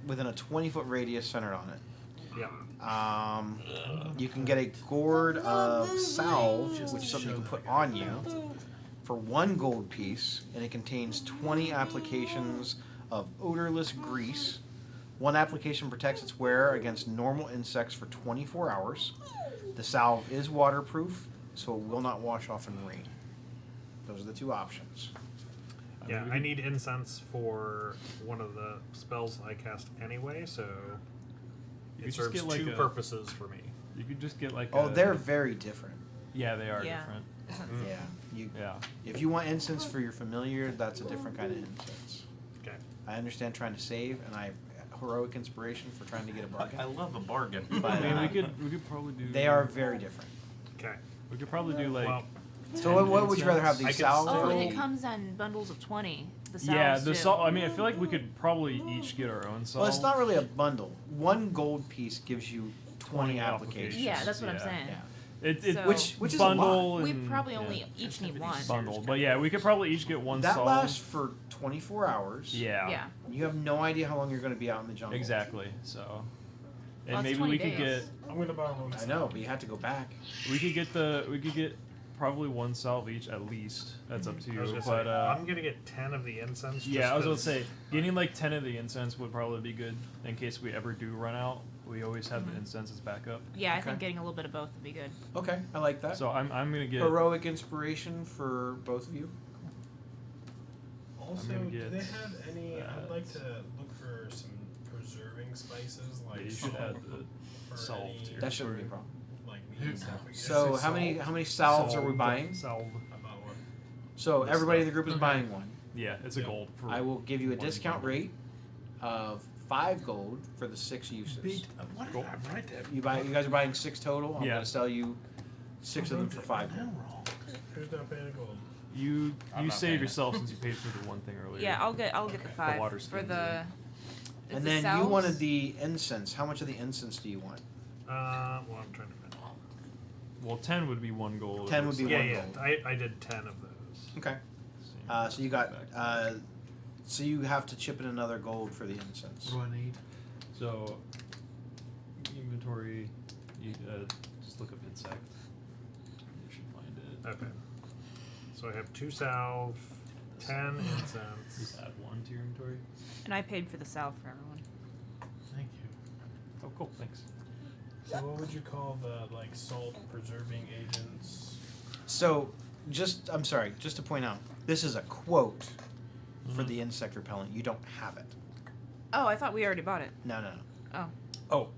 within a 20-foot radius centered on it. yeah. You can get a gourd of salve, which is something you can put on you, for 1 gold piece, and it contains 20 applications of odorless grease. 1 application protects its wearer against normal insects for 24 hours. The salve is waterproof, so it will not wash off in rain. Those are the 2 options. Yeah, I need incense for one of the spells I cast anyway, so You it could just serves get, like, 2 a- purposes for me. You could just get like. Oh, a, they're very different. Yeah, they are Yeah. different. Yeah. You, Yeah. if you want incense for your familiar, that's a different kind of incense. Okay. I understand trying to save, and I heroic inspiration for trying to get a bargain. I love a bargain. But, I mean, we could probably do. they are very different. Okay. We could probably do like. Well, So what would you rather have, I these can salve? Oh, or and the- it comes in bundles of 20. The Yeah, salves the too. salt. I mean, I feel like we could probably each get our own salt. Well, it's not really a bundle. 1 gold piece gives you 20 applications. Yeah, that's what I'm Yeah. saying. Yeah. It So- Which is a bundle lot. We and- probably yeah. only each need 1. bundle, but yeah, we could probably each get one That salt. lasts for 24 hours. Yeah. Yeah. You have no idea how long you're going to be out in the jungle. Exactly. So, Well, and it's maybe 20 we could days. I'm gonna buy one. I know, but you have to go back. get we could get probably 1 salve each at least. That's up to I you. was gonna But say, I'm gonna get 10 of the incense. yeah, I was gonna 'cause- say getting like 10 of the incense would probably be good in case we ever do run out. We always have the incense as backup. Yeah, I Okay. think getting a little bit of both would be good. Okay, I like that. So I'm gonna get. Heroic inspiration for both of you. Also, gonna do get they have any? that. I'd like to look for some preserving spices, like Yeah, you should salt add or the salt any, to your That shouldn't be a problem. like meat and stuff. We could So say how many salt. salves are we buying? Salve. About one. So This everybody in stuff. the group is Okay. buying 1. Yeah, it's a Yeah. gold. For I will give you a one discount bundle. rate of 5 gold for the 6 uses. What did I write that? You guys are buying 6 total. I'm Yeah. going to sell you 6 of them for 5 gold. Who's not paying a gold? You I'm not save paying it. yourself since you paid for the one thing earlier. Yeah, I'll get the 5 water for skins, the. And the then you salves? wanted the incense. How much of the incense do you want? Well, I'm trying to find. Well, 10 would be 1 gold. 10 would be Yeah, one yeah. gold. I did 10 of those. Okay. Same. So you got. So you have to chip in another gold for the incense. What do I need? So, inventory, you, just look up insect. You should find it. Okay. So I have 2 salve, 10 incense. Just add 1 to your inventory. And I paid for the salve for everyone. Thank you. Oh, cool. Thanks. So what would you call the like salt preserving agents? So, I'm sorry, just to point out, this is a quote for the insect repellent. You don't have it. Oh, I thought we already bought it. No. Oh. Oh,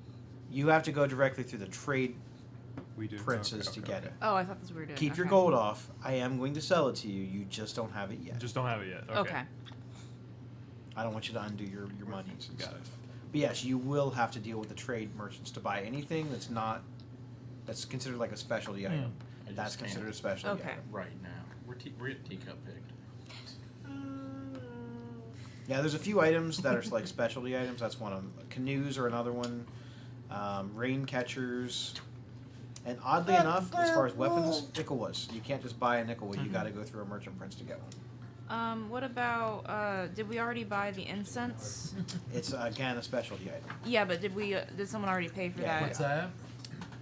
you have to go directly through the trade We do. princes Okay, to okay, get okay. it. Oh, I thought that's what we were doing. Keep your Okay. gold off. I am going to sell it to you. You just don't have it yet. Just don't have it yet. Okay. I don't want you to undo your monies. And Got stuff. it. But yes, you will have to deal with the trade merchants to buy anything that's considered like a specialty item. I That's just considered a can't specialty Okay. item. right now. We're at teacup picked. Yeah, there's a few items that are like specialty items. That's one of them. Canoes are another one. Rain catchers. And oddly enough, as far as weapons, Nickelwas. You can't just buy a Nickelwa. You got to go through a merchant prince to get one. What about, did we already buy the incense? It's again a specialty item. Yeah, but did someone already pay for Yeah, that? What's that?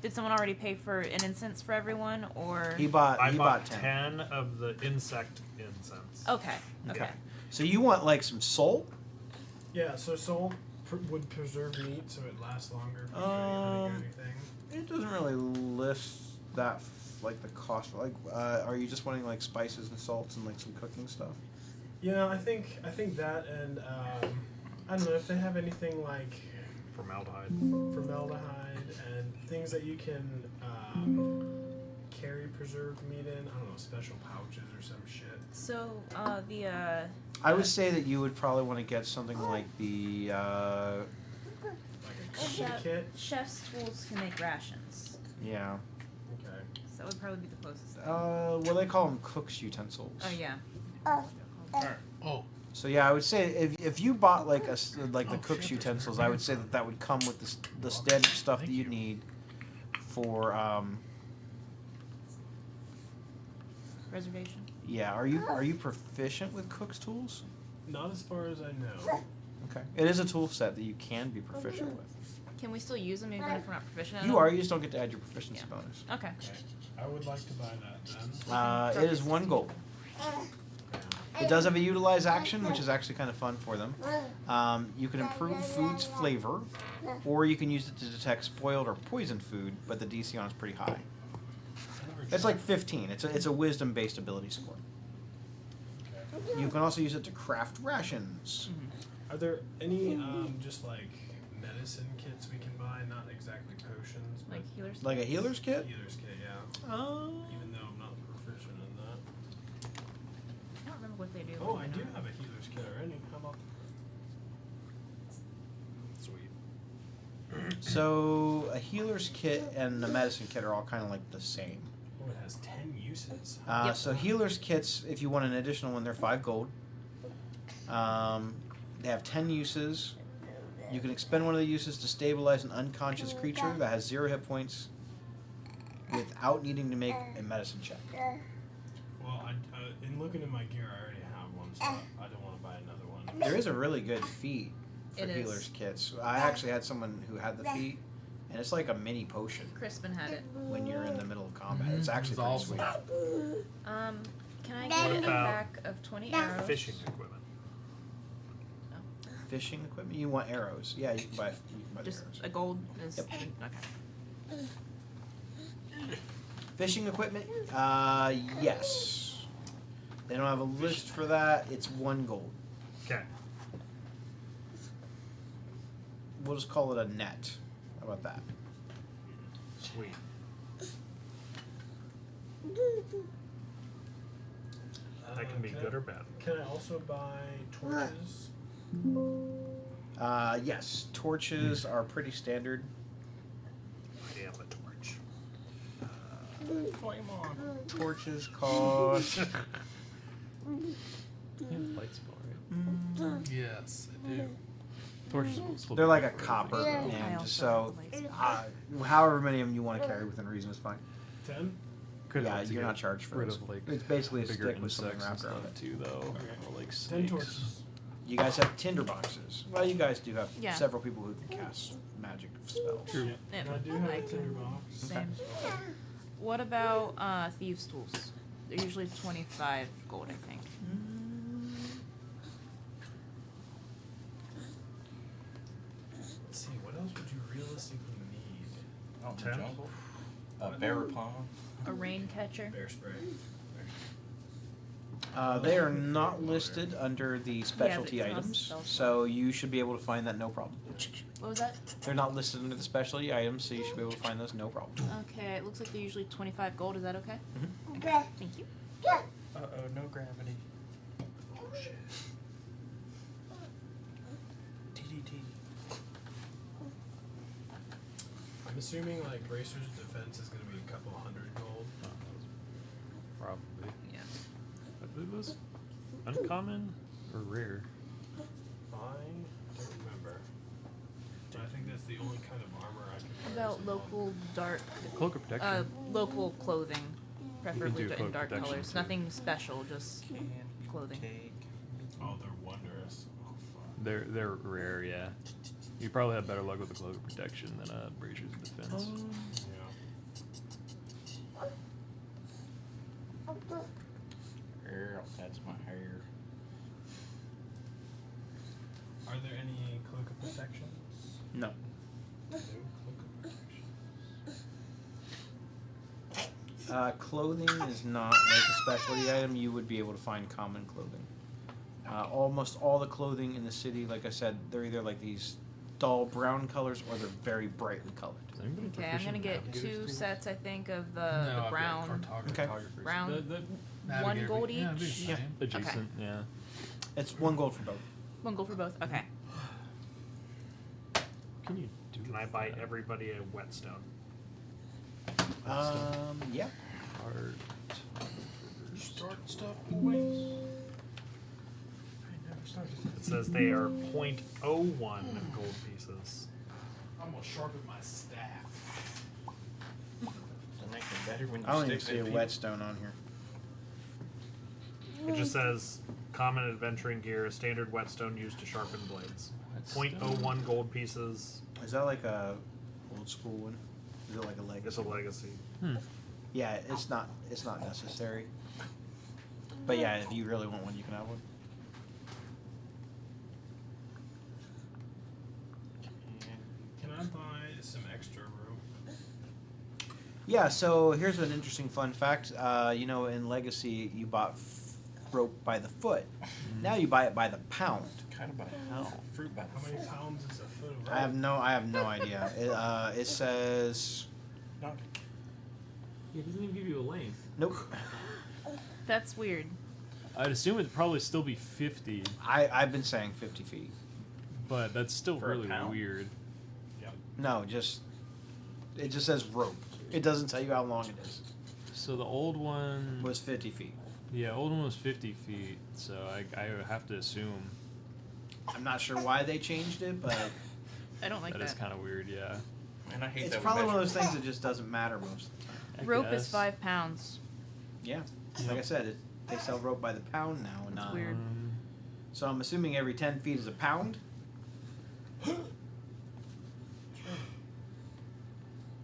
Did someone already pay for an incense for everyone, or? He bought I bought 10. 10 of the insect incense. Okay, okay. So you want like some salt? Yeah, so salt would preserve meat so it lasts longer for or anything. It doesn't really list that like the cost. Like, are you just wanting like spices and salts and like some cooking stuff? Yeah, I think that, and I don't know if they have anything like Formaldehyde. formaldehyde and things that you can carry preserved meat in. I don't know, special pouches or some shit. So, I would say that you would probably want to get something like the. Like a cooking Chef- kit. chef's tools can make rations. Yeah. Okay. So that would probably be the closest thing. Well, they call them cook's utensils. Oh, yeah. Oh, So yeah, I would say if you bought like the cook's utensils, I would say that would come with the standard stuff that you need for Reservation? Yeah, are you proficient with cook's tools? Not as far as I know. Okay, it is a tool set that you can be proficient with. Can we still use them even if we're not proficient at You them? are. You just don't get to add your proficiency Yeah. bonus. Okay. Okay. I would like to buy that then. It is 1 gold. It does have a utilize action, which is actually kind of fun for them. You can improve food's flavor, or you can use it to detect spoiled or poisoned food, but the DC on it's pretty high. It's like 15. It's a wisdom based ability score. You can also use it to craft rations. Are there any just like medicine kits we can buy? Not exactly potions, but Like healers? Like a healer's kit? healer's kit, yeah. Even though I'm not proficient in that. I don't remember what they do. Oh, I do have a healer's kit already. How about Sweet. So a healer's kit and a medicine kit are all kind of like the same. oh, it has 10 uses. Yep. So healer's kits, if you want an additional one, they're 5 gold. They have 10 uses. You can expend one of the uses to stabilize an unconscious creature that has 0 hit points without needing to make a medicine check. Well, in looking at my gear, I already have one, so I don't want to buy another one. There is a really good feat for It is. healer's kits. I actually had someone who had the feat, and it's like a mini potion Crispin had it. when you're in the middle of combat. Mhm. It's actually It's pretty awesome. sweet. Can I What get a about pack of 20 arrows? Fishing equipment. Fishing equipment? You want arrows? Yeah, you can buy the Just arrows. a gold is Yep. okay. Fishing equipment? Yes. They don't have a list for that. It's 1 gold. Okay. We'll just call it a net. How about that? Sweet. That can be good or bad. Can I also buy torches? Yes. Torches are pretty standard. I am a torch. Flame on. Torches cost. You have light spell, right? yes, I do. Torches will still They're be like a good for copper, everything, I and also so have lightsabers. however many of them you want to carry within reason is fine. 10? Could Yeah, help to you're get not charged for rid those. of like It's basically a bigger stick with something insects and wrapped around stuff it. too, though, Okay. or like 10 snakes. torches. You guys have tinder boxes. Well, you guys do have Yeah. several people who can cast magic spells. True. And I do have I a can- tinderbox. Same. What about thieves' tools? They're usually 25 gold, I think. Let's see, what else would you realistically need? Out in the 10? jungle. Bear repellent. A rain catcher. Bear spray. They are not listed under the specialty it's not items, spell so you should be able to find that no problem. What was that? They're not listed under the specialty items, so you should be able to find those no problem. Okay, it looks like they're usually 25 gold. Is that okay? Mhm. Okay, thank you. Uh-oh, no gravity. Oh shit. TDT. I'm assuming like Bracer's defense is going to be a couple hundred gold. Probably. Yeah. It was uncommon or rare. I don't remember. But I think that's the only kind of armor I can How wear as about a local dark, Cloak of protection. local clothing, preferably do in cloak dark protection, colors. too. Nothing special, just Can you Clothing. take Oh, they're wondrous. Oh, fuck. They're rare, yeah. You probably have better luck with the cloak of protection than a Bracer's defense. Yeah. hair? That's my hair. Are there any cloak of protections? No. No cloak of protections. Clothing is not like a specialty item. You would be able to find common clothing. Almost all the clothing in the city, like I said, they're either like these dull brown colors or they're very brightly colored. Is anybody okay. I'm gonna proficient in get navigator's 2 tools? sets, I think, of No, the I've got brown. cartography. Okay. Cartographers. Brown. The One Navigator, gold yeah, it'd be the each? Yeah. same. adjacent, yeah. It's 1 gold for both. 1 gold for both. Okay. Can you do? Can I buy everybody a whetstone? Yeah. Art. Start stuff, boys. It says they are 0.01 gold pieces. I'm gonna sharpen my staff. Doesn't make it better when you I don't stick even see a it whetstone on here. It just says common adventuring gear, a standard whetstone used to sharpen blades. Whetstone. 0.01 gold pieces Is that like a old school one? Is it like a is legacy? a legacy. Yeah, it's not necessary. But yeah, if you really want one, you can have one. Can I buy some extra room? Yeah, so here's an interesting fun fact. In Legacy, you bought rope by the foot. Now you buy it by the pound. Kind of by how? Fruit by How many pounds is a foot of rope? I have no idea. It says Not Yeah, it doesn't even give you a length. nope. That's weird. I'd assume it'd probably still be 50, I've been saying 50 feet. but that's still For a really pound? weird. No, it just says rope. It doesn't tell you how long it is. So the old one It was 50 feet. yeah, old one was 50 feet. So I would have to assume I'm not sure why they changed it, but I don't like that is that. kind of weird. Yeah. and I hate it's that we probably one of measure- those things that just doesn't matter most of the time. I Rope is guess. 5 pounds. Yeah, like I said, they sell rope by the pound now, and That's weird. So I'm assuming every 10 feet is a pound.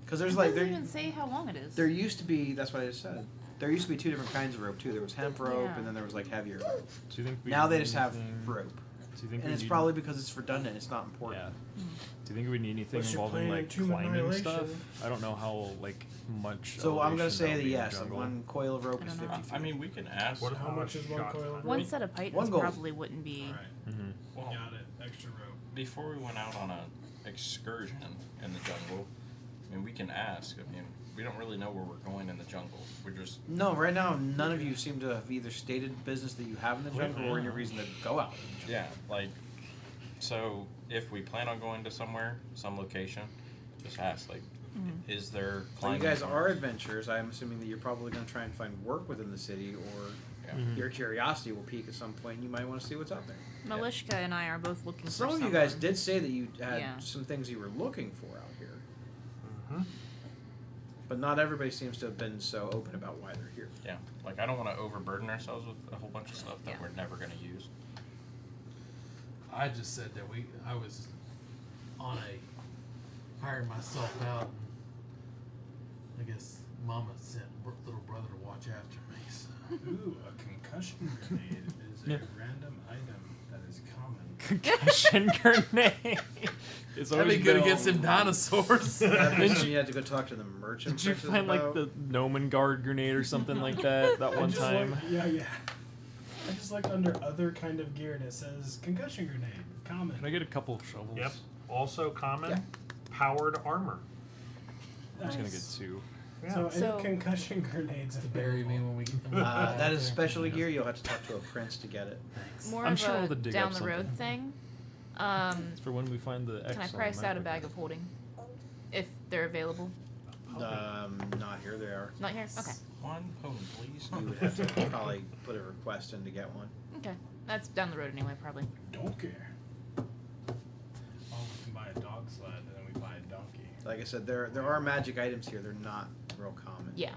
Because there's It like doesn't even say how long it is. there used to be. That's what I just said. There used to be 2 different kinds of rope too. There was hemp rope, Yeah. and then there was like heavier rope. Do you think we Now they need just have anything- rope, Do you think and we it's need, probably because it's redundant. It's not important. Yeah. Do you think we need anything What's your involving plan like to climbing Annihilation? stuff? I don't know how much. So I'm gonna elevation say that'll that be in the yes, jungle. 1 coil of rope I is don't know. 50 feet. I mean, we can ask. What How much is one shot- coil of rope? One set of pythons One gold. probably wouldn't be. Alright, Mhm. Well, got it. Extra rope. before we went out on a excursion in the jungle, I mean, we can ask. I mean, we don't really know where we're going in the jungle. We're just No, right now none of you seem to have either stated business that you have in the jungle or any reason to go out. yeah, like. So if we plan on going to somewhere, some location, just ask like, is there So you climbing? guys are corners? adventurers. I'm assuming that you're probably going to try and find work within the city or Your curiosity will peak at some point, and you might want to see what's out there. Malishka and I are both looking Some for of you someone. guys did say that you had Yeah. some things you were looking for out here, Mm-hmm. but not everybody seems to have been so open about why they're here. Yeah, like I don't want to overburden ourselves with a whole bunch of stuff that Yeah. we're never going to use. I just said that I was on a hiring myself out. And I guess Mama sent little brother to watch after me. So. Ooh, a concussion grenade is a random item that is common. Concussion grenade. It's That'd always be good been- against them dinosaurs. That means you had to go talk to the merchant. Did you prices find like about- the Nomengard grenade or something like that I one just time? looked- yeah. I just looked under other kind of gear and it says concussion grenade, common. Can I get a couple of shovels? Yep. Also common, Yeah. powered armor. I'm just gonna Nice. get 2. Yeah. So, So- any concussion grenades to bury me when we get that is specialty gear. You'll have to talk to a prince to get it. Thanks. More I'm of sure a we'll dig down up the road something. thing. It's for when we find the X. Can I on the price map out a again. bag of holding? If they're available. Not here. They are. Not here? Okay. One pony, please. You would have to probably put a request in to get one. Okay. That's down the road anyway, probably. Don't care. Oh, we can buy a dog sled and then we buy a donkey. Like I said, there are magic items here. They're not real common. Yeah.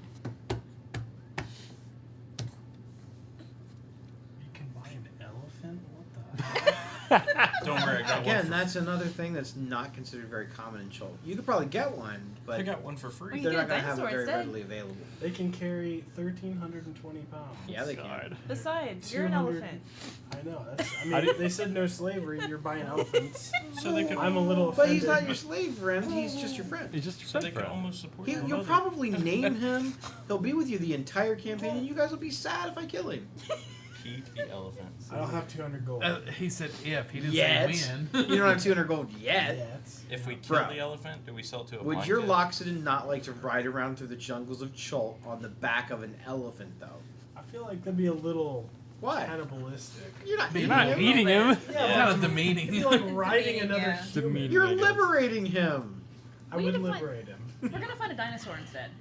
You can buy an elephant? What the heck? Don't worry, I got one. Again, For, that's another thing that's not considered very common in Chol. You could probably get one, but I got one for free. You they're get not a going to have it dinosaur very instead. readily available. They can carry 1,320 pounds. Yeah, they can. God. Besides, you're an 200 elephant. I know. That's, I How mean, do- they said no slavery. You're buying elephants. So they could. I'm a little But offended. he's not your slave friend. He's just your friend. He's just your So they friend. could almost support your You'll mother. probably name him. He'll be with you the entire campaign, and you guys will be sad if I kill him. Pete the elephant. I don't have 200 gold. He said if. He didn't Yet. say when. You don't have 200 gold yet. If we kill Bruh. the elephant, do we sell to a Would blind your kid? Loxodon not like to ride around through the jungles of Chult on the back of an elephant, though? I feel like that'd be a little Why? cannibalistic. You're not You're eating not him. eating him. Yeah, Kind of demeaning. It'd be like riding Demeaning, another yeah. human. Demeaning. You're I guess. liberating him. I We would need to find- liberate him. We're gonna find a dinosaur instead.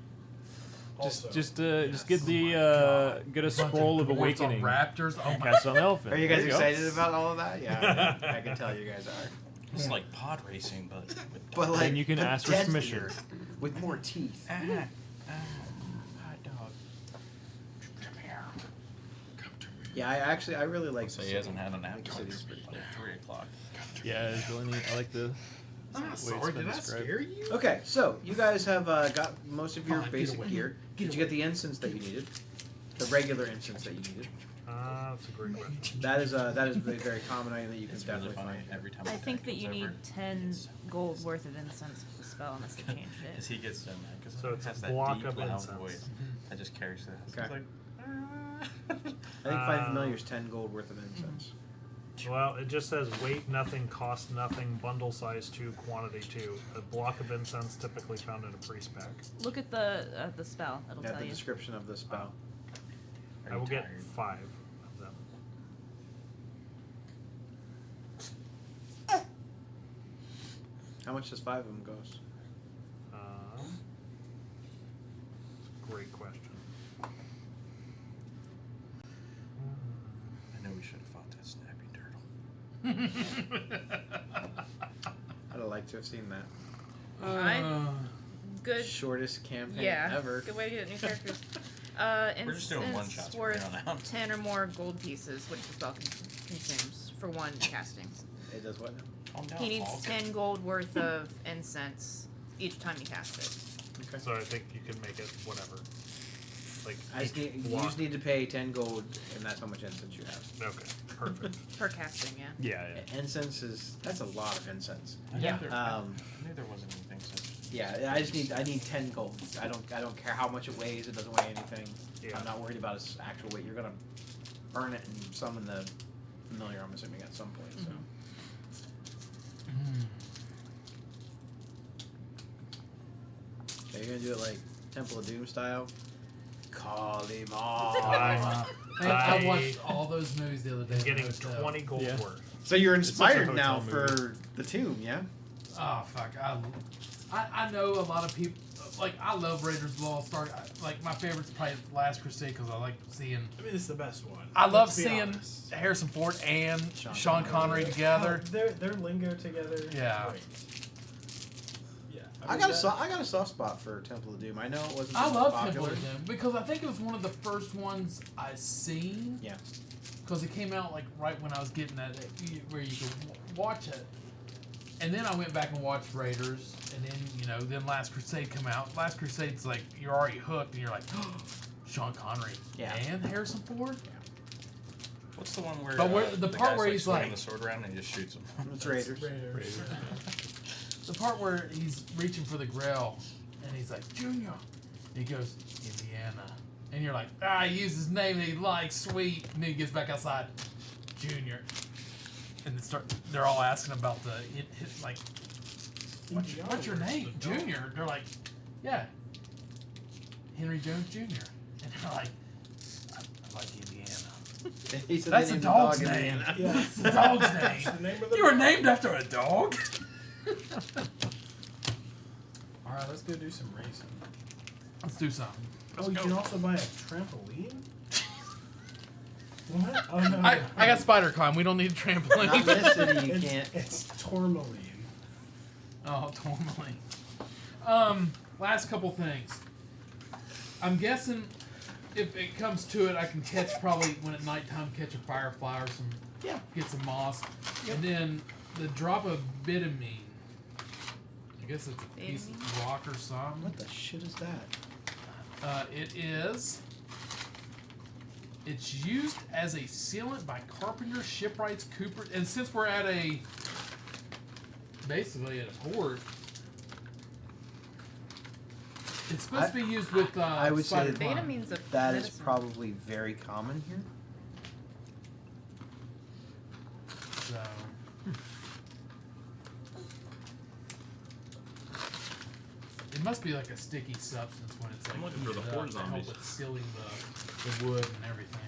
Also, Just get Oh the get a scroll of Dwarves on awakening. Raptors. Oh And my. cast on the elephant. Are you guys There go. excited about all of that? Yeah, I can tell you guys are. It's like pod racing, but with But like, Then you can but ask for deadlier, submission. with more teeth. hot dog. Yeah, I really like. So the he hasn't city. had a nap Like, since city's pretty like 3 o'clock. Yeah, it's really neat. I like the. I'm way it's sorry. been Did I described. scare you? Okay, so you guys have got most of your Fine, get basic away. gear. Did you get the incense that you needed? The regular incense that you needed. That's a great question. That is a very common item that you can It's really definitely funny find. every time. I my think dad that you comes need over, 10 gold worth of incense for the spell unless they changed Cause it. he gets so mad because So it it's it's has a that block deep of loud incense. voice. That just carries the house. Okay. It's like, I think 5 familiar is 10 gold worth of incense. Well, it just says weight nothing, cost nothing, bundle size 2, quantity 2. A block of incense typically found in a priest pack. Look at the spell. It'll Yeah, tell the you. description of the spell. Are I you will get tired? 5 of them. How much does 5 of them cost? Great question. I know we should have fought that snappy turtle. I'd have liked to have seen that. Good. Shortest campaign Yeah. ever. Good way to get new characters. We're just doing one shots from worth here on out. 10 or more gold pieces, which the spell consumes for one casting. It does what now? Calm down, He needs Hulk. 10 gold worth of incense each time you cast it. Okay. So I think you can make it whatever. Like You block. just need to pay 10 gold, and that's how much incense you have. Okay, perfect. Per casting, yeah. Yeah. Incense that's a lot of incense. I Yeah. knew there, I knew there wasn't anything such. Yeah, I need 10 gold. I don't care how much it weighs. It doesn't weigh anything. Yeah. I'm not worried about its actual weight. You're gonna burn it and summon the familiar. I'm assuming at some point. So. Okay, you're gonna do it like Temple of Doom style. Call him on. I, I watched all those movies the other day. I'm at the getting hotel. 20 gold Yeah. worth. So you're such a inspired now hotel for the tomb, yeah? Oh fuck! I know a lot of people. Like, I love Raiders of the Lost Ark. Like, my favorite's probably Last Crusade because I like seeing. I mean, it's the best one. I love Let's be seeing honest. Harrison Ford and Sean Sean Connery. Connery together. Oh, their lingo together. is Yeah. Great. Yeah. I mean, got that- I got a soft spot for Temple of Doom. I know it wasn't I the love most Temple popular. of Doom because I think it was one of the first ones I seen. Yeah. Because it came out like right when I was getting that where you could watch it, and then I went back and watched Raiders, and then then Last Crusade come out. Last Crusade's like you're already hooked, and you're like, Sean Connery Yeah. and Harrison Ford. What's the one where? But where- the part guy's, where he's swinging like- the sword around and he just shoots him. It's Raiders. Raiders. The part where he's reaching for the Grail, and he's like Junior, and he goes Indiana, and you're like he used his name that he likes, sweet, and then he gets back outside, Junior, and they're all asking about like. What's your name? Junior. They're like, yeah, Henry Jones Jr. And they're like, I like Indiana. He said That's they a named dog's dog name. Indiana. Yeah. That's the dog's That's the name. name of the You were dog. named after a dog. All right, let's go do some racing. Let's do something. You can also buy a trampoline. What? Oh no. I got spider climb. We don't need a trampoline. Not in this city, you it's, can't. It's tourmaline. Oh, totally. Last couple things. I'm guessing if it comes to it, I can catch probably when at nighttime catch a firefly or some get some moss, and then the drop of bitamine. I guess it's a piece of rock or something. What the shit is that? It is. It's used as a sealant by carpenters, shipwrights, Cooper, and since we're at basically at a port, it's supposed to be used with. I would say spider that climb. Beta means a That is medicine. probably very common here. So. It must be like a sticky substance when it's like I'm looking for the heated horde up to help zombies. with sealing the wood and everything.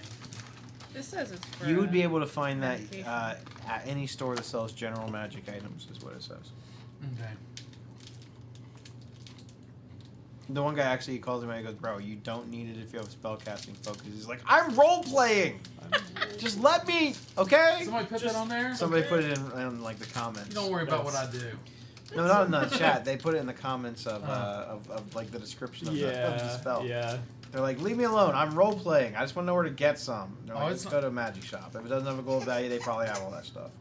This says it's for. You would be able to find that medication. at any store that sells general magic items, is what it says. Okay. The one guy actually calls him and he goes, "Bro, you don't need it if you have spellcasting focus." He's like, "I'm role playing. Just let me, okay?" Somebody put that on there. Somebody put it in like the comments. You don't worry about what I do. No, not in the chat. They put it in the comments of like the description of the spell. Yeah. They're like, "Leave me alone. I'm role playing. I just want to know where to get some." They're Oh, like, it's "Let's go to a magic shop. If it doesn't have a gold value, they probably have all that stuff."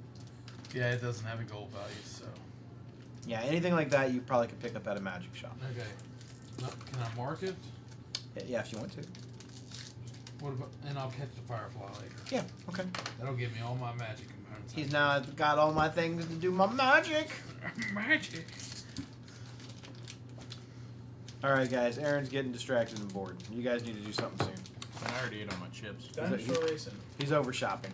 Yeah, it doesn't have a gold value, so. Yeah, anything like that, you probably could pick up at a magic shop. Okay. No, can I mark it? Yeah, if you want to. What about? And I'll catch the firefly later. Yeah. Okay. That'll give me all my magic components. He's now got all my things to do my magic. magic. All right, guys. Aaron's getting distracted and bored. You guys need to do something soon. I already ate all my chips. Dinosaur racing. He's over shopping.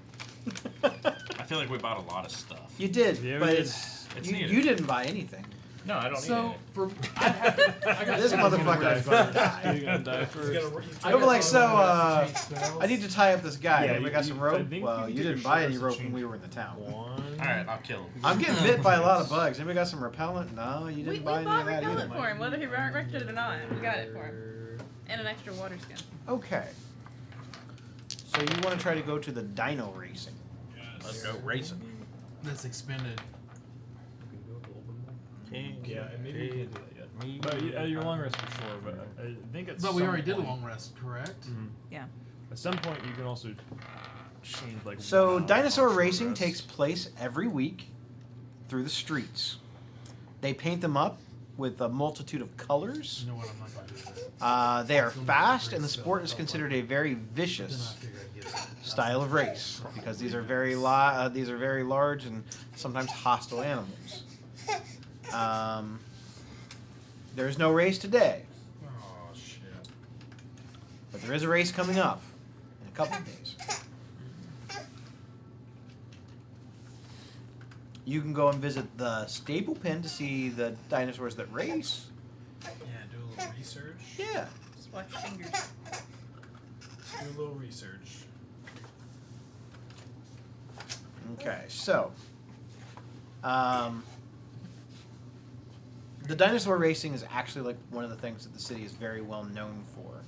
I feel like we bought a lot of stuff. You did, Yeah, we but did. It's you needed. didn't buy anything. No, I don't So need it. for I got This motherfucker is gonna die. You're gonna die He's first. gonna, he's I They'll be got like, all so, my change spells. I need to tie up this guy. Yeah, Anybody got you- some I rope? think Well, you you can didn't take buy your any shot rope to when we change were in the town. One. Alright, I'll kill him. I'm getting bit by a lot of bugs. Anybody got some repellent? No, you We didn't buy any bought of that repellent either. for him, whether he wrecked it or not. We got it for him. And an extra water skin. Okay. So you want to try to go to the dino racing? Let's go racing. That's expended. Yeah, and maybe You can't do that yet. But your long rest for sure. But I think it's. But we already did a long rest, correct? Yeah. At some point, you can also change like. So one dinosaur short racing rest. takes place every week through the streets. They paint them up with a multitude of colors. You know what? I'm not going to do that. They are fast, and the sport is considered a very Then I vicious figured I'd get it. style of race because these are very large and sometimes hostile animals. There's no race today, Oh shit. but there is a race coming up in a couple of days. You can go and visit the stable pen to see the dinosaurs that race. Yeah, do a little research. Yeah. Just watch fingers. Do a little research. Okay, so The dinosaur racing is actually like one of the things that the city is very well known for.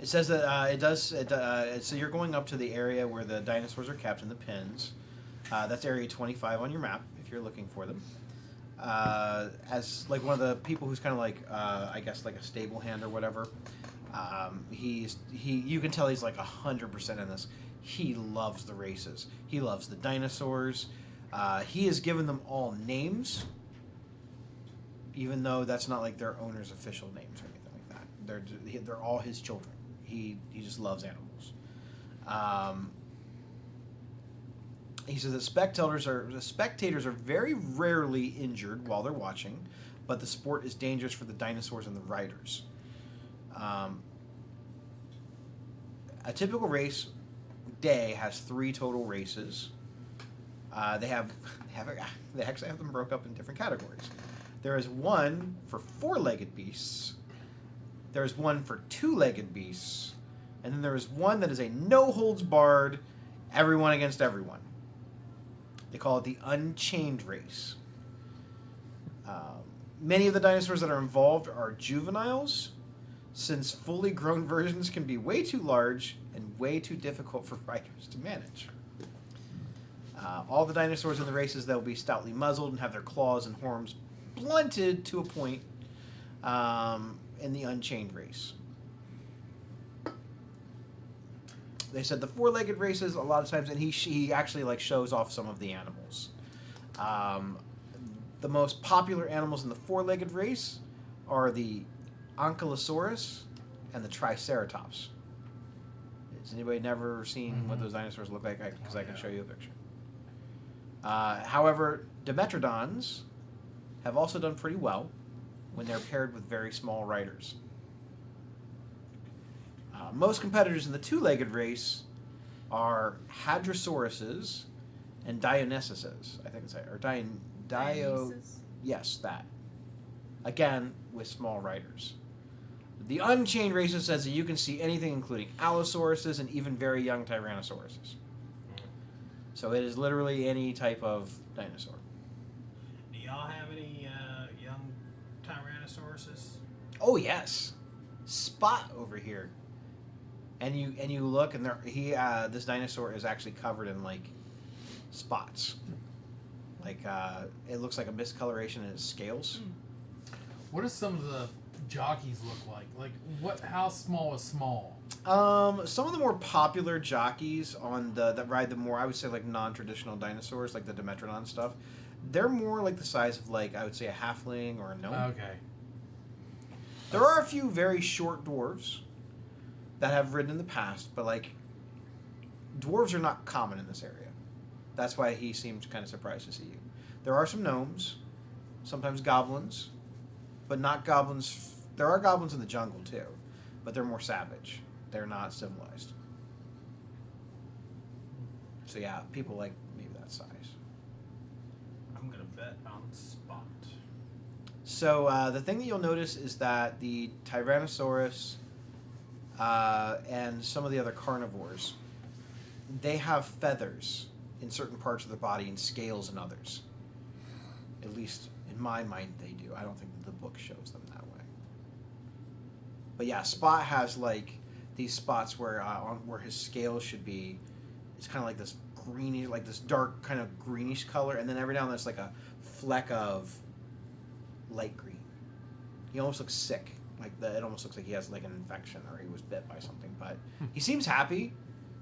It says that it does. So you're going up to the area where the dinosaurs are kept in the pens. That's area 25 on your map if you're looking for them. As like one of the people who's kind of like I guess like a stable hand or whatever. You can tell he's like 100% in this. He loves the races. He loves the dinosaurs. He has given them all names, even though that's not like their owner's official names or anything like that. They're all his children. He just loves animals. He says that spectators are very rarely injured while they're watching, but the sport is dangerous for the dinosaurs and the riders. A typical race day has 3 total races. They actually have them broke up in different categories. There is one for 4-legged beasts. There's one for 2-legged beasts, and then there is one that is a no holds barred, everyone against everyone. They call it the Unchained race. Many of the dinosaurs that are involved are juveniles, since fully grown versions can be way too large and way too difficult for riders to manage. All the dinosaurs in the races, they'll be stoutly muzzled and have their claws and horns blunted to a point in the Unchained race. They said the 4-legged races a lot of times, and he actually like shows off some of the animals. The most popular animals in the 4-legged race are the Ankylosaurus and the Triceratops. Has anybody never seen what those dinosaurs look like? Because I can show you a picture. However, Dimetrodons have also done pretty well when they're paired with very small riders. Most competitors in the 2-legged race are Hadrosauruses and Dionysuses. I think it's or Dionysus? Yes, that. Again, with small riders. The Unchained races says that you can see anything, including Allosauruses and even very young Tyrannosauruses. So it is literally any type of dinosaur. Do y'all have any young Tyrannosauruses? Oh yes, Spot over here. And you look, and this dinosaur is actually covered in like spots. Like it looks like a miscoloration in its scales. What do some of the jockeys look like? Like how small is small? Some of the more popular jockeys that ride the more, I would say, like non-traditional dinosaurs, like the Dimetrodon stuff, they're more like the size of like I would say a halfling or a gnome. Okay. There are a few very short dwarves that have ridden in the past, but like dwarves are not common in this area. That's why he seemed kind of surprised to see you. There are some gnomes, sometimes goblins, but not goblins. There are goblins in the jungle too, but they're more savage. They're not civilized. So yeah, people like maybe that size. I'm gonna bet on Spot. So the thing that you'll notice is that the Tyrannosaurus and some of the other carnivores, they have feathers in certain parts of their body and scales in others. At least in my mind they do. I don't think that the book shows them that way. But yeah, Spot has like these spots where where his scales should be. It's kind of like this greenish, like this dark kind of greenish color, and then every now and then it's like a fleck of light green. He almost looks sick. It almost looks like he has like an infection or he was bit by something. But he seems happy.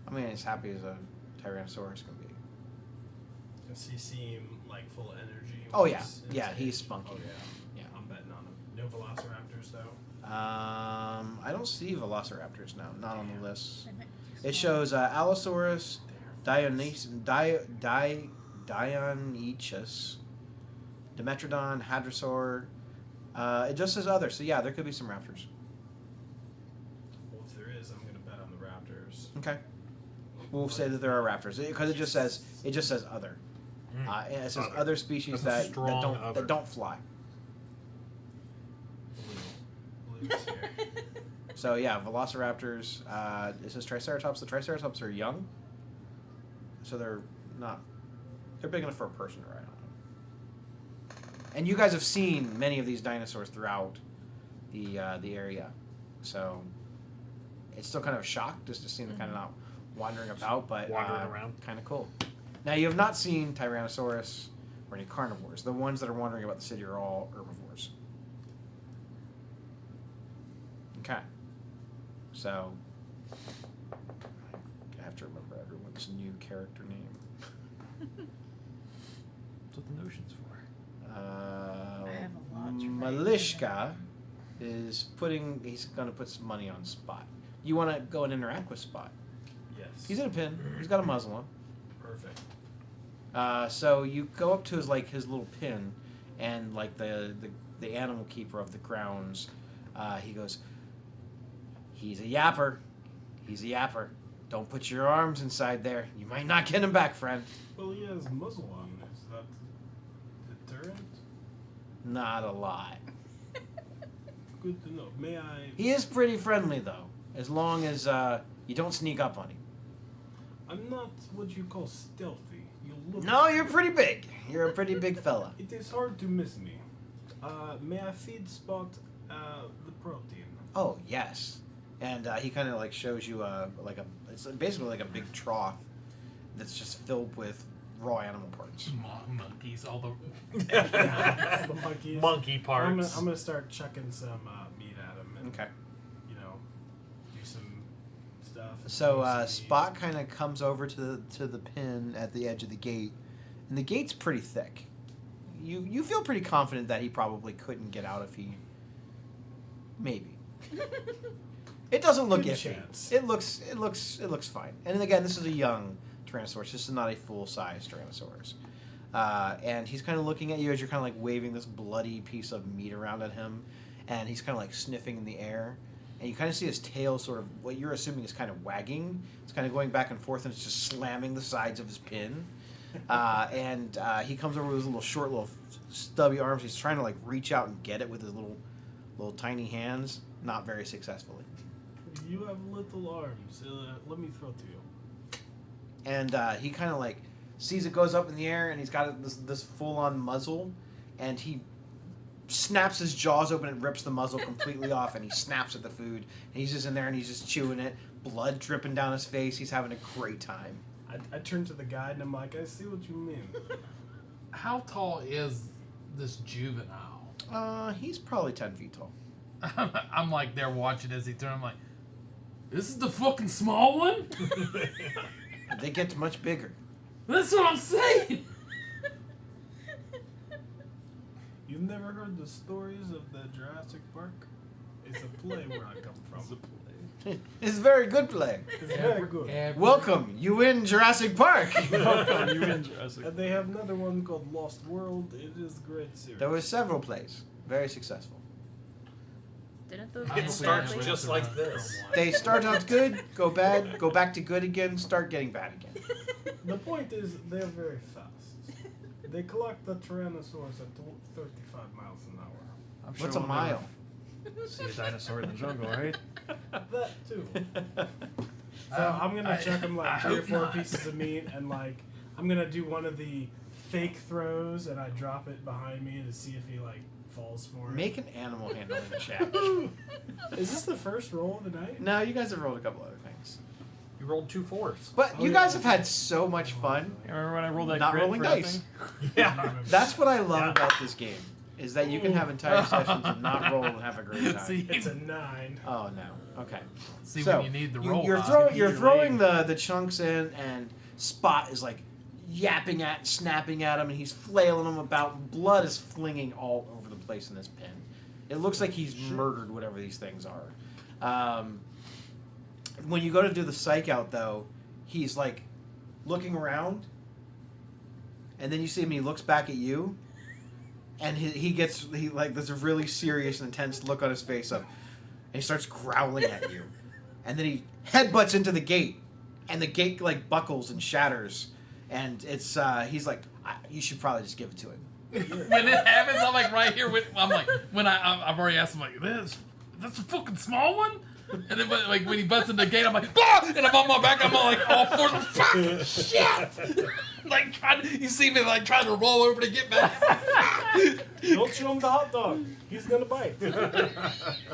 I mean, as happy as a Tyrannosaurus can be. Does he seem like full of energy? Oh when yeah, he's yeah, insane? he's spunky. Oh yeah. Yeah. I'm betting on him. No Velociraptors though. I don't see Velociraptors now. Not on the list. They might be too It small. shows Allosaurus, They're fast. Dionychus, Dimetrodon, Hadrosaur. It just says other, so yeah, there could be some raptors. Well, if there is, I'm gonna bet on the Raptors. Okay, we'll say that there are raptors because it just says other. And it says Other. other species That's a that strong other. don't fly. Blue. Blue's here. So yeah, Velociraptors. It says Triceratops. The Triceratops are young, so they're not They're big enough for a person to ride on. And you guys have seen many of these dinosaurs throughout the area, so it's still kind of a shock just to see them kind of not wandering about, but Wandering around. kind of cool. Now you have not seen Tyrannosaurus or any carnivores. The ones that are wandering about the city are all herbivores. Okay, so I have to remember everyone's new character name. That's what the notion's for. I have a lot to write Malishka is he's going to put some money on Spot. You want to go and interact with Spot. Yes. He's in a pin. He's got a muzzle on. Perfect. So you go up to his little pin, and like the animal keeper of the grounds, he goes, "He's a yapper. He's a yapper. Don't put your arms inside there. You might not get him back, friend." Well, he has muzzle on. Is that deterrent? Not a lot. Good to know. May I? He is pretty friendly though, as long as you don't sneak up on him. I'm not what you call stealthy. You look. No, you're pretty big. You're a pretty big fella. It is hard to miss me. May I feed Spot the protein? Oh yes, and he kind of like shows you it's basically like a big trough that's just filled with raw animal parts. Monkeys, all the The monkeys. Monkey parts. I'm gonna start chucking some meat at him and Okay. you know do some stuff. So Some meat. Spot kind of comes over to the pin at the edge of the gate, and the gate's pretty thick. You feel pretty confident that he probably couldn't get out if he. Maybe. It doesn't look Good iffy. chance. It looks fine. And again, this is a young Tyrannosaurus. This is not a full-size Tyrannosaurus. And he's kind of looking at you as you're kind of like waving this bloody piece of meat around at him, and he's kind of like sniffing in the air. And you kind of see his tail sort of, what you're assuming is kind of wagging. It's kind of going back and forth, and it's just slamming the sides of his pin. And he comes over with his little short, little stubby arms. He's trying to like reach out and get it with his little tiny hands. Not very successfully. You have little arms. Let me throw to you. And he kind of like sees it goes up in the air, and he's got this full-on muzzle, and he snaps his jaws open and rips the muzzle completely off, and he snaps at the food, and he's just in there and he's just chewing it, blood dripping down his face. He's having a great time. I turn to the guide and I'm like, I see what you mean. How tall is this juvenile? He's probably 10 feet tall. I'm like there watching as he turns. I'm like, this is the fucking small one? They get much bigger. That's what I'm saying. You've never heard the stories of the Jurassic Park? It's a play where I come from. It's a very good play. It's very good. Welcome, you in Jurassic Park. You in Jurassic. And they have another one called Lost World. It is a great series. There were several plays, very successful. Didn't those It go It starts badly? just like this. They start out good, go bad, go back to good again, start getting bad again. The point is, they're very fast. They collect the Tyrannosaurus at 35 miles an hour. I'm What's a we'll mile? never See a dinosaur in the jungle, right? That too. So I'm gonna chuck him I like 3 or hope 4 not. pieces of meat, and like I'm gonna do one of the fake throws, and I drop it behind me to see if he like falls for it. Make an animal handling check. Is this the first roll of the night? No, you guys have rolled a couple other things. You rolled 2 4s. But Oh, you yeah. guys have had so much fun. Remember when I rolled that Not crit rolling for dice. nothing? Yeah. That's what I love about this game, is that you can have entire sessions and not roll and have a great time. See, It's a 9. Oh no. Okay. see So, when you need the roll. You're, die. you're throwing the chunks in, and Spot is like yapping at, snapping at him, and he's flailing him about. Blood is flinging all over the place in this pen. It looks like he's murdered whatever these things are. When you go to do the psych out, though, he's like looking around, and then you see him. He looks back at you, and he like there's a really serious and intense look on his face of. And he starts growling at you. And then he headbutts into the gate. And the gate, like, buckles and shatters. And it's, he's like, you should probably just give it to him. When it happens, I'm like right here with. I'm like when I've already asked him like this. That's a fucking small one. And then like when he busts in the gate, I'm like, ah! And I'm on my back. I'm all like all fours. Fuck! Shit! Like you see me like trying to roll over to get back. Don't show him the hot dog. He's gonna bite.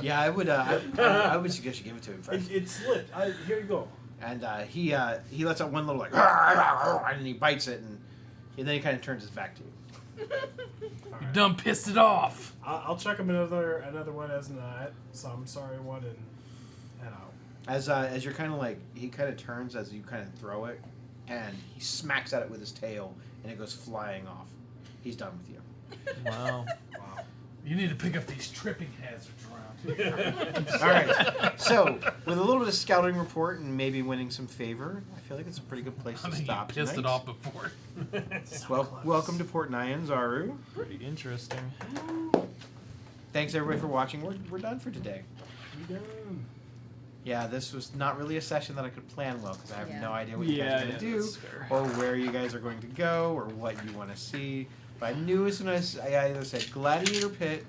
Yeah, I would suggest you give it to him first. It slipped. Here you go. And he lets out one little like, and he bites it, and then he kind of turns his back to you. You done pissed it off. I'll check him another one as some sorry one and head out. As you're kind of like, he kind of turns as you kind of throw it, and he smacks at it with his tail, and it goes flying off. He's done with you. Wow. Wow. You need to pick up these tripping hazards around here. All right. So, with a little bit of scouting report and maybe winning some favor, I feel like it's a pretty good place I to think stop you pissed tonight. it off before. Welcome to Port Nyanzaru. Pretty interesting. Thanks everybody for watching. We're done for today. We done. Yeah, this was not really a session that I could plan well because I have Yeah. no idea what you guys are going to do that's fair. or where you guys are going to go or what you want to see. But I knew as soon as I either said Gladiator Pit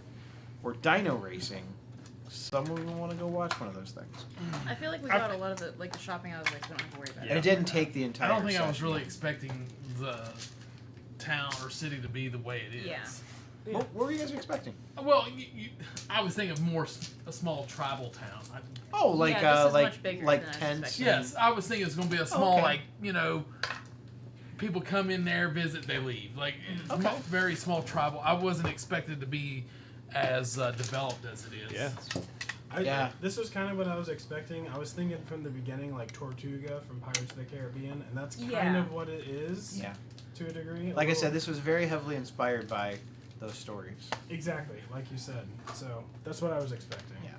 or Dino Racing, someone will want to go watch one of those things. I feel like we got a lot of the like the shopping. I was like, we don't have to worry about And it didn't take the I entire don't think I was session. really expecting the town or city to be the way it is. Yeah. What were you guys expecting? Well, I was thinking of more a small tribal town. Oh, like Yeah, this is like much bigger like than I was tents. expecting. Yes, I was thinking it's going to be a small, okay. like, you know, people come in there, visit, they leave. Like, it's Okay. very small tribal. I wasn't expected to be as developed as it is. Yeah. Yeah. This was kind of what I was expecting. I was thinking from the beginning like Tortuga from Pirates of the Caribbean, and that's kind Yeah. of what it is. Yeah. To a degree. Like I said, this was very heavily inspired by those stories. Exactly, like you said. So that's what I was expecting. Yeah.